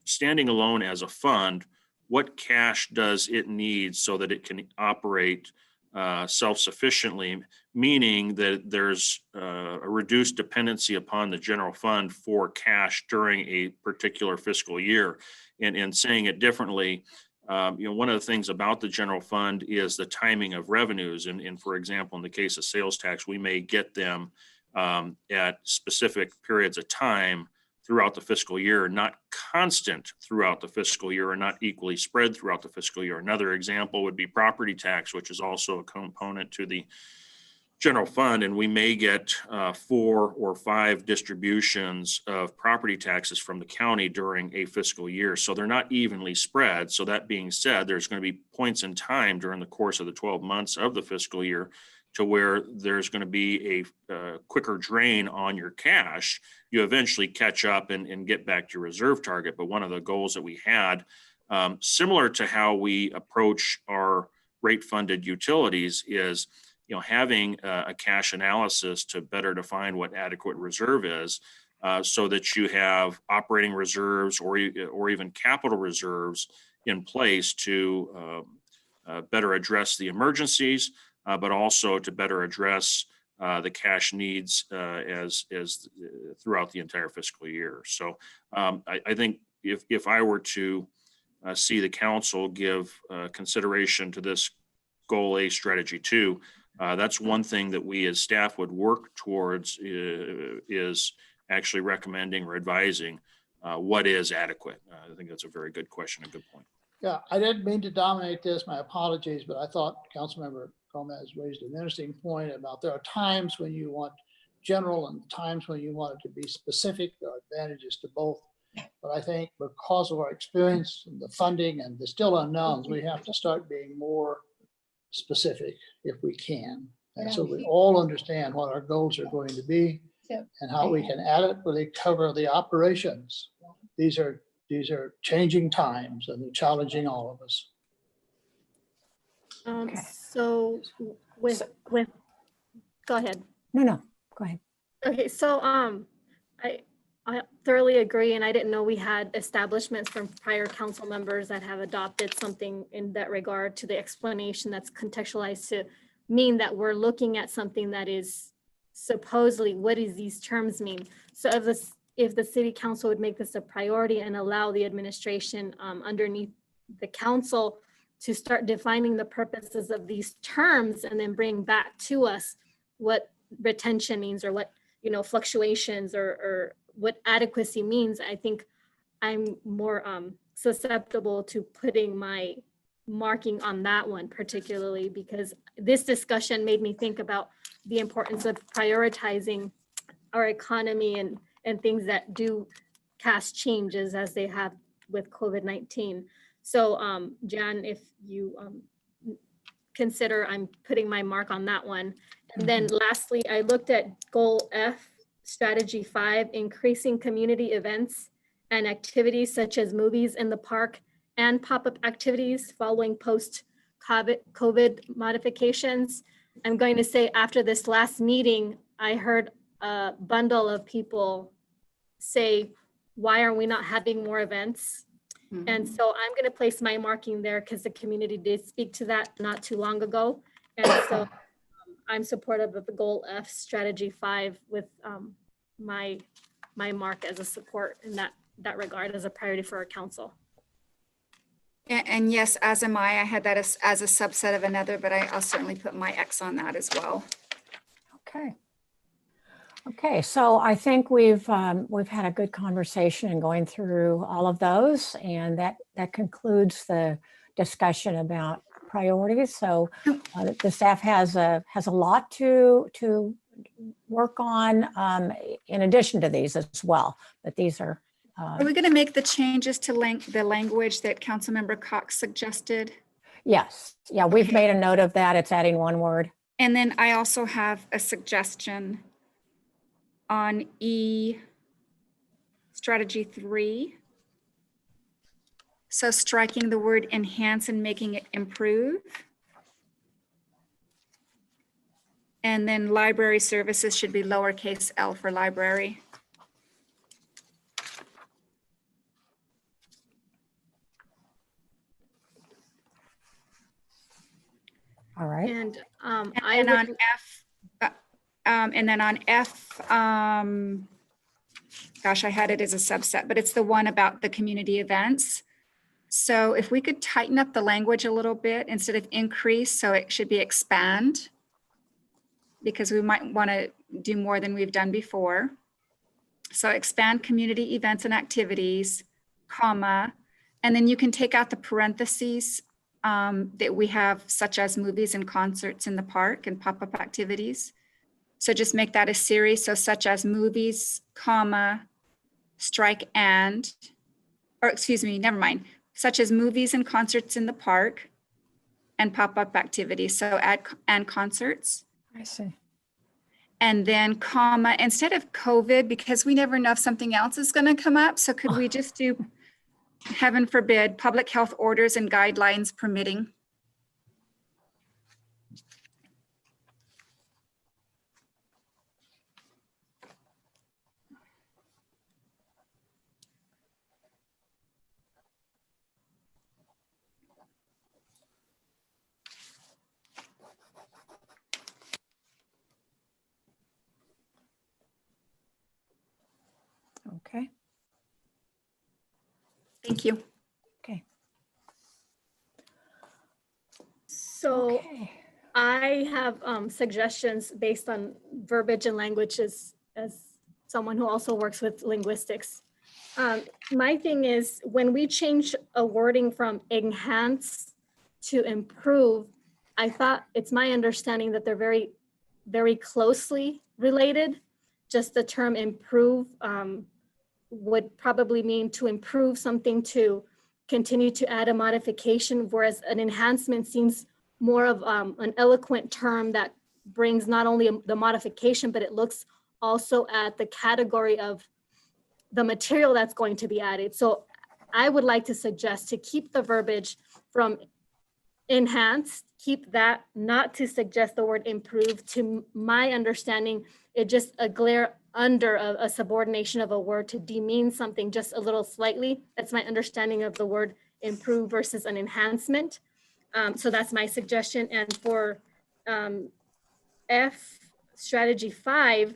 standing alone as a fund, what cash does it need so that it can operate self-sufficiently, meaning that there's a reduced dependency upon the general fund for cash during a particular fiscal year. And saying it differently, one of the things about the general fund is the timing of revenues. And for example, in the case of sales tax, we may get them at specific periods of time throughout the fiscal year, not constant throughout the fiscal year, or not equally spread throughout the fiscal year. Another example would be property tax, which is also a component to the general fund, and we may get 4 or 5 distributions of property taxes from the county during a fiscal year. So they're not evenly spread. So that being said, there's going to be points in time during the course of the 12 months of the fiscal year to where there's going to be a quicker drain on your cash. You eventually catch up and get back to your reserve target. But one of the goals that we had, similar to how we approach our rate funded utilities, is having a cash analysis to better define what adequate reserve is, so that you have operating reserves or even capital reserves in place to better address the emergencies, but also to better address the cash needs as throughout the entire fiscal year. So I think if I were to see the council give consideration to this goal A strategy 2, that's one thing that we as staff would work towards, is actually recommending or advising what is adequate. I think that's a very good question, a good point. Yeah, I didn't mean to dominate this, my apologies, but I thought Councilmember Gomez raised an interesting point about there are times when you want general and times when you want it to be specific. There are advantages to both. But I think because of our experience and the funding and the still unknowns, we have to start being more specific if we can. And so we all understand what our goals are going to be and how we can adequately cover the operations. These are changing times and they're challenging all of us. So with, go ahead. No, go ahead. Okay, so I thoroughly agree, and I didn't know we had establishments from prior council members that have adopted something in that regard to the explanation that's contextualized to mean that we're looking at something that is supposedly, what does these terms mean? So if the city council would make this a priority and allow the administration underneath the council to start defining the purposes of these terms and then bring back to us what retention means, or what, fluctuations or what adequacy means, I think I'm more susceptible to putting my marking on that one particularly, because this discussion made me think about the importance of prioritizing our economy and things that do cast changes as they have with COVID-19. So Jan, if you consider, I'm putting my mark on that one. And then lastly, I looked at goal F, strategy 5, increasing community events and activities such as movies in the park and pop-up activities following post-COVID modifications. I'm going to say after this last meeting, I heard a bundle of people say, why are we not having more events? And so I'm going to place my marking there because the community did speak to that not too long ago. And so I'm supportive of the goal F, strategy 5, with my mark as a support in that regard, as a priority for our council. And yes, as am I. I had that as a subset of another, but I'll certainly put my X on that as well. Okay, so I think we've had a good conversation and going through all of those, and that concludes the discussion about priorities. So the staff has a lot to work on in addition to these as well. But these are. Are we going to make the changes to the language that Councilmember Cox suggested? Yes. Yeah, we've made a note of that. It's adding one word. And then I also have a suggestion on E, strategy 3. So striking the word enhance and making it improve. And then library services should be lowercase l for library. All right. And And then on F, and then on F, gosh, I had it as a subset, but it's the one about the community events. So if we could tighten up the language a little bit instead of increase, so it should be expand, because we might want to do more than we've done before. So expand community events and activities, comma, and then you can take out the parentheses that we have, such as movies and concerts in the park and pop-up activities. So just make that a series. So such as movies, comma, strike and, or excuse me, never mind. Such as movies and concerts in the park and pop-up activities. So add and concerts. I see. And then comma, instead of COVID, because we never know if something else is going to come up. So could we just do, heaven forbid, public health orders and guidelines permitting? Okay. Thank you. Okay. so Okay. I have suggestions based on verbiage and language as someone who also works with linguistics. My thing is, when we change a wording from enhance to improve, I thought, it's my understanding that they're very, very closely related. Just the term improve would probably mean to improve something, to continue to add a modification, whereas an enhancement seems more of an eloquent term that brings not only the modification, but it looks also at the category of the material that's going to be added. So I would like to suggest to keep the verbiage from enhanced, keep that, not to suggest the word improve. To my understanding, it just a glare under a subordination of a word to demean something just a little slightly. That's my understanding of the word improve versus an enhancement. So that's my suggestion. And for F strategy 5,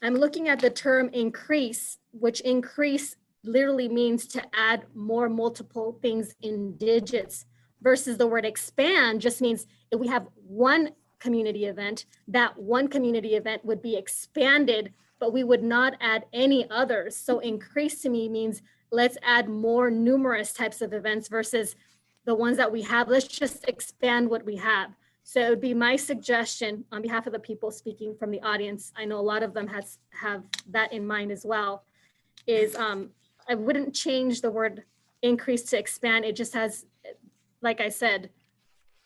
I'm looking at the term increase, which increase literally means to add more multiple things in digits, versus the word expand just means if we have one community event, that one community event would be expanded, but we would not add any others. So increase to me means let's add more numerous types of events versus the ones that we have. Let's just expand what we have. So it would be my suggestion on behalf of the people speaking from the audience, I know a lot of them have that in mind as well, is I wouldn't change the word increase to expand. It just has, like I said,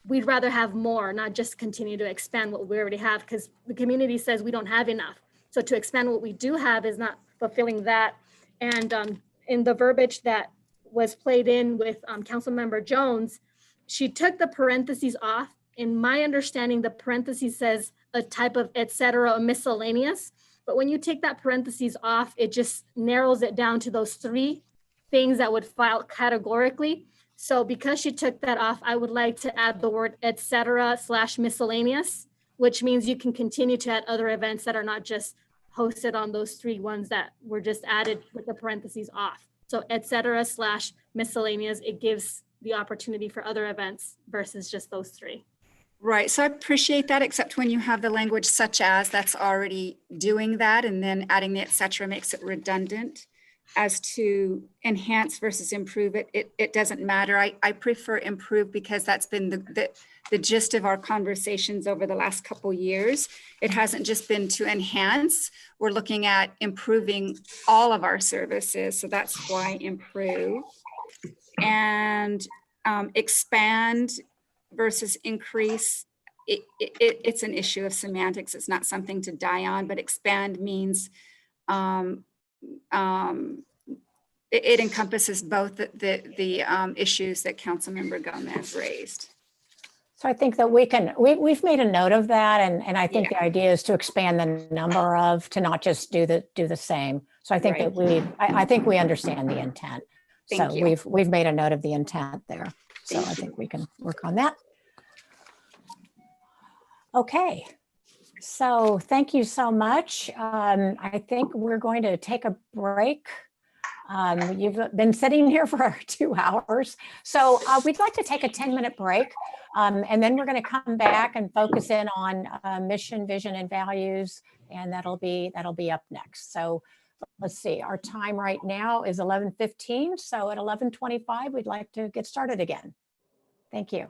we'd rather have more, not just continue to expand what we already have, because the community says we don't have enough. So to expand what we do have is not fulfilling that. And in the verbiage that was played in with Councilmember Jones, she took the parentheses off. In my understanding, the parentheses says a type of et cetera, miscellaneous. But when you take that parentheses off, it just narrows it down to those 3 things that would file categorically. So because she took that off, I would like to add the word et cetera / miscellaneous, which means you can continue to add other events that are not just hosted on those 3 ones that were just added with the parentheses off. So et cetera / miscellaneous, it gives the opportunity for other events versus just those 3. Right, so I appreciate that, except when you have the language such as, that's already doing that, and then adding the et cetera makes it redundant. As to enhance versus improve, it doesn't matter. I prefer improve because that's been the gist of our conversations over the last couple years. It hasn't just been to enhance. We're looking at improving all of our services, so that's why improve. And expand versus increase, it's an issue of semantics. It's not something to die on, but expand means it encompasses both the issues that Councilmember Gomez raised. So I think that we've made a note of that, and I think the idea is to expand the number of, to not just do the same. So I think Right. that I think we understand the intent. Thank So you. we've made a note of the intent there. So Thank I you. think we can work on that. Okay, so thank you so much. I think we're going to take a break. You've been sitting here for 2 hours. So we'd like to take a 10-minute break. And then we're going to come back and focus in on mission, vision, and values. And that'll be up next. So let's see, our time right now is 11:15. So at 11:25, we'd like to get started again. Thank you.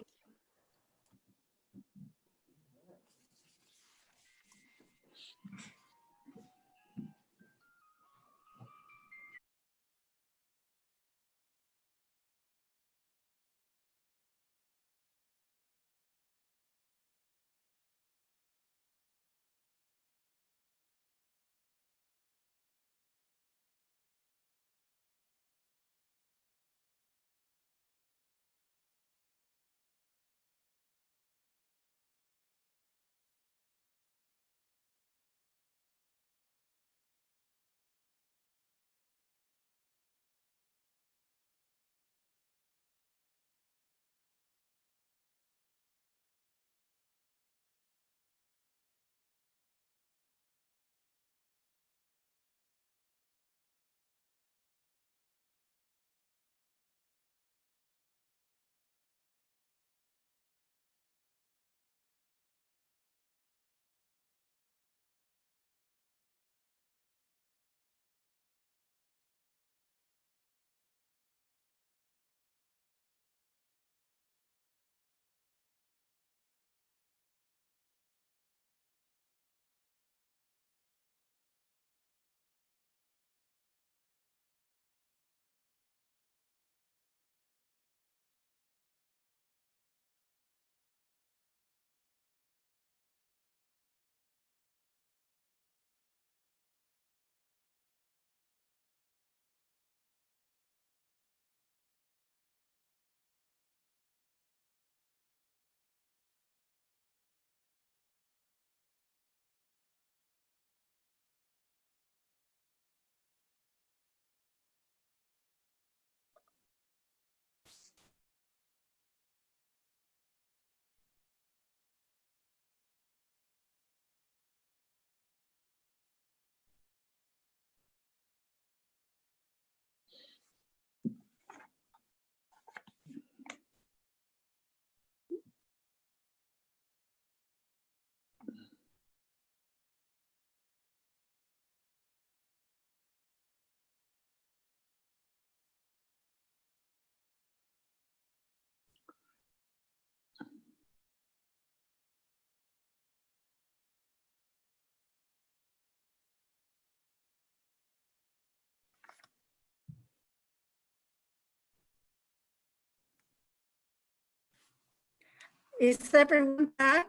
Is everyone back?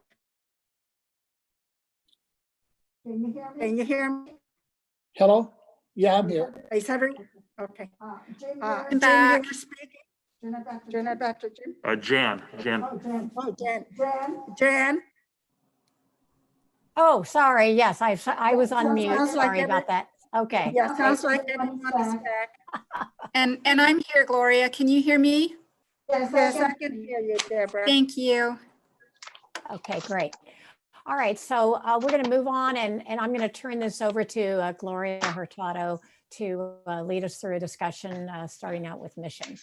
Can you hear me? Can you hear me? Hello? Yeah, I'm here. Is everyone? Okay. I'm Jim, back. you're speaking? Jan, back to Jim. Jan. Oh, Jan. Oh, sorry. Yes, I was on mute. Sounds like Sorry about that. Okay. Yeah, sounds like everyone is back. And I'm here, Gloria. Can you hear me? Yes, I can hear you, Deborah. Thank you. Okay, great. All right, so we're going to move on, and I'm going to turn this over to Gloria Hurtado to lead us through a discussion starting out with mission.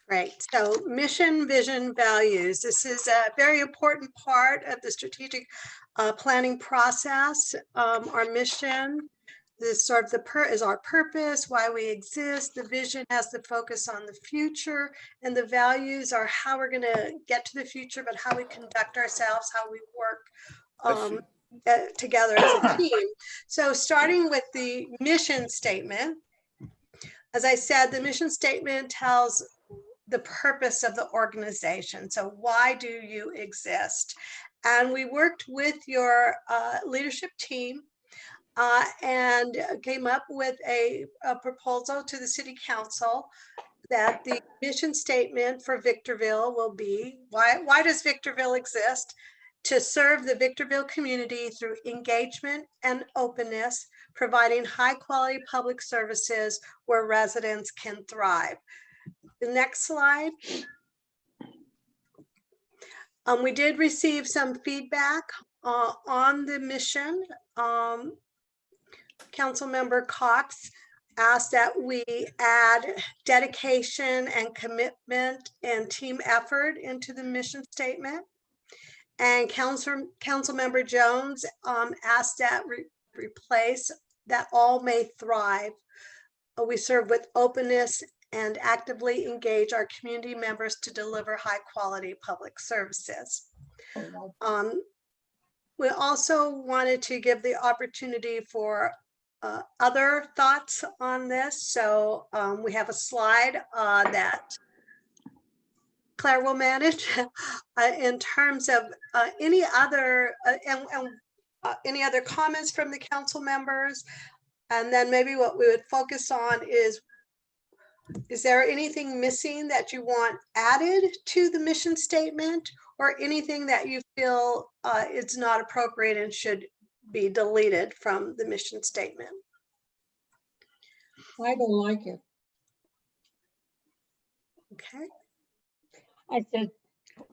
Great. So mission, vision, values. This is a very important part of the strategic planning process. Our mission is sort of is our purpose, why we exist. The vision has to focus on the future, and the values are how we're going to get to the future, but how we conduct ourselves, how we work together as a team. So starting with the mission statement, as I said, the mission statement tells the purpose of the organization. So why do you exist? And we worked with your leadership team and came up with a proposal to the city council that the mission statement for Victorville will be, why does Victorville exist? To serve the Victorville community through engagement and openness, providing high quality public services where residents can thrive. The next slide. We did receive some feedback on the mission. Councilmember Cox asked that we add dedication and commitment and team effort into the mission statement. And Councilmember Jones asked that replace that all may thrive. We serve with openness and actively engage our community members to deliver high quality public services. We also wanted to give the opportunity for other thoughts on this. So we have a slide that Claire will manage in terms of any other any other comments from the council members. And then maybe what we would focus on is there anything missing that you want added to the mission statement, or anything that you feel is not appropriate and should be deleted from the mission statement? I don't like it. Okay. I said,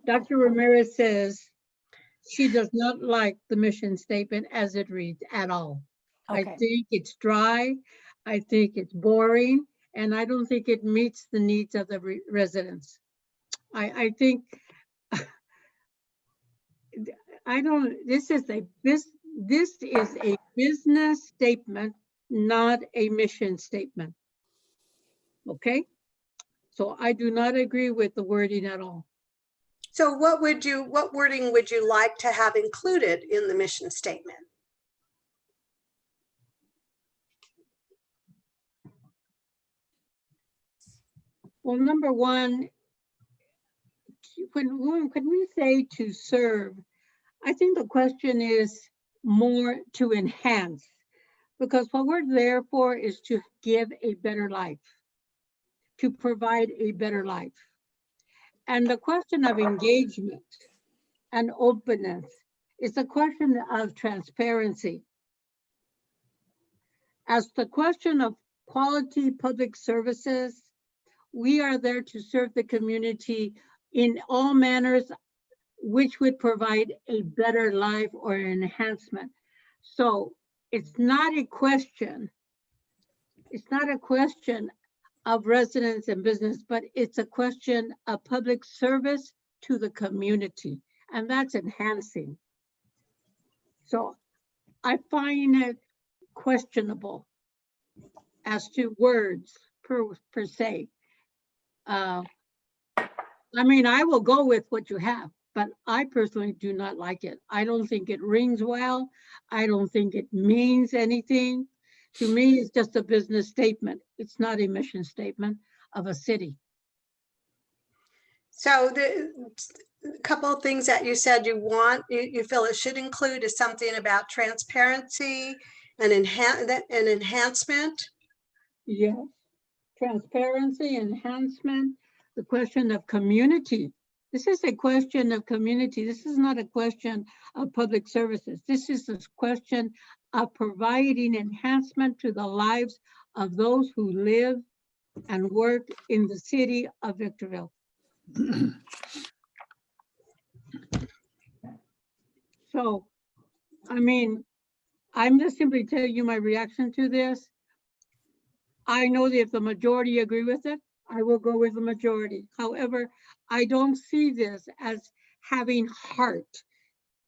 Dr. Ramirez says she does not like the mission statement as it reads at all. I Okay. think it's dry. I think it's boring, and I don't think it meets the needs of the residents. I think this is a business statement, not a mission statement. Okay? So I do not agree with the wording at all. So what wording would you like to have included in the mission statement? Well, number one, when we say to serve, I think the question is more to enhance, because what we're there for is to give a better life, to provide a better life. And the question of engagement and openness is a question of transparency. As the question of quality public services, we are there to serve the community in all manners, which would provide a better life or an enhancement. So it's not a question of residents and business, but it's a question of public service to the community, and that's enhancing. So I find it questionable as to words per se. I mean, I will go with what you have, but I personally do not like it. I don't think it rings well. I don't think it means anything. To me, it's just a business statement. It's not a mission statement of a city. So the couple of things that you said you feel it should include is something about transparency and enhancement. Yes, transparency, enhancement, the question of community. This is a question of community. This is not a question of public services. This is a question of providing enhancement to the lives of those who live and work in the city of Victorville. So, I mean, I'm just simply telling you my reaction to this. I know that if the majority agree with it, I will go with the majority. However, I don't see this as having heart.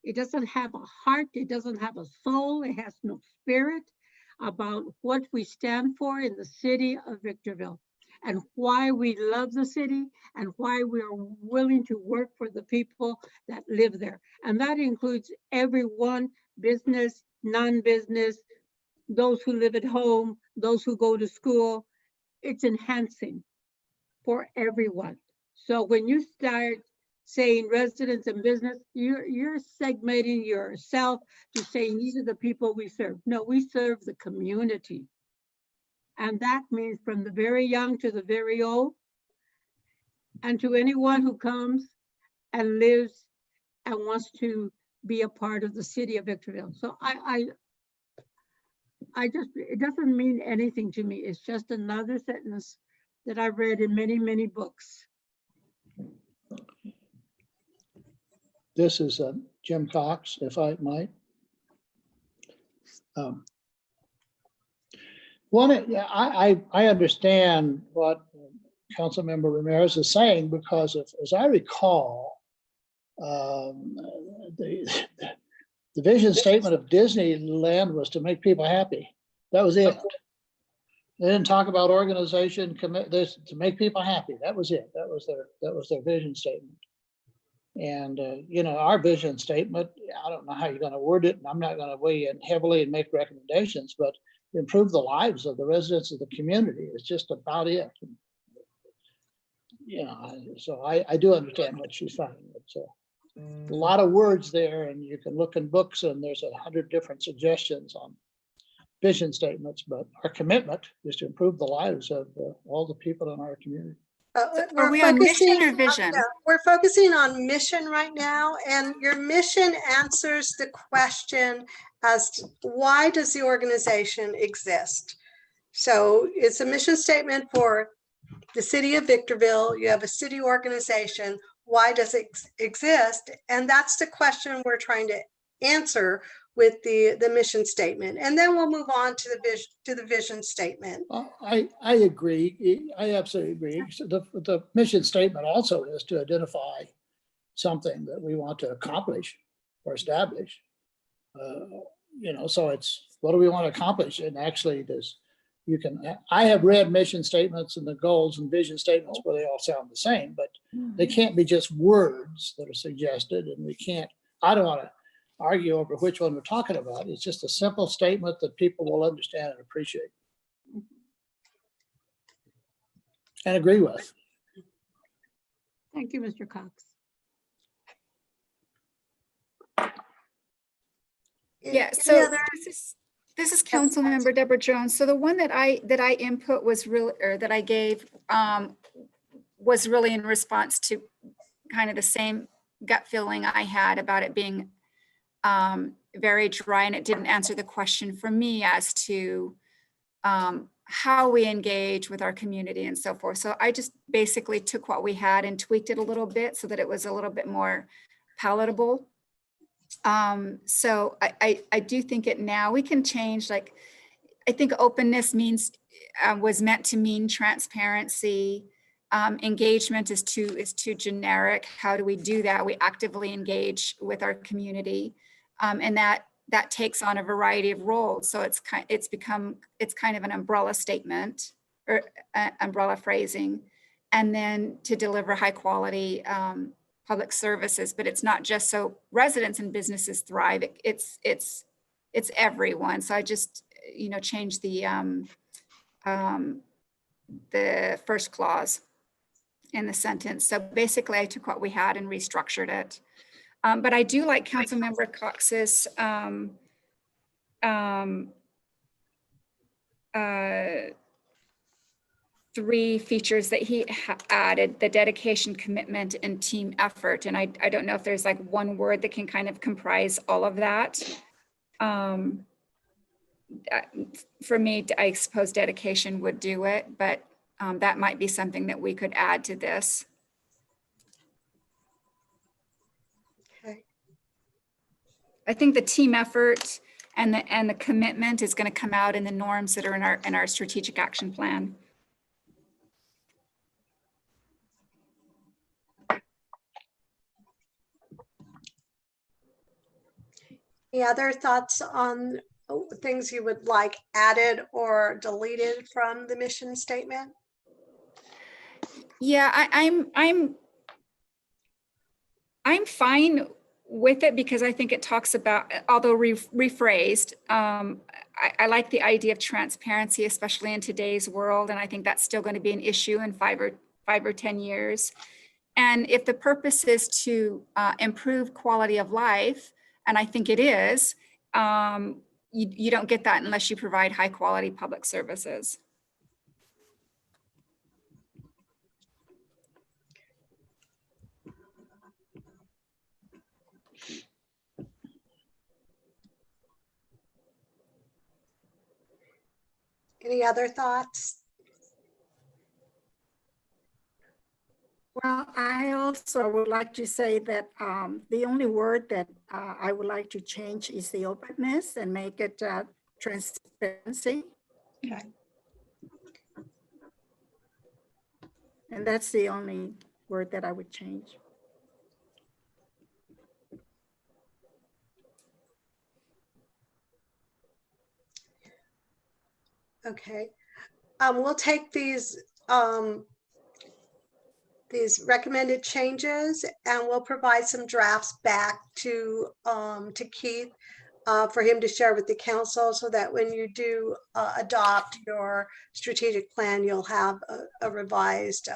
It doesn't have a heart. It doesn't have a soul. It has no spirit about what we stand for in the city of Victorville and why we love the city and why we are willing to work for the people that live there. And that includes everyone, business, non-business, those who live at home, those who go to school. It's enhancing for everyone. So when you start saying residents and business, you're segmenting yourself to saying these are the people we serve. No, we serve the community. And that means from the very young to the very old, and to anyone who comes and lives and wants to be a part of the city of Victorville. So I just, it doesn't mean anything to me. It's just another sentence that I've read in many, many books. This is Jim Cox, if I might. Yeah, I understand what Councilmember Ramirez is saying, because as I recall, the vision statement of Disneyland was to make people happy. That was it. They didn't talk about organization, commit this to make people happy. That was it. That was their vision statement. And you know, our vision statement, I don't know how you're going to word it, and I'm not going to weigh in heavily and make recommendations, but improve the lives of the residents of the community is just about it. You know, so I do understand what she's saying. It's a lot of words there, and you can look in books, and there's 100 different suggestions on vision statements, but our commitment is to improve the lives of all the people in our community. Are we on mission or vision? We're focusing on mission right now, and your mission answers the question as to why does the organization exist? So it's a mission statement for the city of Victorville. You have a city organization. Why does it exist? And that's the question we're trying to answer with the mission statement. And then we'll move on to the vision statement. I agree. I absolutely agree. So the mission statement also is to identify something that we want to accomplish or establish. You know, so it's what do we want to accomplish? And actually, I have read mission statements and the goals and vision statements where they all sound the same, but they can't be just words that are suggested, and I don't want to argue over which one we're talking about. It's just a simple statement that people will understand and appreciate and agree with. Thank you, Mr. Cox. Yeah, so this is Councilmember Deborah Jones. So the one that I input was really, or that I gave was really in response to kind of the same gut feeling I had about it being very dry, and it didn't answer the question for me as to how we engage with our community and so forth. So I just basically took what we had and tweaked it a little bit so that it was a little bit more palatable. So I do think it now we can change, like, I think openness means was meant to mean transparency. Engagement is too generic. How do we do that? We actively engage with our community. And that takes on a variety of roles. So it's kind of an umbrella statement or umbrella phrasing, and then to deliver high quality public services. But it's not just so residents and businesses thrive. It's everyone. So I just changed the first clause in the sentence. So basically, I took what we had and restructured it. But I do like Councilmember Cox's three features that he added: the dedication, commitment, and team effort. And I don't know if there's like one word that can kind of comprise all of that. For me, I suppose dedication would do it, but that might be something that we could add to this. I think the team effort and the commitment is going to come out in the norms that are in our strategic action plan. Any other thoughts on things you would like added or deleted from the mission statement? Yeah, I'm fine with it because I think it talks about, although rephrased, I like the idea of transparency, especially in today's world. And I think that's still going to be an issue in 5 or 10 years. And if the purpose is to improve quality of life, and I think it is, you don't get that unless you provide high quality public services. Any other thoughts? Well, I also would like to say that the only word that I would like to change is the openness and make it transparency. Okay. And that's the only word that I would change. Okay. We'll take these recommended changes and we'll provide some drafts back to Keith for him to share with the council so that when you do adopt your strategic plan, you'll have a revised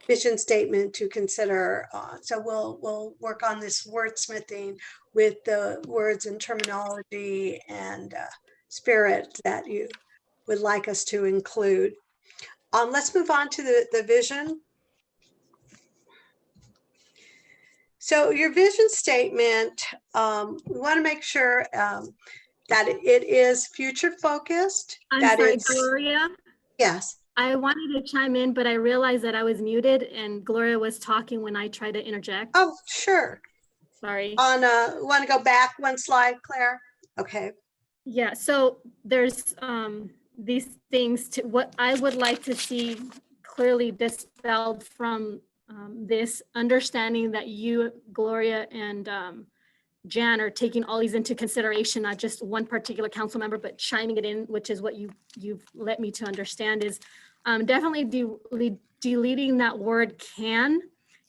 mission statement to consider. So we'll work on this wordsmithing with the words and terminology and spirit that you would like us to include. Let's move on to the vision. So your vision statement, we want to make sure that it is future focused. I'm that sorry, it's, Gloria. yes. I wanted to chime in, but I realized that I was muted and Gloria was talking when I tried to interject. Oh, sure. Sorry. Want to go back one slide, Claire? Okay. Yeah, so there's these things to what I would like to see clearly dispelled from this understanding that you, Gloria, and Jan are taking all these into consideration, not just one particular council member, but chiming it in, which is what you've let me to understand is definitely deleting that word can.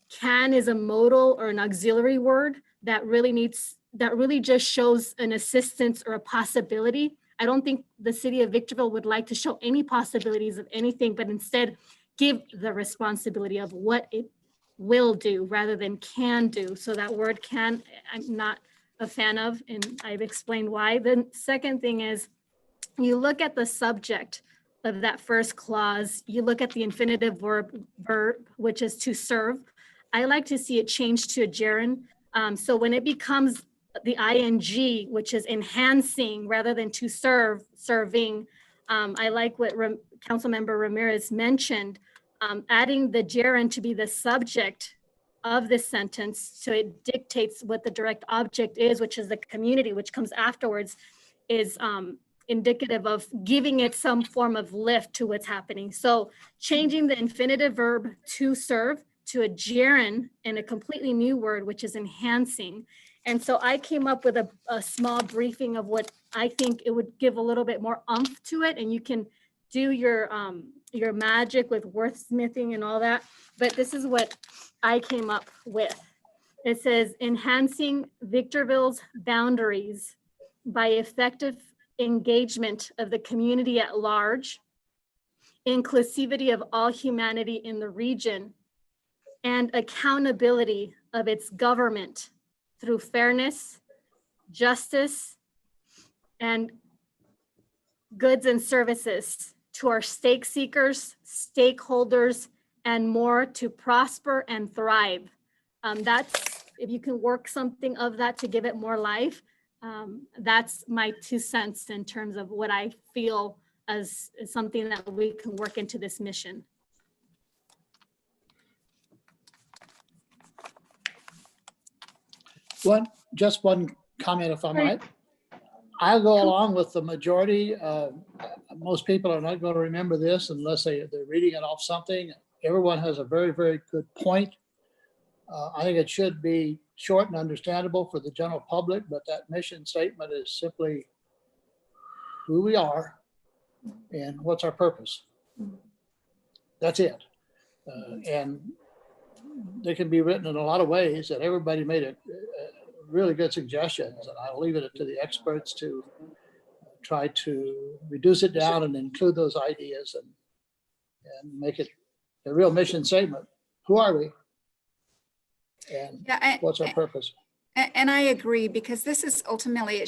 Can is a modal or an auxiliary word that really just shows an assistance or a possibility. I don't think the city of Victorville would like to show any possibilities of anything, but instead give the responsibility of what it will do rather than can do. So that word can, I'm not a fan of, and I've explained why. The second thing is you look at the subject of that first clause, you look at the infinitive verb, which is to serve. I like to see it change to a gerund. So when it becomes the ing, which is enhancing rather than to serve, serving, I like what Councilmember Ramirez mentioned, adding the gerund to be the subject of this sentence. So it dictates what the direct object is, which is the community, which comes afterwards, is indicative of giving it some form of lift to what's happening. So changing the infinitive verb to serve to a gerund and a completely new word, which is enhancing. And so I came up with a small briefing of what I think it would give a little bit more oomph to it. And you can do your magic with wordsmithing and all that. But this is what I came up with. It says enhancing Victorville's boundaries by effective engagement of the community at large, inclusivity of all humanity in the region, and accountability of its government through fairness, justice, and goods and services to our stake seekers, stakeholders, and more to prosper and thrive. That's, if you can work something of that to give it more life, that's my 2 cents in terms of what I feel as something that we can work into this mission. Just one comment, if I might. I'll go along with the majority. Most people are not going to remember this unless they're reading it off something. Everyone has a very, very good point. I think it should be short and understandable for the general public, but that mission statement is simply who we are and what's our purpose. That's it. And they can be written in a lot of ways, and everybody made a really good suggestions, and I'll leave it to the experts to try to reduce it down and include those ideas and make it a real mission statement. Who are we? And what's our purpose? And I agree, because this is ultimately, it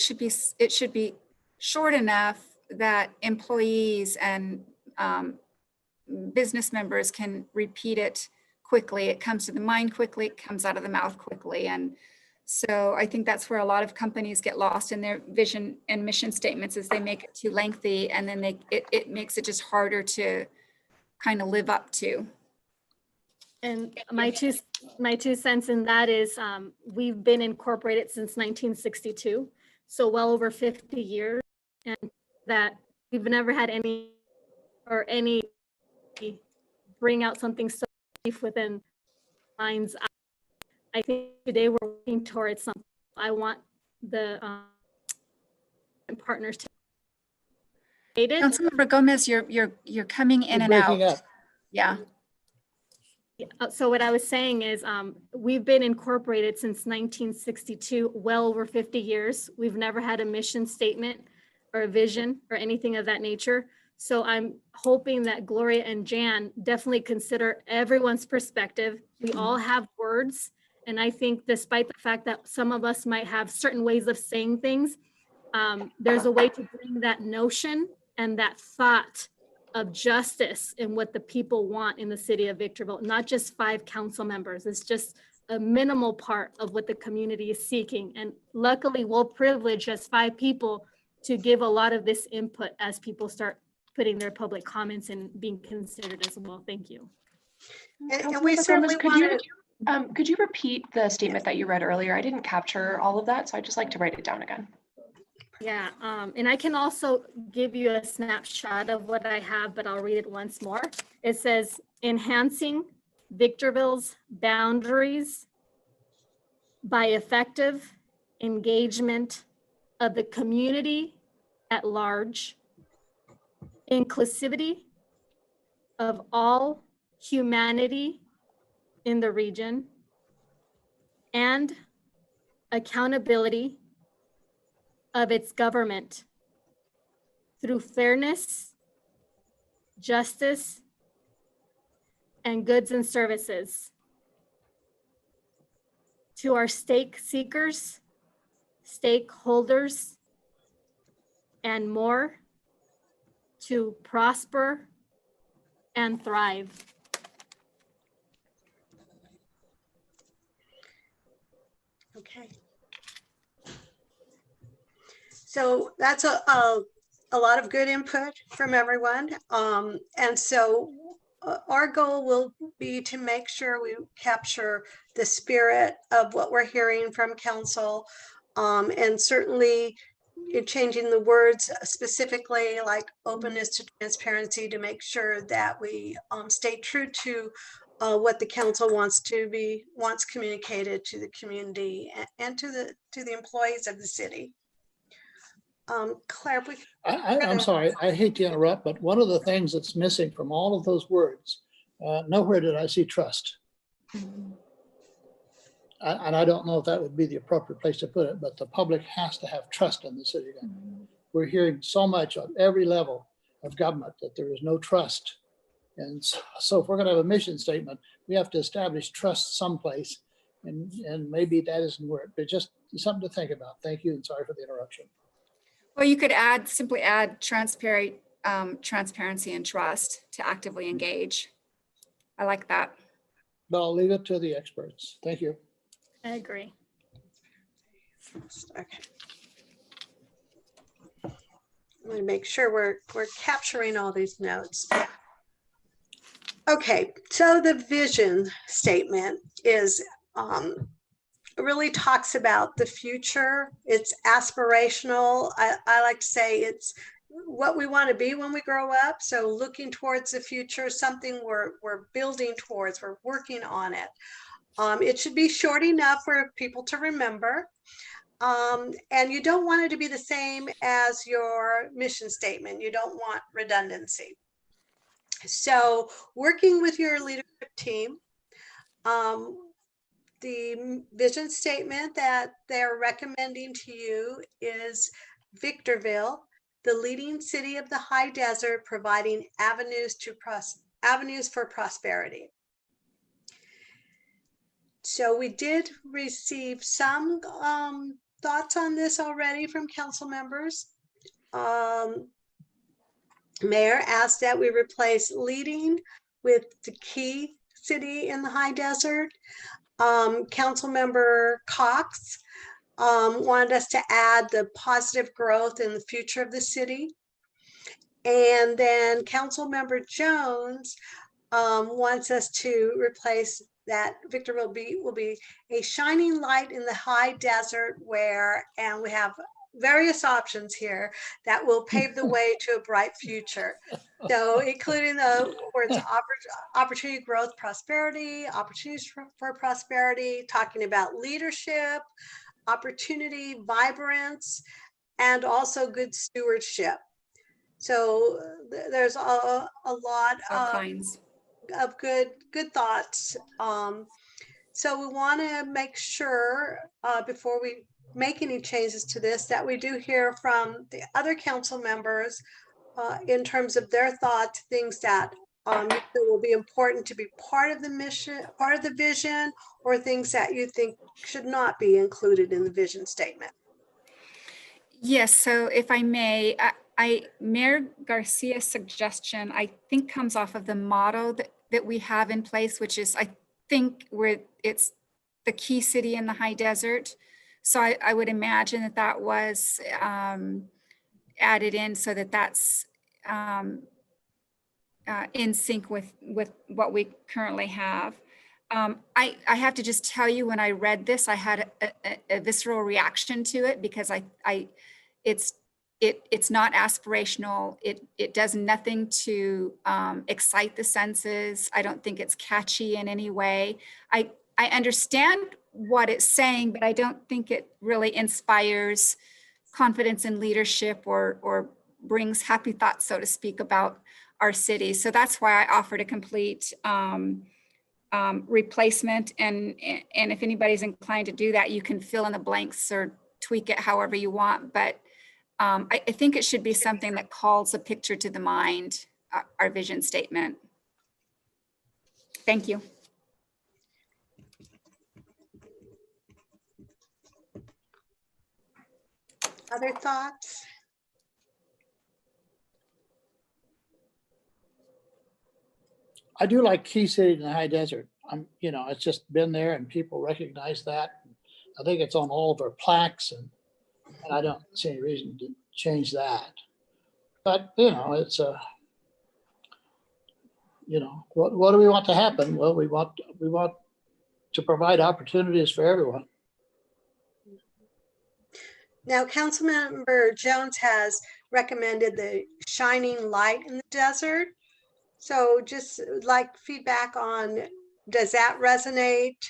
should be short enough that employees and business members can repeat it quickly. It comes to the mind quickly, it comes out of the mouth quickly. And so I think that's where a lot of companies get lost in their vision and mission statements, is they make it too lengthy, and then it makes it just harder to kind of live up to. And my two cents in that is we've been incorporated since 1962, so well over 50 years, and that we've never had any bring out something so safe within minds. I think today we're working towards something. I want the partners to. Councilmember Gomez, you're coming in You're and out. breaking up. Yeah. So what I was saying is we've been incorporated since 1962, well over 50 years. We've never had a mission statement or a vision or anything of that nature. So I'm hoping that Gloria and Jan definitely consider everyone's perspective. We all have words. And I think despite the fact that some of us might have certain ways of saying things, there's a way to bring that notion and that thought of justice and what the people want in the city of Victorville, not just 5 council members. It's just a minimal part of what the community is seeking. And luckily we'll privilege as 5 people to give a lot of this input as people start putting their public comments and being considered as well. Thank you. And we certainly could you repeat the statement that you read earlier? I didn't capture all of that, so I'd just like to write it down again. Yeah, and I can also give you a snapshot of what I have, but I'll read it once more. It says, enhancing Victorville's boundaries by effective engagement of the community at large, inclusivity of all humanity in the region, and accountability of its government through fairness, justice, and goods and services to our stake seekers, stakeholders, and more to prosper and thrive. Okay. So that's a lot of good input from everyone. And so our goal will be to make sure we capture the spirit of what we're hearing from council, and certainly changing the words specifically like openness to transparency to make sure that we stay true to what the council wants communicated to the community and to the employees of the city. Claire, I'm sorry, I hate to interrupt, but one of the things that's missing from all of those words, nowhere did I see trust. And I don't know if that would be the appropriate place to put it, but the public has to have trust in the city. We're hearing so much on every level of government that there is no trust. And so if we're going to have a mission statement, we have to establish trust someplace. And maybe that isn't where it, but just something to think about. Thank you, and sorry for the interruption. Well, you could simply add transparency and trust to actively engage. I like that. But I'll leave it to the experts. Thank you. I agree. Okay. I'm going to make sure we're capturing all these notes. Okay, so the vision statement is really talks about the future. It's aspirational. I like to say it's what we want to be when we grow up. So looking towards the future, something we're building towards, we're working on it. It should be short enough for people to remember. And you don't want it to be the same as your mission statement. You don't want redundancy. So working with your leadership team, the vision statement that they're recommending to you is Victorville, the leading city of the high desert, providing avenues for prosperity. So we did receive some thoughts on this already from council members. Mayor asked that we replace leading with the key city in the high desert. Councilmember Cox wanted us to add the positive growth in the future of the city. And then Councilmember Jones wants us to replace that. Victor will be a shining light in the high desert where, and we have various options here that will pave the way to a bright future. So including the words opportunity, growth, prosperity, opportunities for prosperity, talking about leadership, opportunity, vibrance, and also good stewardship. So there's a lot All kinds. of good thoughts. So we want to make sure before we make any changes to this that we do hear from the other council members in terms of their thoughts, things that you feel will be important to be part of the mission, part of the vision, or things that you think should not be included in the vision statement. Yes, so if I may, Mayor Garcia's suggestion, I think comes off of the motto that we have in place, which is, I think it's the key city in the high desert. So I would imagine that was added in so that's in sync with what we currently have. I have to just tell you, when I read this, I had a visceral reaction to it because it's not aspirational. It does nothing to excite the senses. I don't think it's catchy in any way. I understand what it's saying, but I don't think it really inspires confidence in leadership or brings happy thoughts, so to speak, about our city. So that's why I offered a complete replacement. And if anybody's inclined to do that, you can fill in the blanks or tweak it however you want. But I think it should be something that calls a picture to the mind, our vision statement. Thank you. Other thoughts? I do like Key City in the high desert. It's just been there and people recognize that. I think it's on all of our plaques and I don't see any reason to change that. But, it's what do we want to happen? Well, we want to provide opportunities for everyone. Now, Councilmember Jones has recommended the shining light in the desert. So just like feedback on, does that resonate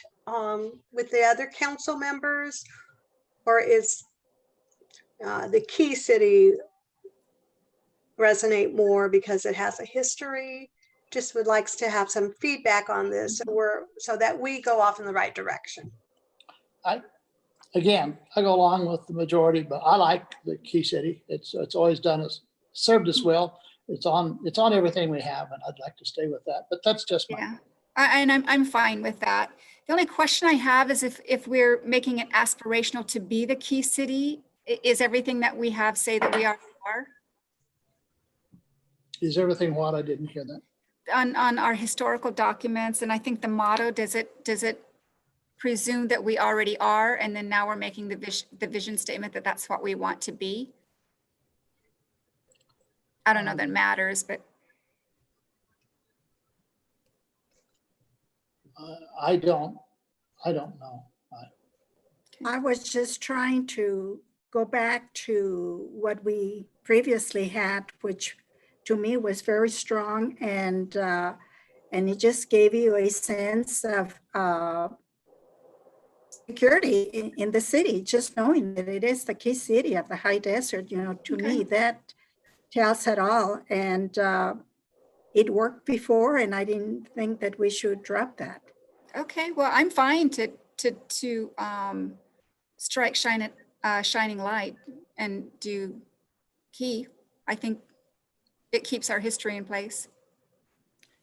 with the other council members? Or is the key city resonate more because it has a history? Just would like to have some feedback on this so that we go off in the right direction. I go along with the majority, but I like the key city. It's always served us well. It's on everything we have, and I'd like to stay with that. But that's just yeah. And I'm fine with that. The only question I have is if we're making it aspirational to be the key city, is everything that we have say that we are? Is everything what? I didn't hear that. On our historical documents, and I think the motto, does it presume that we already are, and then now we're making the vision statement that that's what we want to be? I don't know that matters, but I don't know. I was just trying to go back to what we previously had, which to me was very strong, and it just gave you a sense of security in the city, just knowing that it is the key city of the high desert. To me, that tells it all. And it worked before, and I didn't think that we should drop that. Okay, well, I'm fine to strike shining light and do key. I think it keeps our history in place.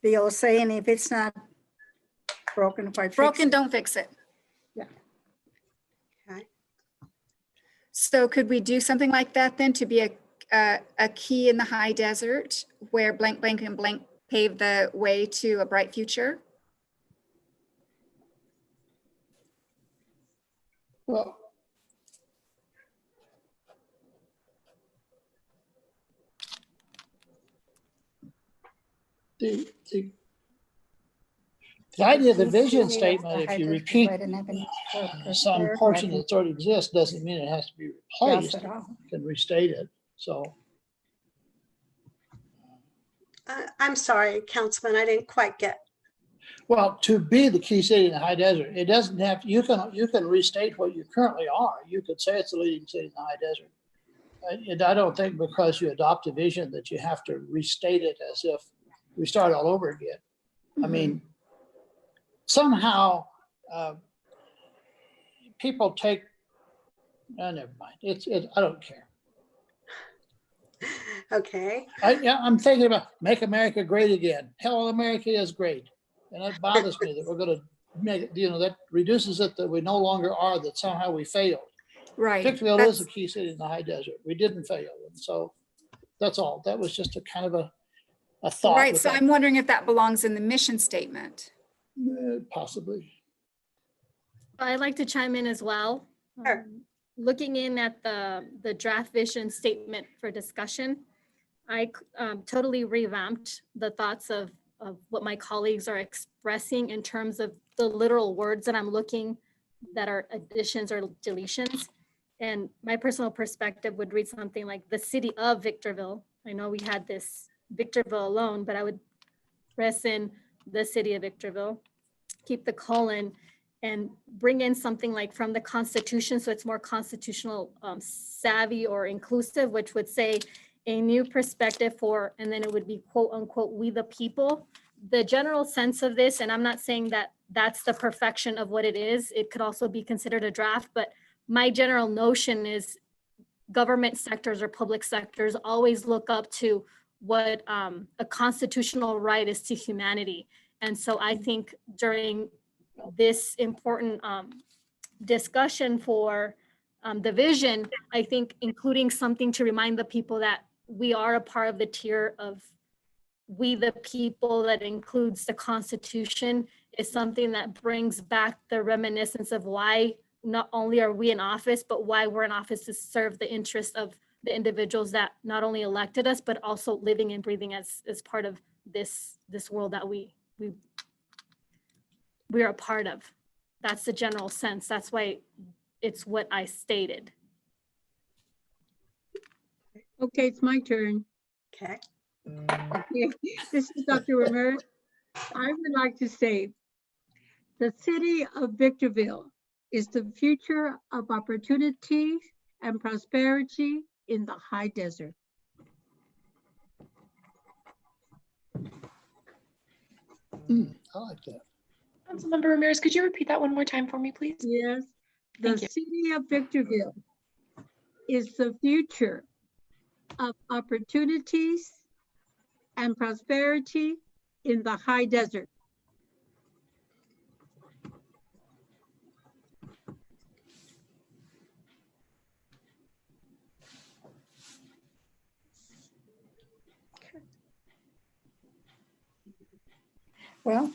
The old saying, if it's not broken, why fix it? Broken, don't fix it. Yeah. Okay. So could we do something like that then, to be a key in the high desert where blank, blank, and blank pave the way to a bright future? Well, the The idea of the key vision city of the statement, if you hydro repeat provide an avenue for some prosperity, portion that's already exists, doesn't mean it has to be yes, replaced. at all. You can restate it. So I'm sorry, Councilman, I didn't quite get. well, to be the key city in the high desert, it doesn't have, you can restate what you currently are. You could say it's the leading city in the high desert. And I don't think because you adopt a vision that you have to restate it as if we start all over again. I mean, somehow people take, oh, never mind. I don't care. Okay. I'm thinking about make America great again. Hell, America is great. And it bothers me that we're going to make it, that reduces it that we no longer are, that somehow we failed. Right. Victorville is a key city in the high desert. We didn't fail. And so that's all. That was just a kind of a thought. Right. So I'm wondering if that belongs in the mission statement. Possibly. I'd like to chime in as well. Sure. Looking in at the draft vision statement for discussion, I totally revamped the thoughts of what my colleagues are expressing in terms of the literal words that I'm looking that are additions or deletions. And my personal perspective would read something like the city of Victorville. I know we had this Victorville alone, but I would press in the city of Victorville, keep the colon, and bring in something like from the Constitution, so it's more constitutional savvy or inclusive, which would say a new perspective for, and then it would be quote unquote, we the people. The general sense of this, and I'm not saying that that's the perfection of what it is, it could also be considered a draft, but my general notion is government sectors or public sectors always look up to what a constitutional right is to humanity. And so I think during this important discussion for the vision, I think including something to remind the people that we are a part of the tier of we the people that includes the Constitution is something that brings back the reminiscence of why not only are we in office, but why we're in office to serve the interests of the individuals that not only elected us, but also living and breathing as part of this world that we are a part of. That's the general sense. That's why it's what I stated. Okay, it's my turn. Okay. Okay, this is Dr. Ramirez. I would like to say the city of Victorville is the future of opportunity and prosperity in the high desert. I like that. Councilmember Ramirez, could you repeat that one more time for me, please? Yes, the Thank you. city of Victorville is the future of opportunities and prosperity in the high desert. Well,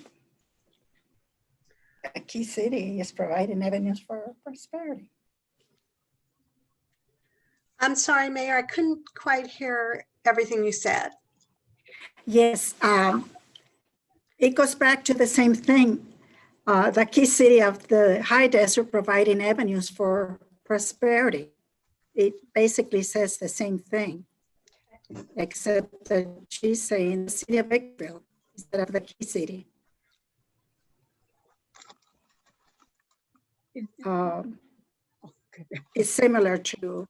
a key city is providing avenues for prosperity. I'm sorry, Mayor, I couldn't quite hear everything you said. Yes, it goes back to the same thing. The key city of the high desert providing avenues for prosperity. It basically says the same thing, except that she's saying the city of Victorville instead of the key city. It's similar to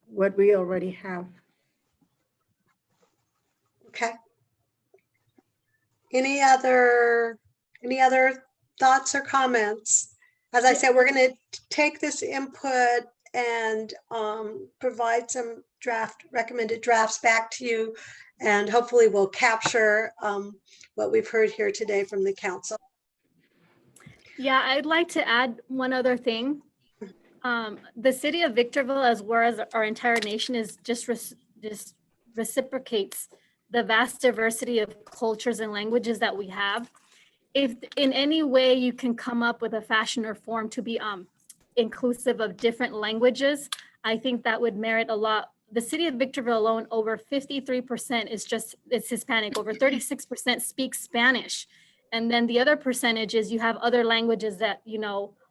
what we already have. Okay. Any other thoughts or comments? As I said, we're going to take this input and provide some recommended drafts back to you, and hopefully we'll capture what we've heard here today from the council. Yeah, I'd like to add one other thing. The city of Victorville, as well as our entire nation, is just reciprocates the vast diversity of cultures and languages that we have. If in any way you can come up with a fashion or form to be inclusive of different languages, I think that would merit a lot. The city of Victorville alone, over 53% is Hispanic, over 36% speak Spanish. And then the other percentage is you have other languages that,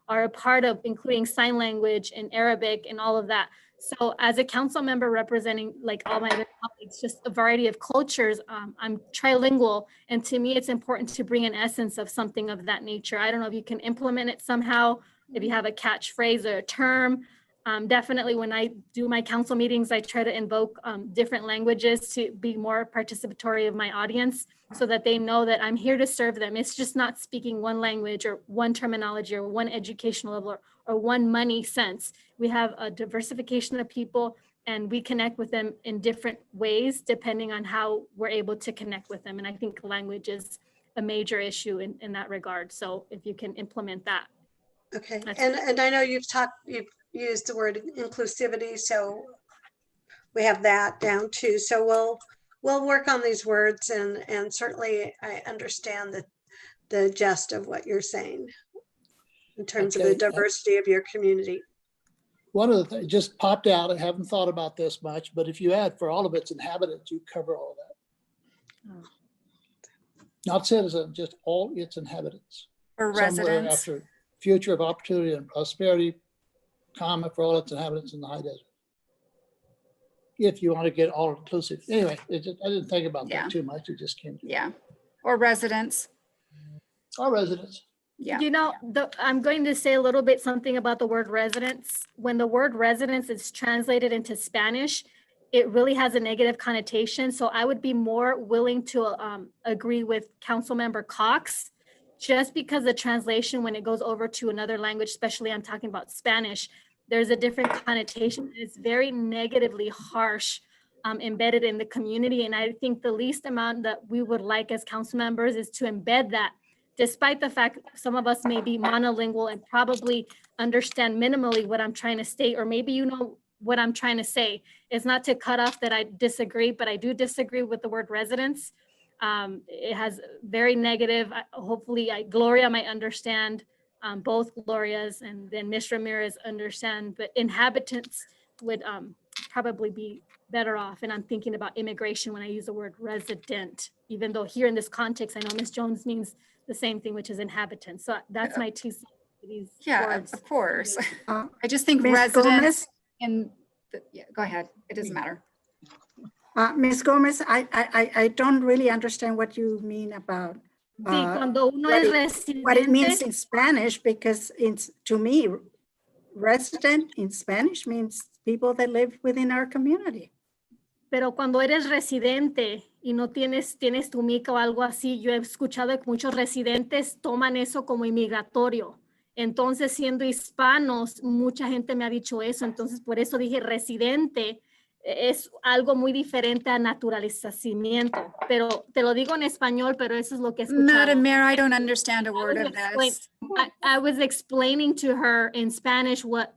are a part of, including sign language and Arabic and all of that. So as a council member representing like all my other colleagues, just a variety of cultures, I'm trilingual. And to me, it's important to bring an essence of something of that nature. I don't know if you can implement it somehow, if you have a catchphrase or a term. Definitely when I do my council meetings, I try to invoke different languages to be more participatory of my audience so that they know that I'm here to serve them. It's just not speaking one language or one terminology or one educational level or one money sense. We have a diversification of people and we connect with them in different ways depending on how we're able to connect with them. And I think language is a major issue in that regard. So if you can implement that. Okay, That's- and I know you've used the word inclusivity, so we have that down too. So we'll work on these words and certainly I understand the gist of what you're saying in terms of the Okay. diversity of your community. One of the things just popped out, I haven't thought about this much, but if you add for all of its inhabitants, you cover all of that. Not citizens, just all its inhabitants. Or Somewhere residents. after future of opportunity and prosperity, comma, for all its inhabitants in the high desert. If you want to get all inclusive. Anyway, I didn't think about Yeah. that too much. It just came to me. Yeah. Or residents. Our residents. Yeah. I'm going to say a little bit something about the word residence. When the word residence is translated into Spanish, it really has a negative connotation. So I would be more willing to agree with Councilmember Cox, just because the translation, when it goes over to another language, especially I'm talking about Spanish, there's a different connotation. It's very negatively harsh embedded in the community. And I think the least amount that we would like as council members is to embed that, despite the fact some of us may be monolingual and probably understand minimally what I'm trying to state, or maybe you know what I'm trying to say. It's not to cut off that I disagree, but I do disagree with the word residence. It has very negative, hopefully Gloria might understand, both Glorias, and then Ms. Ramirez understand, but inhabitants would probably be better off. And I'm thinking about immigration when I use the word resident, even though here in this context, I know Ms. Jones means the same thing, which is inhabitants. So that's my two cents for these Yeah, words. of course. Uh, I just think Ms. residents yeah, go ahead. It doesn't matter. Ms. Gomez, I don't really understand what you mean about Sí, cuando uno es what it means residente, in Spanish, because it's, to me, resident in Spanish means people that live within our community. pero cuando eres residente y no tienes tu mica o algo así, yo he escuchado que muchos residentes toman eso como inmigratorio. Entonces, siendo hispanos, mucha gente me ha dicho eso. Entonces, por eso dije residente es algo muy diferente a naturalizamiento. Pero te lo digo en español, pero eso es lo que he escuchado. Madam Mayor, I don't understand a word of this. I was explaining to her in Spanish what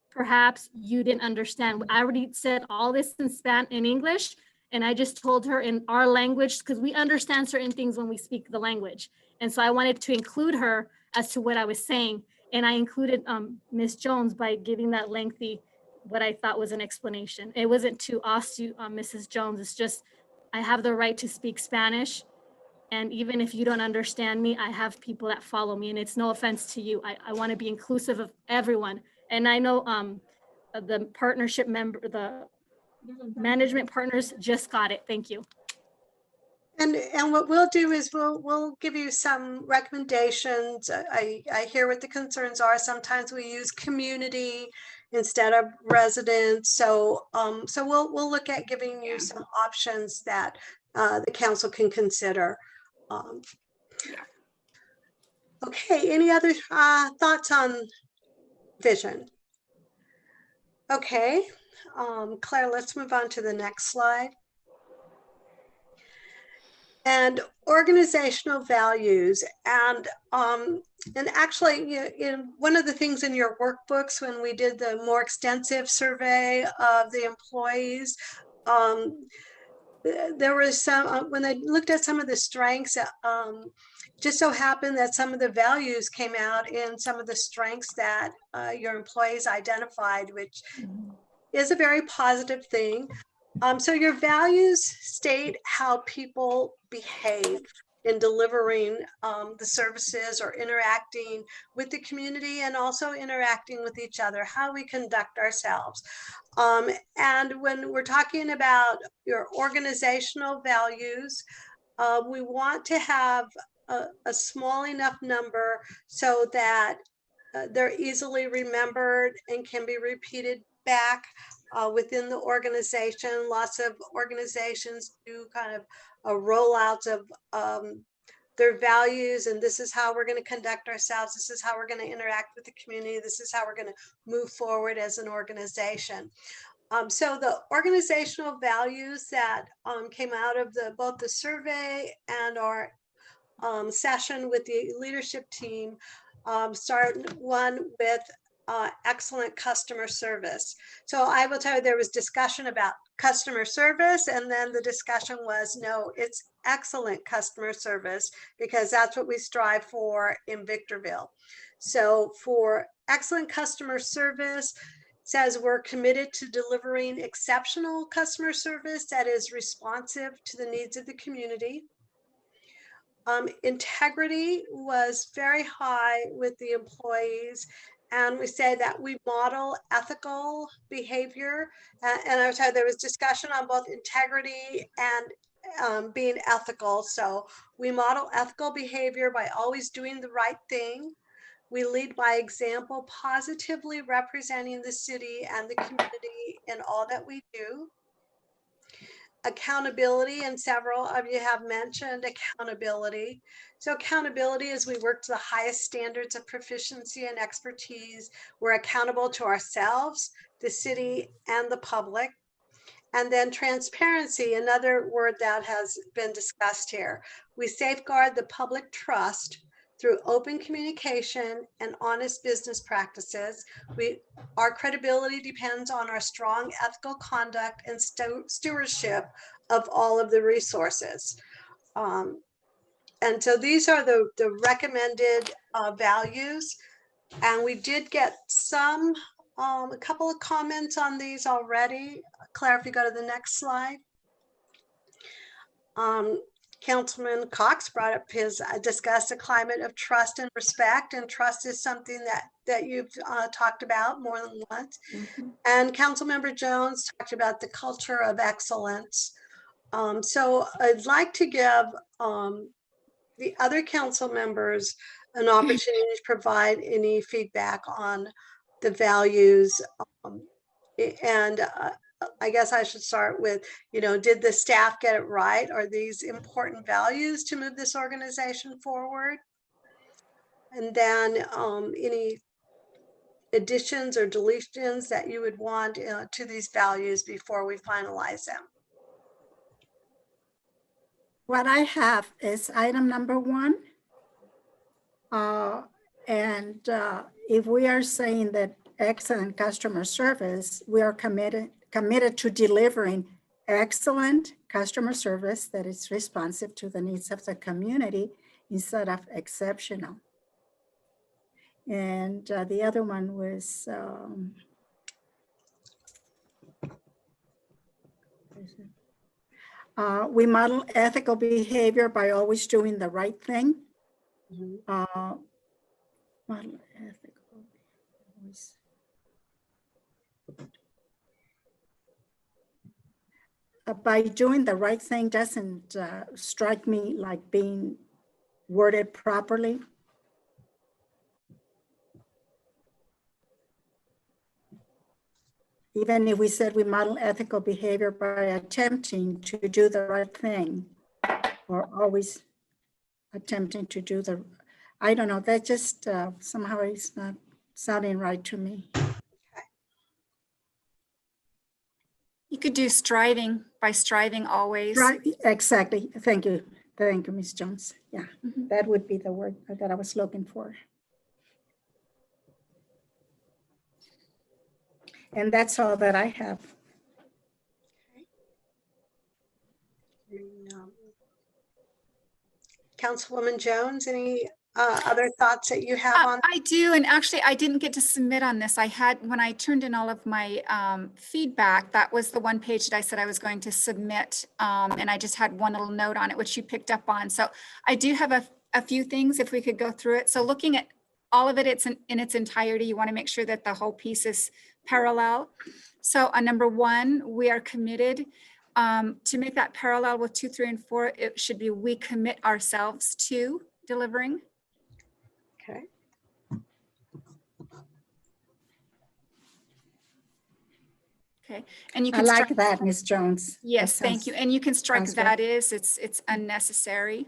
perhaps you didn't understand. I already said all this in English, and I just told her in our language, because we understand certain things when we speak the language. And so I wanted to include her as to what I was saying. And I included Ms. Jones by giving that lengthy, what I thought was an explanation. It wasn't to ask you, Mrs. Jones, it's just, I have the right to speak Spanish. And even if you don't understand me, I have people that follow me, and it's no offense to you. I want to be inclusive of everyone. And I know the partnership member, the management partners just got it. Thank you. And what we'll do is we'll give you some recommendations. I hear what the concerns are. Sometimes we use community instead of residents. So we'll look at giving you some options that the council can consider. Okay, any other thoughts on vision? Okay, Claire, let's move on to the next slide. And organizational values, and actually, in one of the things in your workbooks when we did the more extensive survey of the employees, there was some, when I looked at some of the strengths, just so happened that some of the values came out in some of the strengths that your employees identified, which is a very positive thing. So your values state how people behave. in delivering the services or interacting with the community and also interacting with each other, how we conduct ourselves. And when we're talking about your organizational values, we want to have a small enough number so that they're easily remembered and can be repeated back within the organization. Lots of organizations do kind of rollouts of their values, and this is how we're going to conduct ourselves. This is how we're going to interact with the community. This is how we're going to move forward as an organization. So the organizational values that came out of both the survey and our session with the leadership team start one with excellent customer service. So I will tell you, there was discussion about customer service, and then the discussion was, no, it's excellent customer service, because that's what we strive for in Victorville. So for excellent customer service, says we're committed to delivering exceptional customer service that is responsive to the needs of the community. Integrity was very high with the employees, and we say that we model ethical behavior. And I was told there was discussion on both integrity and being ethical. So we model ethical behavior by always doing the right thing. We lead by example, positively representing the city and the community in all that we do. Accountability, and several of you have mentioned accountability. So accountability is we work to the highest standards of proficiency and expertise. We're accountable to ourselves, the city, and the public. And then transparency, another word that has been discussed here. We safeguard the public trust through open communication and honest business practices. Our credibility depends on our strong ethical conduct and stewardship of all of the resources. And so these are the recommended values. And we did get a couple of comments on these already. Claire, if you go to the next slide. Councilman Cox brought up discussed a climate of trust and respect, and trust is something that you've talked about more than once. Mm-hmm. And Councilmember Jones talked about the culture of excellence. So I'd like to give the other council members an opportunity to provide any feedback on the values. I guess I should start with, did the staff get it right? Are these important values to move this organization forward? And then any additions or deletions that you would want to these values before we finalize them? What I have is item number 1. And if we are saying that excellent customer service, we are committed to delivering excellent customer service that is responsive to the needs of the community instead of exceptional. And the other one was, we model ethical behavior by always doing the right thing. Mm-hmm. Model ethical always. By doing the right thing doesn't strike me like being worded properly. Even if we said we model ethical behavior by attempting to do the right thing, or always attempting to do I don't know, that just somehow is not sounding right to me. You could do striving, by striving always. Right, exactly. Thank you. Thank you, Ms. Jones. Yeah, mm-hmm. That would be the word that I was looking for. And that's all that I have. Councilwoman Jones, any other thoughts that you have on? I do, and actually I didn't get to submit on this. I had, when I turned in all of my feedback, that was the one page that I said I was going to submit, and I just had one little note on it, which you picked up on. So I do have a few things if we could go through it. So looking at all of it, it's in its entirety. You want to make sure that the whole piece is parallel. So on number 1, we are committed to make that parallel with 2, 3, and 4. It should be we commit ourselves to delivering. Okay. Okay, and you I can like strike, that, Ms. Jones. yes, That thank you. sounds- And you can strike sounds good. that is, it's unnecessary.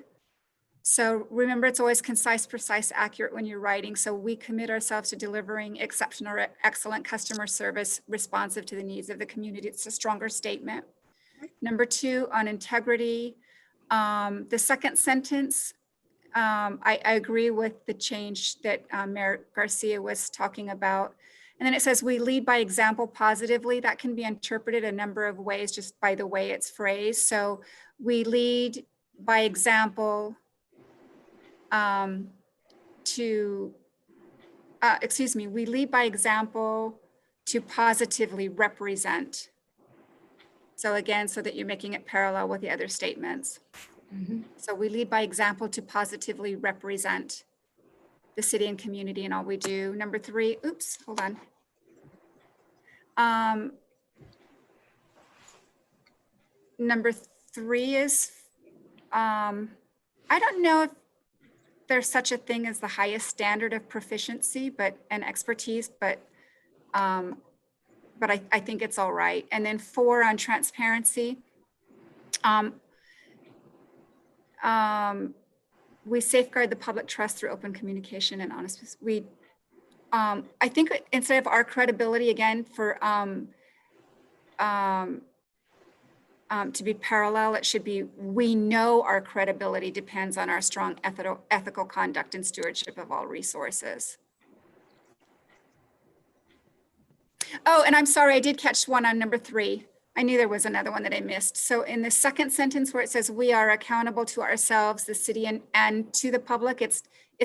So remember, it's always concise, precise, accurate when you're writing. So we commit ourselves to delivering exceptional or excellent customer service responsive to the needs of the community. It's a stronger statement. Number 2, on integrity, the second sentence, I agree with the change that Mayor Garcia was talking about. And then it says, we lead by example positively. That can be interpreted a number of ways just by the way it's phrased. So we lead by example we lead by example to positively represent. So again, so that you're making it parallel with the other statements. So we lead by example to positively represent the city and community in all we do. Number 3, oops, hold on. Number 3 is, I don't know if there's such a thing as the highest standard of proficiency, and expertise, but I think it's all right. And then 4 on transparency. We safeguard the public trust through open communication and honest. I think instead of our credibility, again, for to be parallel, it should be, we know our credibility depends on our strong ethical conduct and stewardship of all resources. Oh, and I'm sorry, I did catch one on number 3. I knew there was another one that I missed. So in the second sentence where it says, we are accountable to ourselves, the city, and to the public, it's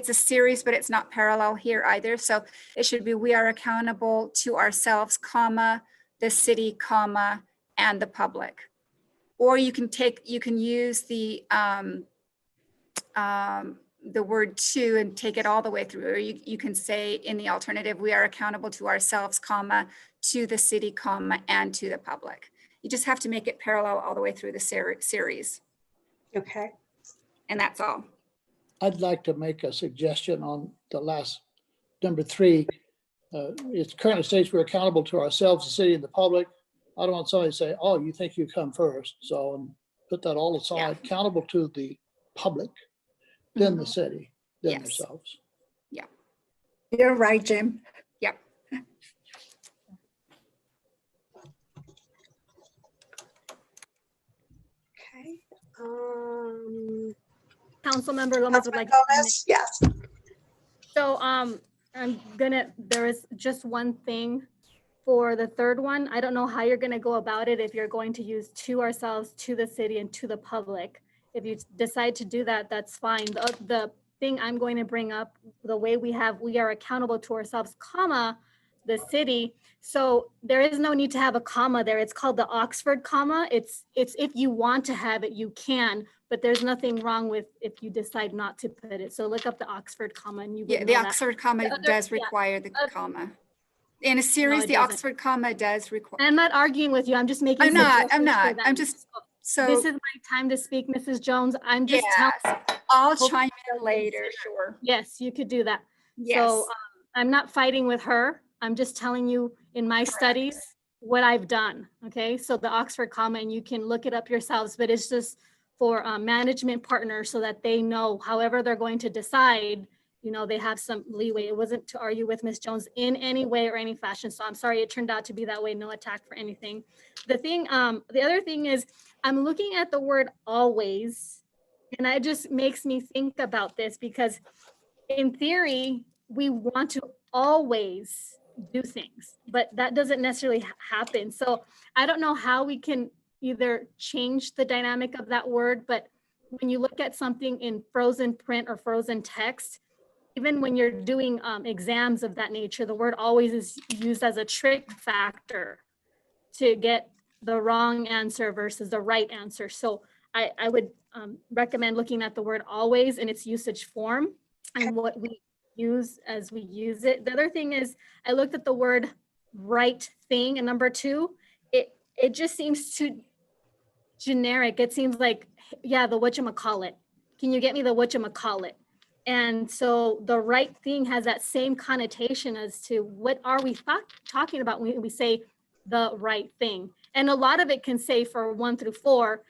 a series, but it's not parallel here either. So it should be, we are accountable to ourselves, comma, the city, comma, and the public. Or you can use the word to and take it all the way through. Or you can say in the alternative, we are accountable to ourselves, comma, to the city, comma, and to the public. You just have to make it parallel all the way through the series. Okay. And that's all. I'd like to make a suggestion on the last number 3. It currently states we're accountable to ourselves, the city, and the public. I don't want somebody to say, oh, you think you come first. So put that all aside, accountable to the public, then the city, then themselves. Yeah. You're right, Jim. Yep. Okay. Councilmember Gomez would like. Gomez, yes. So there is just one thing for the third one. I don't know how you're gonna go about it, if you're going to use to ourselves, to the city, and to the public. If you decide to do that, that's fine. The thing I'm going to bring up, the way we are accountable to ourselves, comma, the city. So there is no need to have a comma there. It's called the Oxford comma. It's if you want to have it, you can, but there's nothing wrong with if you decide not to put it. So look up the Oxford comma and you would Yeah, know the that. Oxford comma does require the comma. In a series, it the doesn't. Oxford comma does require. I'm not arguing with you. I'm just making I'm not. suggestions for them. I'm just, so. This is my time to speak, Mrs. Jones. I'm just telling. I'll chime in later, sure. Yes, you could do that. Yes. So I'm not fighting with her. I'm just telling you in my studies what I've done. Okay, so the Oxford comma, and you can look it up yourselves, but it's just for management partners so that they know however they're going to decide, you know, they have some leeway. It wasn't to argue with Ms. Jones in any way or any fashion. So I'm sorry it turned out to be that way. No attack for anything. The other thing is I'm looking at the word always, and that just makes me think about this because in theory, we want to always do things, but that doesn't necessarily happen. So I don't know how we can either change the dynamic of that word, but when you look at something in frozen print or frozen text, even when you're doing exams of that nature, the word always is used as a trick factor to get the wrong answer versus the right answer. So I would recommend looking at the word always in its usage form and what we use as we use it. The other thing is I looked at the word right thing and number 2, it just seems too generic. It seems like, yeah, the whatchamacallit. Can you get me the whatchamacallit? And so the right thing has that same connotation as to what are we talking about when we say the right thing. And a lot of it can say for 1 through 4,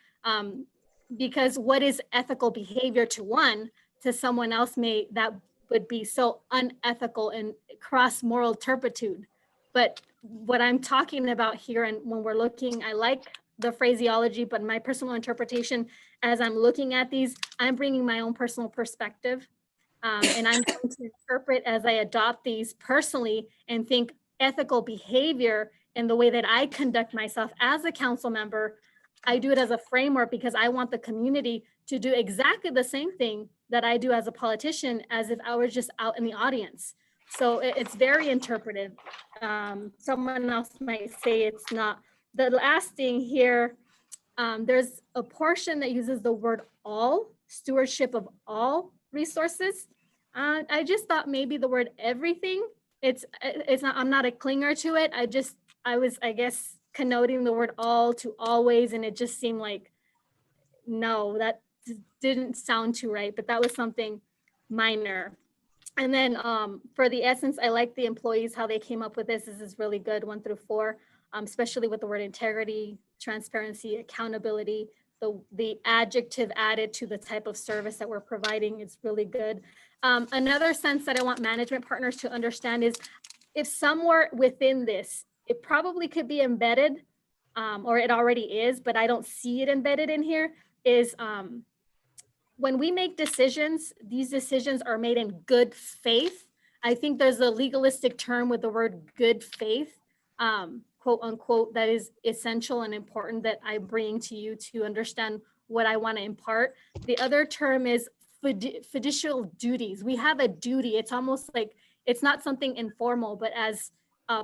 because what is ethical behavior to one, to someone else that would be so unethical and cross moral turpitude. But what I'm talking about here, and when we're looking, I like the phraseology, but my personal interpretation as I'm looking at these, I'm bringing my own personal perspective. And I'm going to interpret as I adopt these personally and think ethical behavior in the way that I conduct myself as a council member. I do it as a framework because I want the community to do exactly the same thing that I do as a politician, as if I was just out in the audience. So it's very interpretive. Someone else might say it's not. The last thing here, there's a portion that uses the word all, stewardship of all resources. I just thought maybe the word everything, it's not, I'm not a clinger to it. I was, I guess, connoting the word all to always, and it just seemed like, no, that didn't sound too right, but that was something minor. And then for the essence, I like the employees, how they came up with this. This is really good, 1 through 4, especially with the word integrity, transparency, accountability, the adjective added to the type of service that we're providing is really good. Another sense that I want management partners to understand is if somewhere within this, it probably could be embedded, or it already is, but I don't see it embedded in here, is when we make decisions, these decisions are made in good faith. I think there's a legalistic term with the word good faith, quote unquote, that is essential and important that I bring to you to understand what I want to impart. The other term is fiducial duties. We have a duty. It's almost like, it's not something informal, but as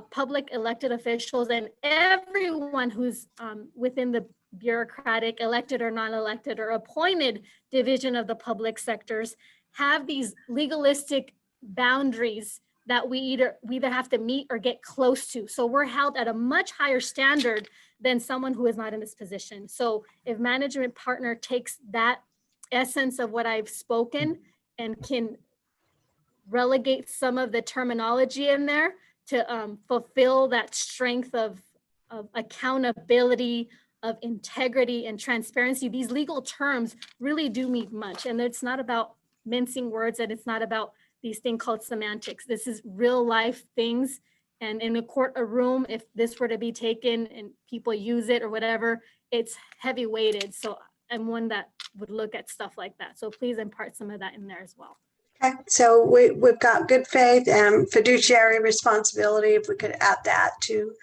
public elected officials and everyone who's within the bureaucratic, elected or non-elected or appointed division of the public sectors, have these legalistic boundaries that we either have to meet or get close to. So we're held at a much higher standard than someone who is not in this position. So if management partner takes that essence of what I've spoken and can relegate some of the terminology in there to fulfill that strength of accountability, of integrity and transparency, these legal terms really do mean much. And it's not about mincing words, and it's not about these things called semantics. This is real life things. And in a court, a room, if this were to be taken and people use it or whatever, it's heavy weighted. So I'm one that would look at stuff like that. So please impart some of that in there as well. Okay, so we've got good faith and fiduciary responsibility. If we could add that to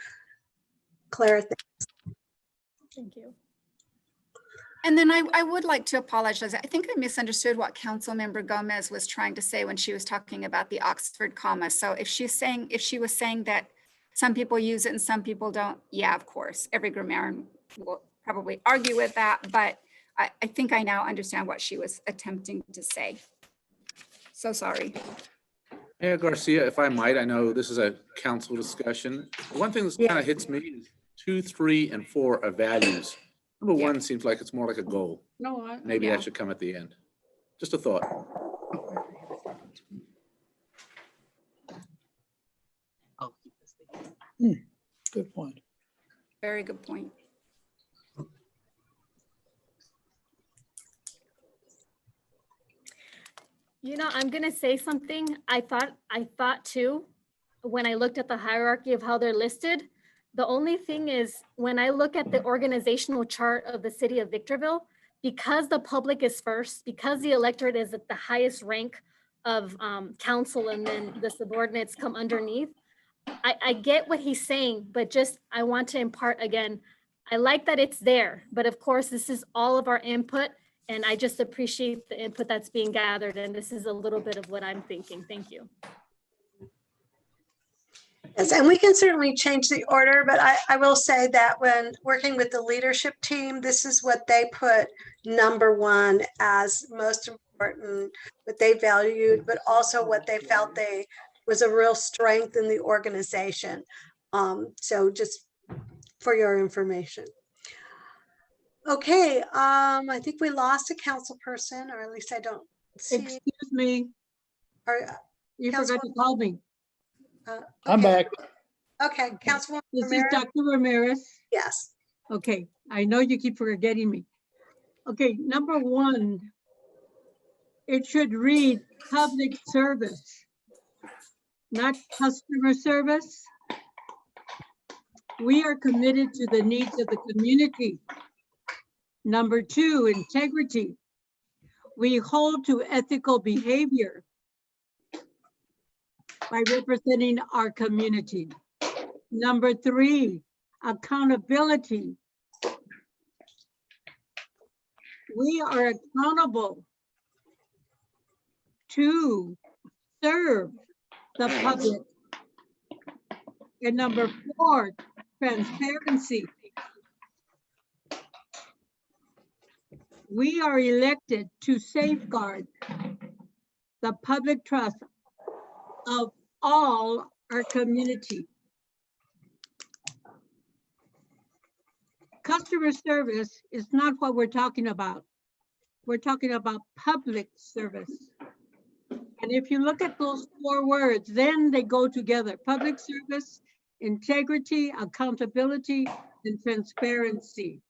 clarify. Thank you. And then I would like to apologize. I think I misunderstood what Councilmember Gomez was trying to say when she was talking about the Oxford comma. So if she was saying that some people use it and some people don't, yeah, of course, every grammarian will probably argue with that, but I think I now understand what she was attempting to say. So sorry. Mayor Garcia, if I might, I know this is a council discussion. One thing that kind of hits me is 2, 3, and 4 are values. Number 1 seems like it's more like a goal. No, Maybe that should come at the end. Just a thought. Good point. Very good point. You know, I'm gonna say something. I thought too, when I looked at the hierarchy of how they're listed, the only thing is when I look at the organizational chart of the city of Victorville, because the public is first, because the electorate is at the highest rank of council and then the subordinates come underneath, I get what he's saying, but just I want to impart again, I like that it's there, but of course this is all of our input And I just appreciate the input that's being gathered. And this is a little bit of what I'm thinking. Thank you. Yes, and we can certainly change the order, but I will say that when working with the leadership team, this is what they put number one as most important, what they valued, but also what they felt was a real strength in the organization. So just for your information. Okay, I think we lost a council person, or at least I don't see. Excuse me, Or, you forgot to call me. I'm okay. back. Okay, Councilwoman This is Ramirez? Dr. Ramirez. Yes. Okay, I know you keep forgetting me. Okay, number one, it should read public service, not customer service. We are committed to the needs of the community. Number two, integrity. We hold to ethical behavior by representing our community. Number three, accountability. We are accountable to serve the public. And number four, transparency. We are elected to safeguard the public trust of all our community. Customer service is not what we're talking about. We're talking about public service. And if you look at those four words, then they go together. Public service, integrity, accountability, and transparency.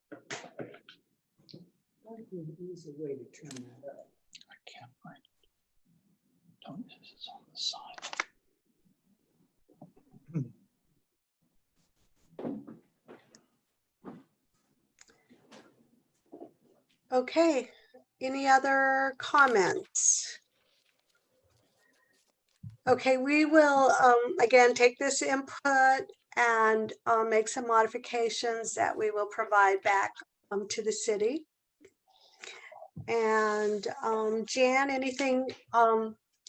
Easy way to trim that up. I can't find it. Don't, it's on the side. Okay, any other comments? Okay, we will again take this input and make some modifications that we will provide back to the city. And Jan, anything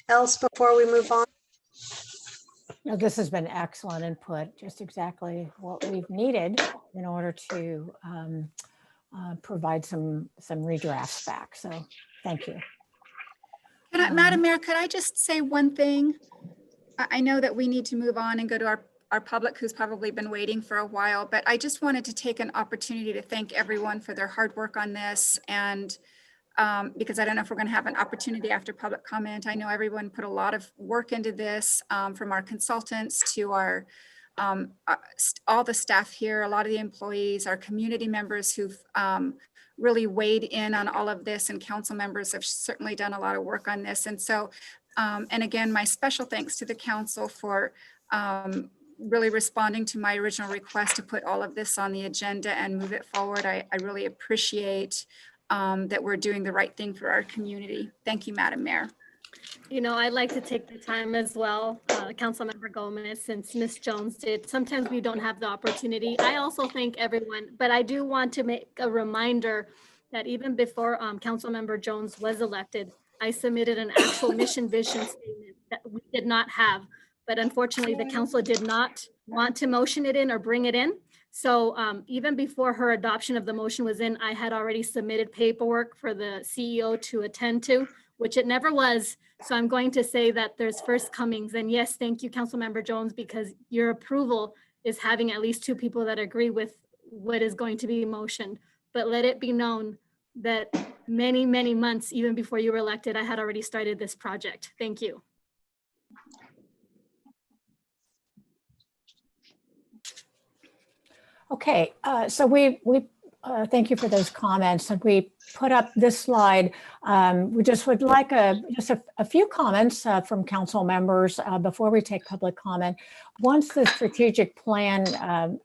else before we move on? No, this has been excellent input, just exactly what we've needed in order to provide some redrafts back. So thank you. Madam Mayor, could I just say one thing? I know that we need to move on and go to our public who's probably been waiting for a while, but I just wanted to take an opportunity to thank everyone for their hard work on this. And because I don't know if we're going to have an opportunity after public comment. I know everyone put a lot of work into this, from our consultants to our all the staff here, a lot of the employees, our community members who've really weighed in on all of this, and council members have certainly done a lot of work on this. And so, and again, my special thanks to the council for really responding to my original request to put all of this on the agenda and move it forward. I really appreciate that we're doing the right thing for our community. Thank you, Madam Mayor. You know, I'd like to take the time as well, Councilmember Gomez, since Ms. Jones did. Sometimes we don't have the opportunity. I also thank everyone, but I do want to make a reminder that even before Councilmember Jones was elected, I submitted an actual mission vision statement that we did not have, but unfortunately the council did not want to motion it in or bring it in. So even before her adoption of the motion was in, I had already submitted paperwork for the CEO to attend to, which it never was. So I'm going to say that there's first comings. And yes, thank you, Councilmember Jones, because your approval is having at least 2 people that agree with what is going to be motioned. But let it be known that many, many months, even before you were elected, I had already started this project. Thank you. Okay, so we thank you for those comments, and we put up this slide. We just would like just a few comments from council members before we take public comment. Once the strategic plan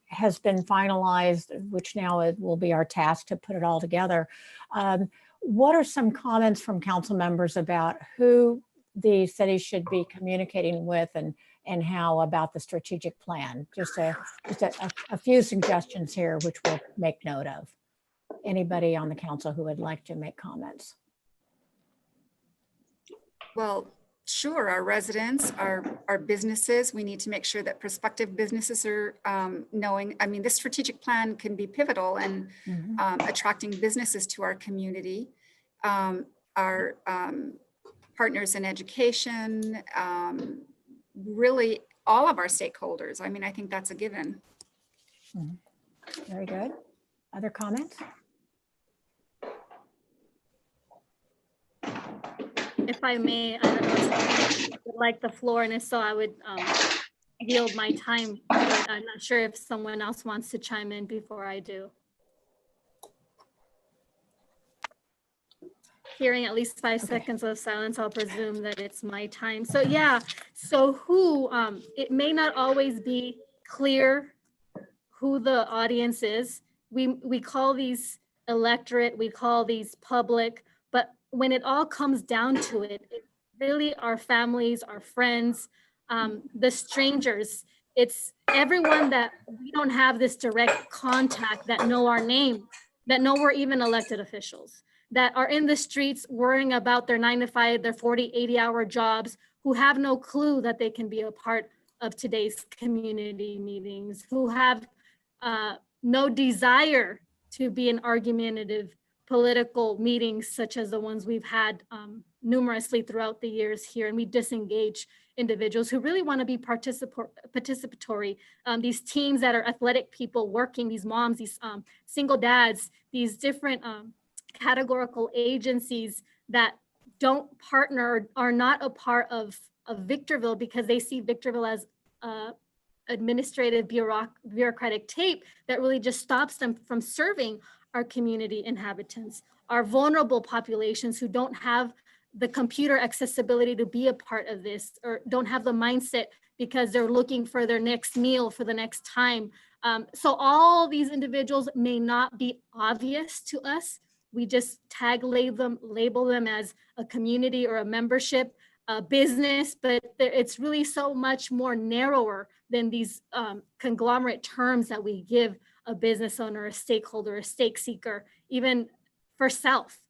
has been finalized, which now it will be our task to put it all together, what are some comments from council members about who the city should be communicating with and how about the strategic plan? Just a few suggestions here, which we'll make note of. anybody on the council who would like to make comments. Well, sure, our residents, our businesses, we need to make sure that prospective businesses are knowing, I mean, this strategic plan can be pivotal in attracting businesses to our community. Our partners in education, really all of our stakeholders. I mean, I think that's a given. Very good. Other comments? If I may, I don't know if someone would like the floor, and if so, I would yield my time. But I'm not sure if someone else wants to chime in before I do. Hearing at least 5 seconds of silence, I'll presume that it's my time. So yeah, so who, it may not always be clear who the audience is. We call these electorate, we call these public, but when it all comes down to it, it really our families, our friends, the strangers. It's everyone that we don't have this direct contact, that know our name, that know we're even elected officials, that are in the streets worrying about their 9 to 5, their 40, 80-hour jobs, who have no clue that they can be a part of today's community meetings, who have no desire to be in argumentative political meetings such as the ones we've had numerously throughout the years here. And we disengage individuals who really want to be participatory. These teams that are athletic people working, these moms, these single dads, these different categorical agencies that don't partner, are not a part of Victorville because they see Victorville as administrative bureaucratic tape that really just stops them from serving our community inhabitants, our vulnerable populations who don't have the computer accessibility to be a part of this, or don't have the mindset because they're looking for their next meal for the next time. So all these individuals may not be obvious to us. We just label them as a community or a membership, a business, but it's really so much more narrower than these conglomerate terms that we give a business owner, a stakeholder, a stake seeker, even for self.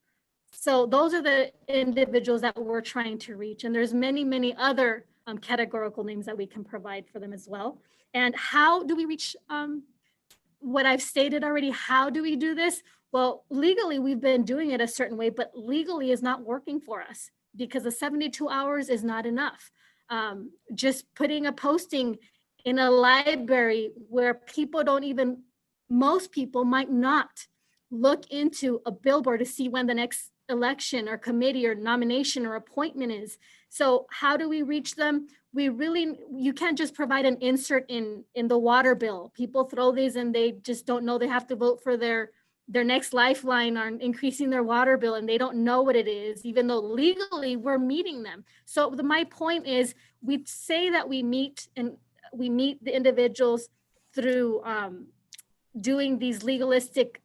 So those are the individuals that we're trying to reach. And there's many, many other categorical names that we can provide for them as well. And how do we reach what I've stated already? How do we do this? Well, legally, we've been doing it a certain way, but legally is not working for us because the 72 hours is not enough. Just putting a posting in a library where people don't even, most people might not look into a billboard to see when the next election or committee or nomination or appointment is. So how do we reach them? You can't just provide an insert in the water bill. People throw these and they just don't know they have to vote for their next lifeline on increasing their water bill, and they don't know what it is, even though legally we're meeting them. So my point is, we say that we meet the individuals through doing these legalistic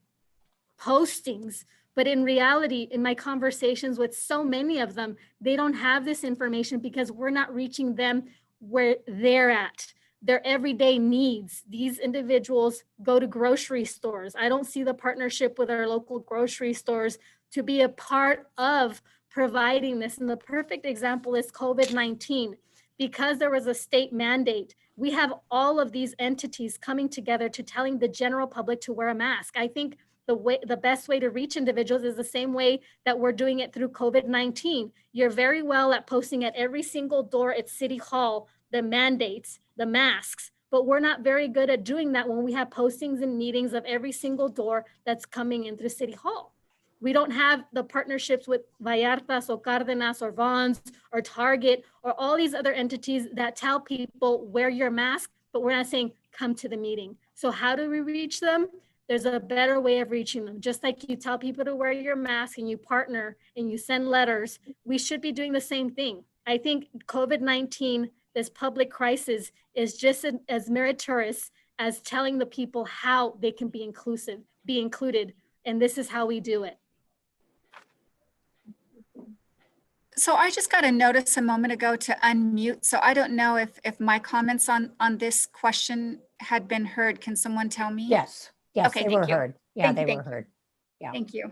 postings, but in reality, in my conversations with so many of them, they don't have this information because we're not reaching them where they're at. Their everyday needs. These individuals go to grocery stores. I don't see the partnership with our local grocery stores to be a part of providing this. And the perfect example is COVID-19. Because there was a state mandate, we have all of these entities coming together to telling the general public to wear a mask. I think the best way to reach individuals is the same way that we're doing it through COVID-19. You're very well at posting at every single door at City Hall the mandates, the masks, but we're not very good at doing that when we have postings and meetings of every single door that's coming in through City Hall. We don't have the partnerships with Vallartas or Cardenas or Vons or Target or all these other entities that tell people wear your mask, but we're not saying come to the meeting. So how do we reach them? There's a better way of reaching them. Just like you tell people to wear your mask and you partner and you send letters, we should be doing the same thing. I think COVID-19, this public crisis, is just as meritorious as telling the people how they can be included. And this is how we do it. So I just got a notice a moment ago to unmute. So I don't know if my comments on this question had been heard. Can someone tell me? Yes, Okay, they thank were you. heard. Yeah, Thank you, they thank were heard. Thank you.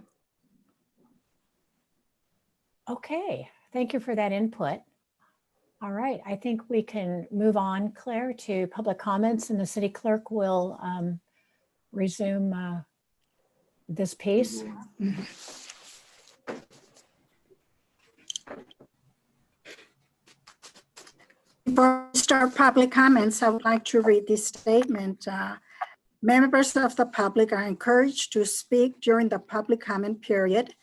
Okay, thank you for that input. All right, I think we can move on, Claire, to public comments, and the city clerk will resume this piece. Before we start public comments, I would like to read this statement. Members of the public are encouraged to speak during the public comment period.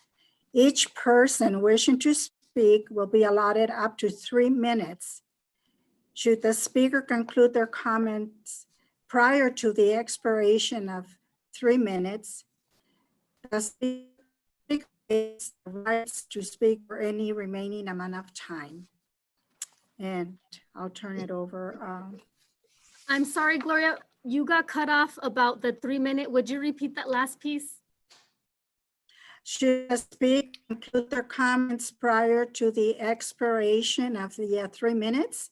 Each person wishing to speak will be allotted up to 3 minutes. Should the speaker conclude their comments prior to the expiration of 3 minutes, the speaker has the rights to speak for any remaining amount of time. And I'll turn it over. I'm sorry, Gloria, you got cut off about the 3 minute. Would you repeat that last piece? Should the speaker conclude their comments prior to the expiration of the 3 minutes,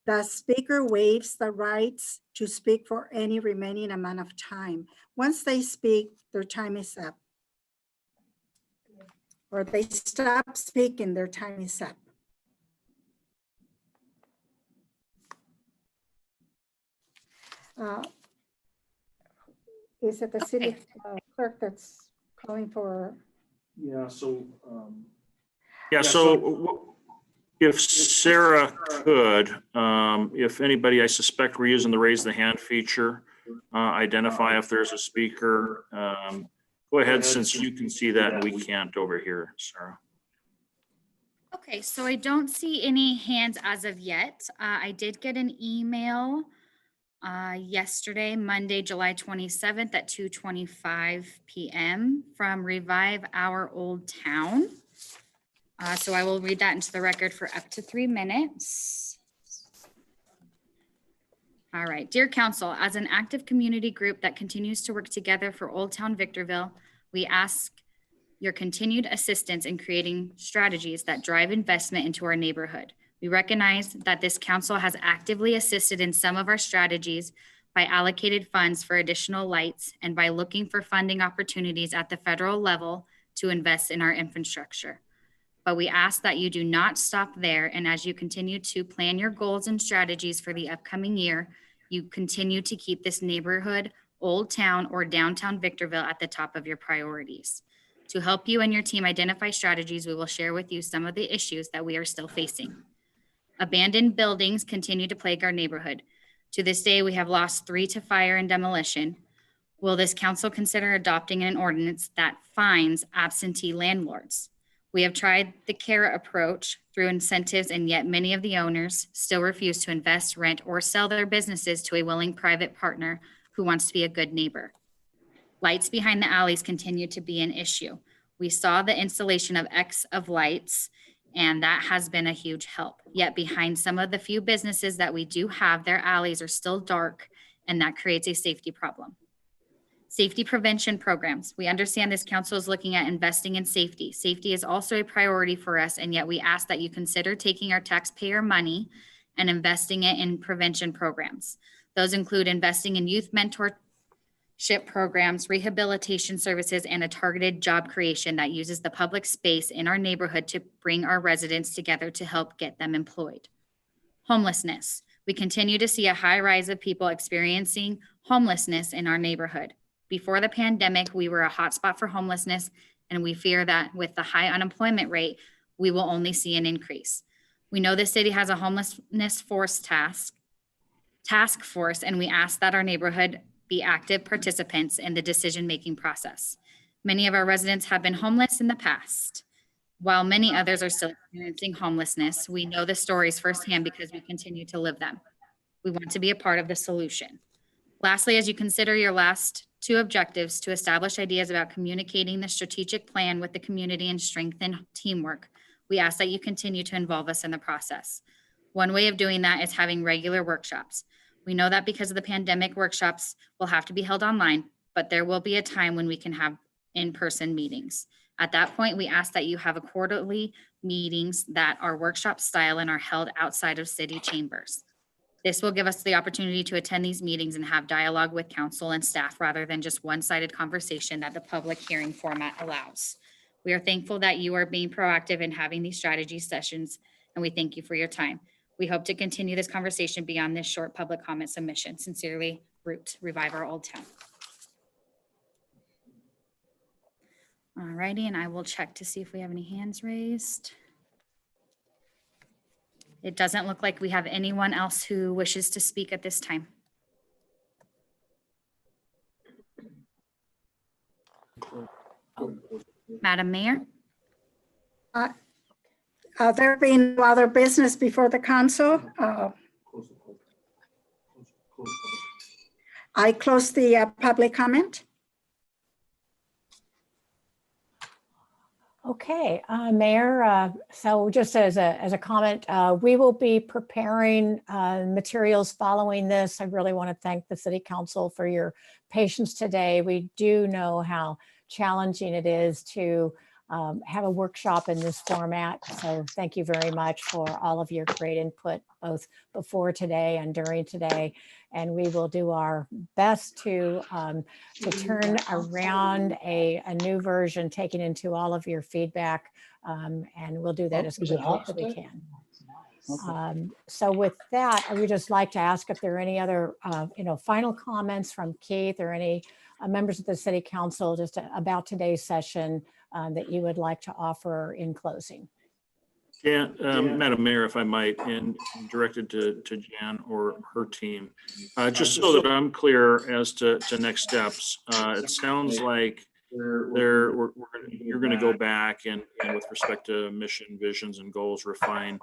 the speaker waives the rights to speak for any remaining amount of time. Once they speak, their time is up. Or they stop speaking, their time is up. Is it the city clerk that's calling for? Yeah, so. If Sarah could, if anybody, I suspect we're using the raise the hand feature, identify if there's a speaker. Go ahead, since you can see that and we can't over here, Sarah. Okay, so I don't see any hands as of yet. I did get an email yesterday, Monday, July 27th at 2:25 p.m. from Revive Our Old Town. So I will read that into the record for up to 3 minutes. All right, dear council, as an active community group that continues to work together for Old Town Victorville, we ask your continued assistance in creating strategies that drive investment into our neighborhood. We recognize that this council has actively assisted in some of our strategies by allocated funds for additional lights and by looking for funding opportunities at the federal level to invest in our infrastructure. But we ask that you do not stop there, and as you continue to plan your goals and strategies for the upcoming year, you continue to keep this neighborhood, Old Town, or downtown Victorville at the top of your priorities. To help you and your team identify strategies, we will share with you some of the issues that we are still facing. Abandoned buildings continue to plague our neighborhood. To this day, we have lost 3 to fire and demolition. Will this council consider adopting an ordinance that fines absentee landlords? We have tried the CARE approach through incentives, and yet many of the owners still refuse to invest, rent, or sell their businesses to a willing private partner who wants to be a good neighbor. Lights behind the alleys continue to be an issue. We saw the installation of X of lights, and that has been a huge help. Yet behind some of the few businesses that we do have, their alleys are still dark, and that creates a safety problem. Safety prevention programs. We understand this council is looking at investing in safety. Safety is also a priority for us, and yet we ask that you consider taking our taxpayer money and investing it in prevention programs. Those include investing in youth mentorship programs, rehabilitation services, and a targeted job creation that uses the public space in our neighborhood to bring our residents together to help get them employed. Homelessness. We continue to see a high rise of people experiencing homelessness in our neighborhood. Before the pandemic, we were a hotspot for homelessness, and we fear that with the high unemployment rate, we will only see an increase. We know the city has a homelessness force task force, and we ask that our neighborhood be active participants in the decision-making process. Many of our residents have been homeless in the past. While many others are still experiencing homelessness, we know the stories firsthand because we continue to live them. We want to be a part of the solution. Lastly, as you consider your last 2 objectives to establish ideas about communicating the strategic plan with the community and strengthen teamwork, we ask that you continue to involve us in the process. One way of doing that is having regular workshops. We know that because of the pandemic, workshops will have to be held online, but there will be a time when we can have in-person meetings. At that point, we ask that you have a quarterly meetings that are workshop style and are held outside of city chambers. This will give us the opportunity to attend these meetings and have dialogue with council and staff rather than just one-sided conversation that the public hearing format allows. We are thankful that you are being proactive in having these strategy sessions, and we thank you for your time. We hope to continue this conversation beyond this short public comment submission. Sincerely, Root, Revive Our Old Town. All righty, and I will check to see if we have any hands raised. It doesn't look like we have anyone else who wishes to speak at this time. Madam Mayor? There being no other business before the council, I close the public comment. Okay, Mayor, so just as a comment, we will be preparing materials following this. I really want to thank the City Council for your patience today. We do know how challenging it is to have a workshop in this format. So thank you very much for all of your great input, both before today and during today. And we will do our best to turn around a new version, taking into all of your feedback. And we'll do that as quickly as we can. So with that, I would just like to ask if there are any other, final comments from Keith or any members of the City Council just about today's session that you would like to offer in closing. Yeah, Madam Mayor, if I might, and directed to Jan or her team, just so that I'm clear as to next steps. It sounds like you're going to go back and with respect to mission, visions, and goals, refine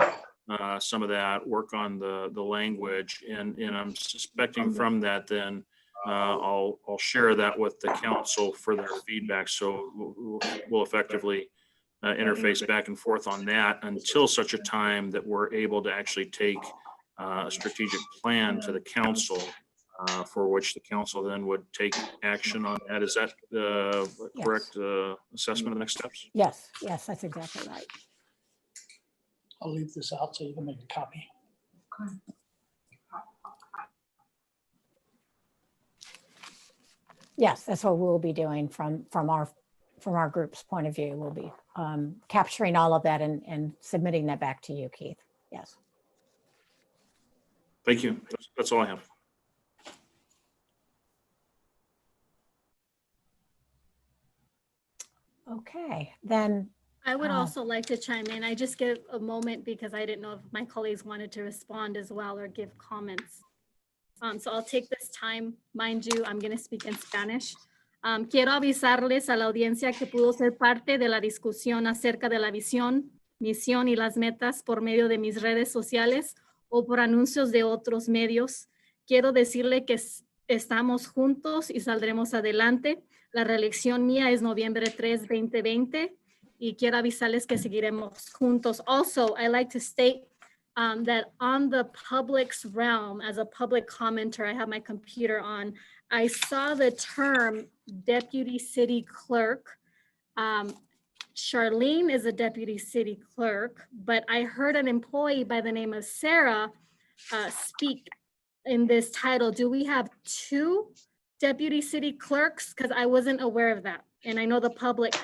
some of that, work on the language, and I'm suspecting from that then I'll share that with the council for their feedback. So we'll effectively interface back and forth on that until such a time that we're able to actually take a strategic plan to the council for which the council then would take action on that. Is that the correct assessment of the next steps? Yes, that's exactly right. I'll leave this out so you can make a copy. Yes, that's what we'll be doing from our group's point of view. We'll be capturing all of that and submitting that back to you, Keith. Yes. Thank you. That's all I have. Okay, then. I would also like to chime in. I just give a moment because I didn't know if my colleagues wanted to respond as well or give comments. So I'll take this time. Mind you, I'm going to speak in Spanish. Quiero avisarles a la audiencia que pudo ser parte de la discusión acerca de la visión, misión y las metas por medio de mis redes sociales o por anuncios de otros medios. Quiero decirle que estamos juntos y saldremos adelante. La reelección mía es noviembre 3, 2020 y quiero avisarles que seguiremos juntos. Also, I like to state that on the public's realm, as a public commenter, I have my computer on, I saw the term deputy city clerk. Charlene is a deputy city clerk, but I heard an employee by the name of Sarah speak in this title. Do we have two deputy city clerks? Because I wasn't aware of that. And I know the public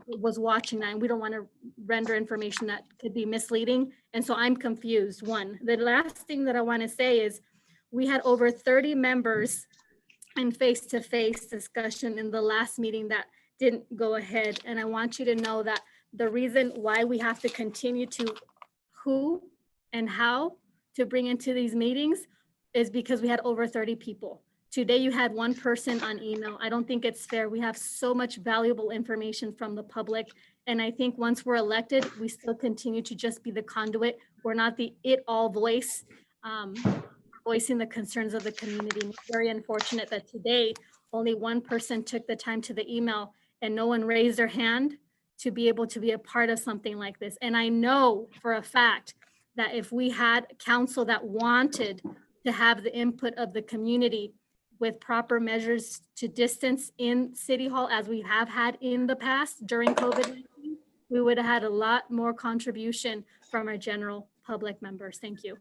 was watching that, and we don't want to render information that could be misleading. And so I'm confused. One, the last thing that I want to say is we had over 30 members in face-to-face discussion in the last meeting that didn't go ahead. And I want you to know that the reason why we have to continue to who and how to bring into these meetings is because we had over 30 people. Today you had one person on email. I don't think it's fair. We have so much valuable information from the public. And I think once we're elected, we still continue to just be the conduit. We're not the it-all voice, voicing the concerns of the community. It's very unfortunate that today only one person took the time to the email and no one raised their hand to be able to be a part of something like this. And I know for a fact that if we had council that wanted to have the input of the community with proper measures to distance in City Hall, as we have had in the past during COVID-19, we would have had a lot more contribution from our general public members. Thank you.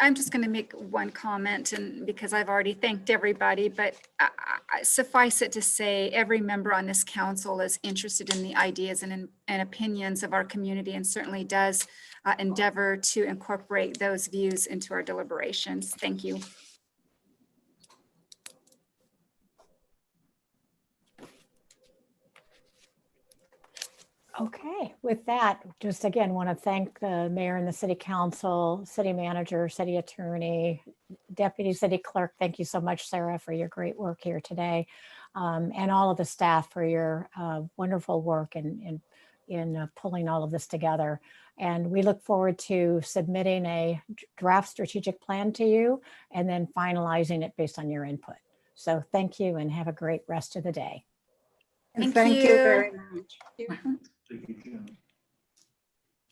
I'm just going to make one comment, and because I've already thanked everybody, but suffice it to say, every member on this council is interested in the ideas and opinions of our community, and certainly does endeavor to incorporate those views into our deliberations. Thank you. Okay, with that, just again, want to thank the mayor and the city council, city manager, city attorney, deputy city clerk. Thank you so much, Sarah, for your great work here today. And all of the staff for your wonderful work in pulling all of this together. And we look forward to submitting a draft strategic plan to you and then finalizing it based on your input. So thank you and have a great rest of the day. And thank you very much. Thank you, Jen.